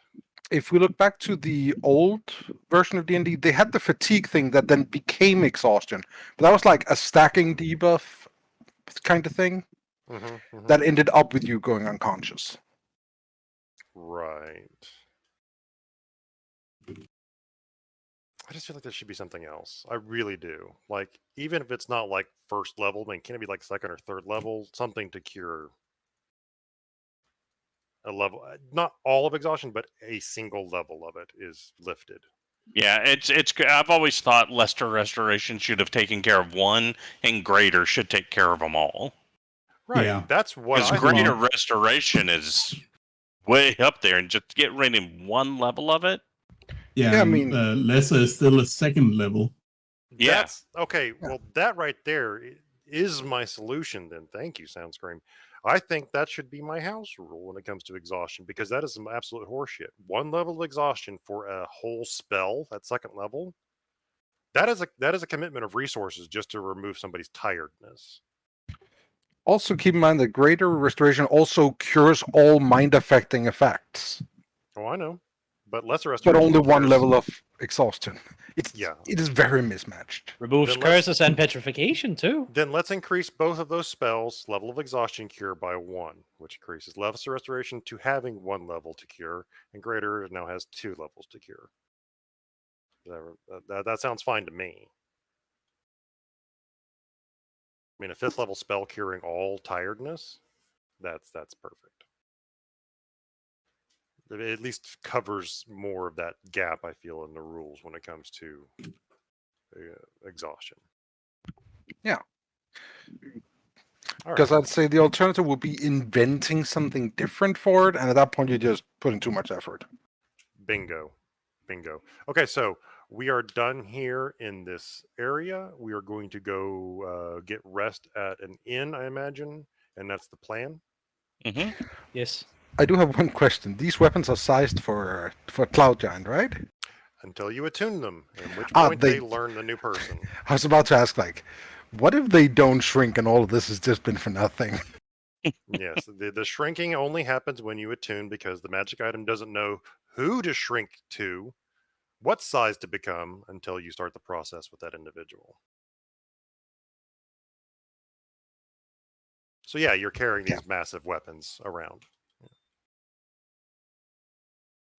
If we look back to the old version of D&D, they had the fatigue thing that then became exhaustion. But that was like a stacking debuff kind of thing Mm-hmm, that ended up with you going unconscious. Right. I just feel like there should be something else. I really do. Like, even if it's not like first level, I mean, can it be like second or third level? Something to cure a level, not all of exhaustion, but a single level of it is lifted. Yeah, it's. I've always thought lesser restoration should have taken care of one, and greater should take care of them all. Right. Yeah. That's what Because I greater thought. restoration is way up there, and just get rid of one level of it. Yeah, Yeah, I and, mean- lesser is still a second level. Yeah. That's okay. Well, that right there is my solution. Then, thank you, Soundscream. I think that should be my house rule when it comes to exhaustion, because that is some absolute horseshit. One level of exhaustion for a whole spell at second level. That is a commitment of resources just to remove somebody's tiredness. Also, keep in mind that greater restoration also cures all mind-affecting effects, Oh, I know, but lesser but restoration. only one cures- level of exhaustion. It is very mismatched. Removes Then let's- curses and petrification too. Then let's increase both of those spells' level of exhaustion cure by 1, which increases lesser restoration to having 1 level to cure, and greater now has 2 levels to cure. That sounds fine to me. I mean, a 5th level spell curing all tiredness, that's perfect. It at least covers more of that gap, I feel, in the rules when it comes to exhaustion. Yeah. All Because right. I'd say the alternative would be inventing something different for it, and at that point you're just putting too much effort. Bingo. Okay, so we are done here in this area. We are going to go get rest at an inn, I imagine, and that's the plan. Mm-hmm. Yes. I do have one question. These weapons are sized for Cloud Giant, right? Until you attune them, at which Ah, point they learn the new person. I was about to ask, like, what if they don't shrink and all of this has just been for nothing? Yes, the shrinking only happens when you attune, because the magic item doesn't know who to shrink to, what size to become, until you start the process with that individual. So yeah, you're carrying these massive weapons around.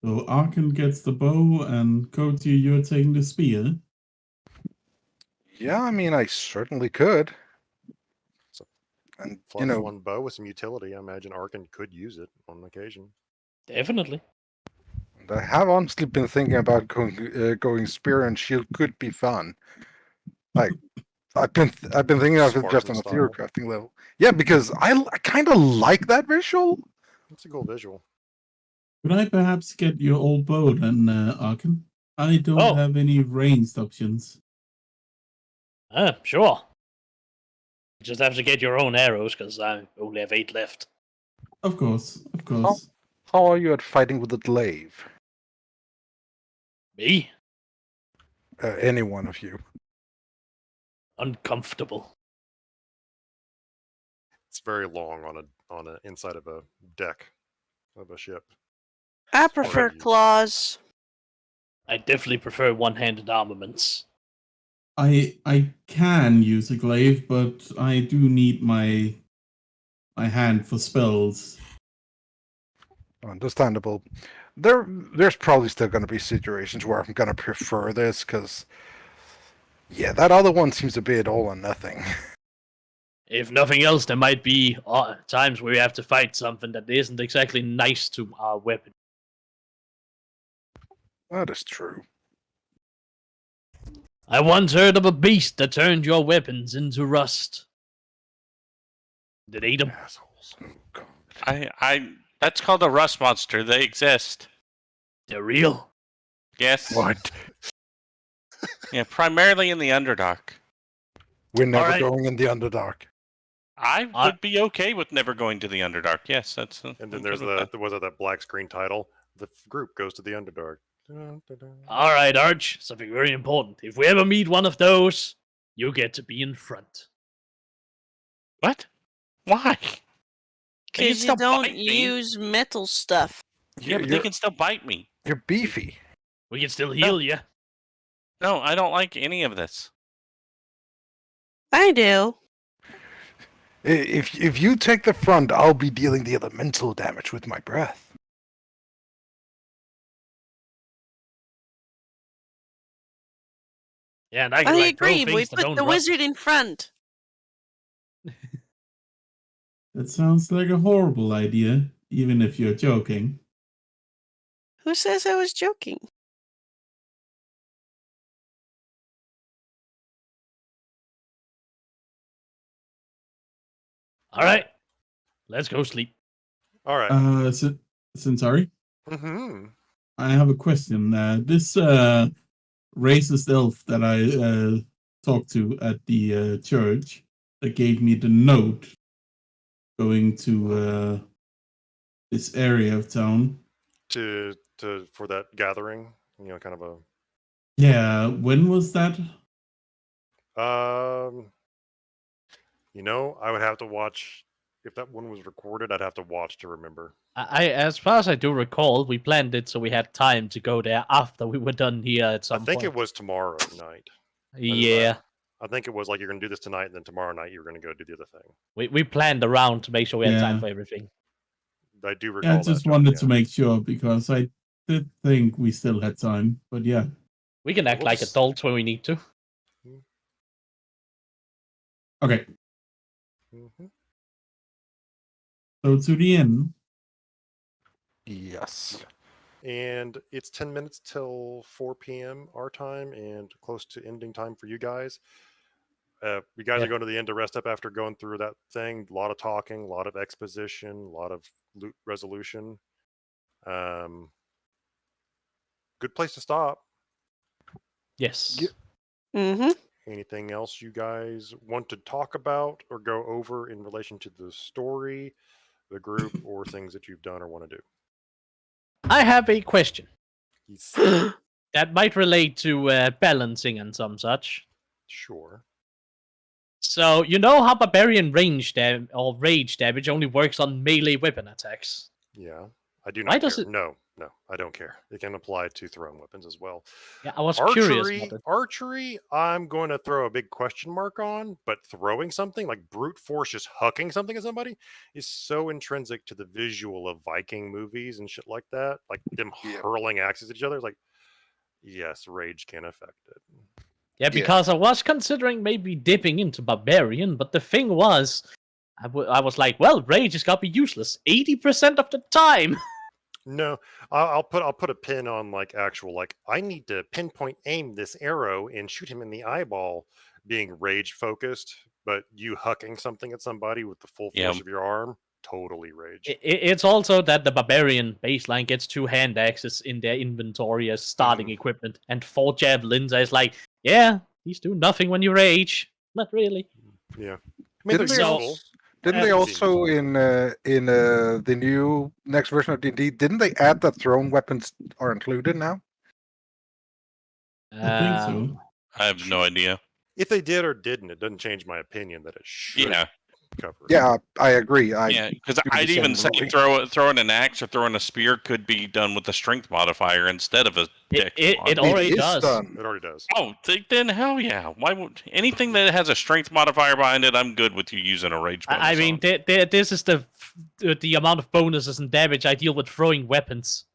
So Arkken gets the bow, and Koji, you're taking the spear. Yeah, I mean, I certainly could. So, And, Plus you know, 1 bow with some utility. I imagine Arkken could use it on occasion. Definitely. I have honestly been thinking about going spear and shield could be fun. Like, I've been thinking of it just Spartan on a style. theory crafting level. Yeah, because I kind of like that visual. It's a cool visual. Could I perhaps get your old bow then, Arkken? I don't have any ranged options. Sure. You just have to get your own arrows, because I only have 8 left. Of course, of course. How are you at fighting with a glaive? Me? Any one of you. Uncomfortable. It's very long on a inside of a deck of a ship. I prefer Alright. claws. I definitely prefer one-handed armaments. I can use a glaive, but I do need my hand for spells. Understandable. There's probably still going to be situations where I'm going to prefer this, because, yeah, that other one seems to be it all or nothing. If nothing else, there might be times where we have to fight something that isn't exactly nice to our weapon. That is true. I once heard of a beast that turned your weapons into rust. Did it eat them? Assholes. Oh, God. I that's called a rust monster. They exist. They're real. Yes. What? Yeah, primarily in the Underdark. We're never Alright. going in the Underdark. I would be okay with never going to the Underdark. Yes, that's. And I'm then good there's with that. that black screen title. The group goes to the Underdark. Dun, dun, dun. All right, Arch, something very important. If we ever meet one of those, you get to be in front. What? Why? They can Because you still don't bite me. use metal stuff. Yeah, but they can still bite me. You're beefy. We can still heal you. No, I don't like any of this. I do. If you take the front, I'll be dealing the elemental damage with my breath. Yeah, and I I can like agree. throw We things that put don't the rust. wizard in front. That sounds like a horrible idea, even if you're joking. Who says I was joking? All right, let's go sleep. All right. Cyntari, Mm-hmm. I have a question. This racist elf that I talked to at the church that gave me the note going to this area of town. For that gathering, kind of a Yeah, when was that? I would have to watch if that one was recorded. I'd have to watch to remember. As far as I do recall, we planned it so we had time to go there after we were done here at some I think point. it was tomorrow night. Yeah, I think it was like you're gonna do this tonight, and then tomorrow night you're gonna go do the other thing. we planned around to make sure we had time Yeah. for everything. I do recall. Yeah, I that, just John, wanted to yeah. make sure because I did think we still had time. But yeah, We can act We'll like just- adults when we need to. okay. Mhm. So to the inn. Yes. And it's 10 minutes till 4 p.m. our time, and close to ending time for you guys. You guys Yeah. are going to the end to rest up after going through that thing. A lot of talking, a lot of exposition, a lot of loot resolution. Good place to stop. Yes. Yeah. Mm-hmm. Anything else you guys want to talk about or go over in relation to the story, the group, or things that you've done or want to do? I have a question Yes. that might relate to balancing and some such. Sure. So, you know how barbarian rage damage only works on melee weapon attacks? Yeah. I do Why not does care. it- No, I don't care. It can apply to thrown weapons as well. Yeah, I was curious about it. Archery, I'm going to throw a big question mark on, but throwing something like brute force, just hucking something at somebody, is so intrinsic to the visual of Viking movies and shit like that. Like them Yeah. hurling axes at each other. It's like, yes, rage can affect it. Yeah, because I was considering maybe dipping into barbarian, but the thing was, I was like, well, rage is gotta be useless 80% of the time. No, I'll put a pin on like actual like I need to pinpoint aim this arrow and shoot him in the eyeball, being rage focused. But you hucking something at somebody with the full force Yeah. of your arm, totally rage. It's also that the barbarian baseline gets 2 hand axes in their inventory as starting equipment, and 4 javelins. I was like, yeah, these do nothing when you rage. Not really. Yeah, I mean Didn't they're they So- useful. Didn't they Yeah. also in the new next version of D&D? Didn't they add that thrown weapons are included now? I think so. I have no idea. If they did or didn't, it doesn't change my opinion that it should. Yeah. cover it. Yeah, I agree. Yeah, because do the I'd even say same, really. throwing an axe or throwing a spear could be done with a strength modifier instead of a dex It mod. already is does. done. It already does. Oh, then hell yeah! Why would anything that has a strength modifier behind it? I'm good with you using a rage bonus. I mean, on. this is the amount of bonuses and damage I deal with throwing weapons.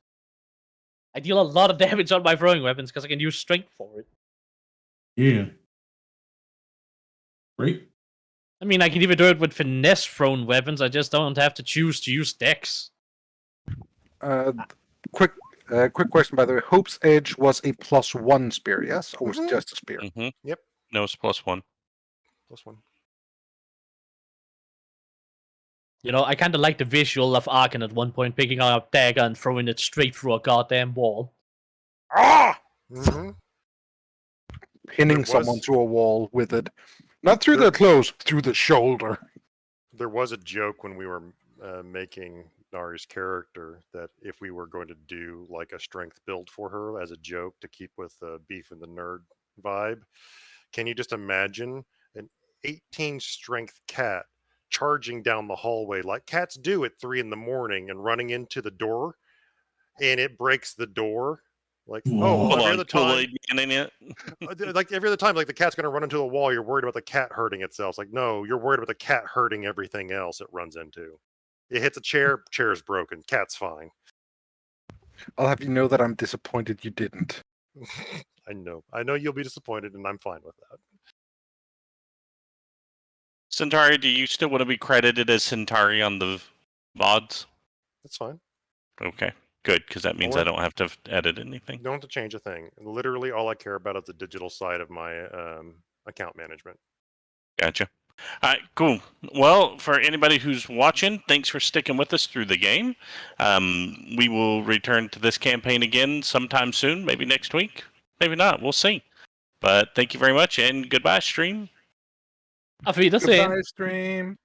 I deal a lot of damage on my throwing weapons because I can use strength for it. Yeah. Great. I mean, I can even do it with finesse thrown weapons. I just don't have to choose to use dex. Quick question, by the way. Hope's Edge was a +1 spear, yes? Or was it Mhm. just a spear? Mm-hmm. Yep. No, it's +1. +1. You know, I kind of like the visual of Arkken at one point picking up a dagger and throwing it straight through a goddamn wall. Ah! Mm-hmm. Pinning There someone was- to a wall with it. Not through the clothes, through the shoulder. There was a joke when we were making Nari's character that if we were going to do like a strength build for her as a joke to keep with the beef and the nerd vibe, can you just imagine an 18 strength cat charging down the hallway like cats do at 3 a.m. and running into the door, and it breaks the door? Like, Whoa. oh, well, Hold every on, other time, Kool-Aid Man in it. like every other time, like the cat's going to run into a wall, you're worried about the cat hurting itself. It's like, no, you're worried about the cat hurting everything else it runs into. It hits a chair, chair's broken, cat's fine. I'll have you know that I'm disappointed you didn't. I know you'll be disappointed, and I'm fine with that. Cyntari, do you still want to be credited as Cyntari on the mods? That's fine. Okay, good, because that means I don't have to edit anything. Don't have to change a thing. Literally, all I care about is the digital side of my account management. Gotcha. All right, cool. Well, for anybody who's watching, thanks for sticking with us through the game. We will return to this campaign again sometime soon, maybe next week, maybe not. We'll see. But thank you very much, and goodbye, stream. Auf Wiedersehen. Goodbye, stream.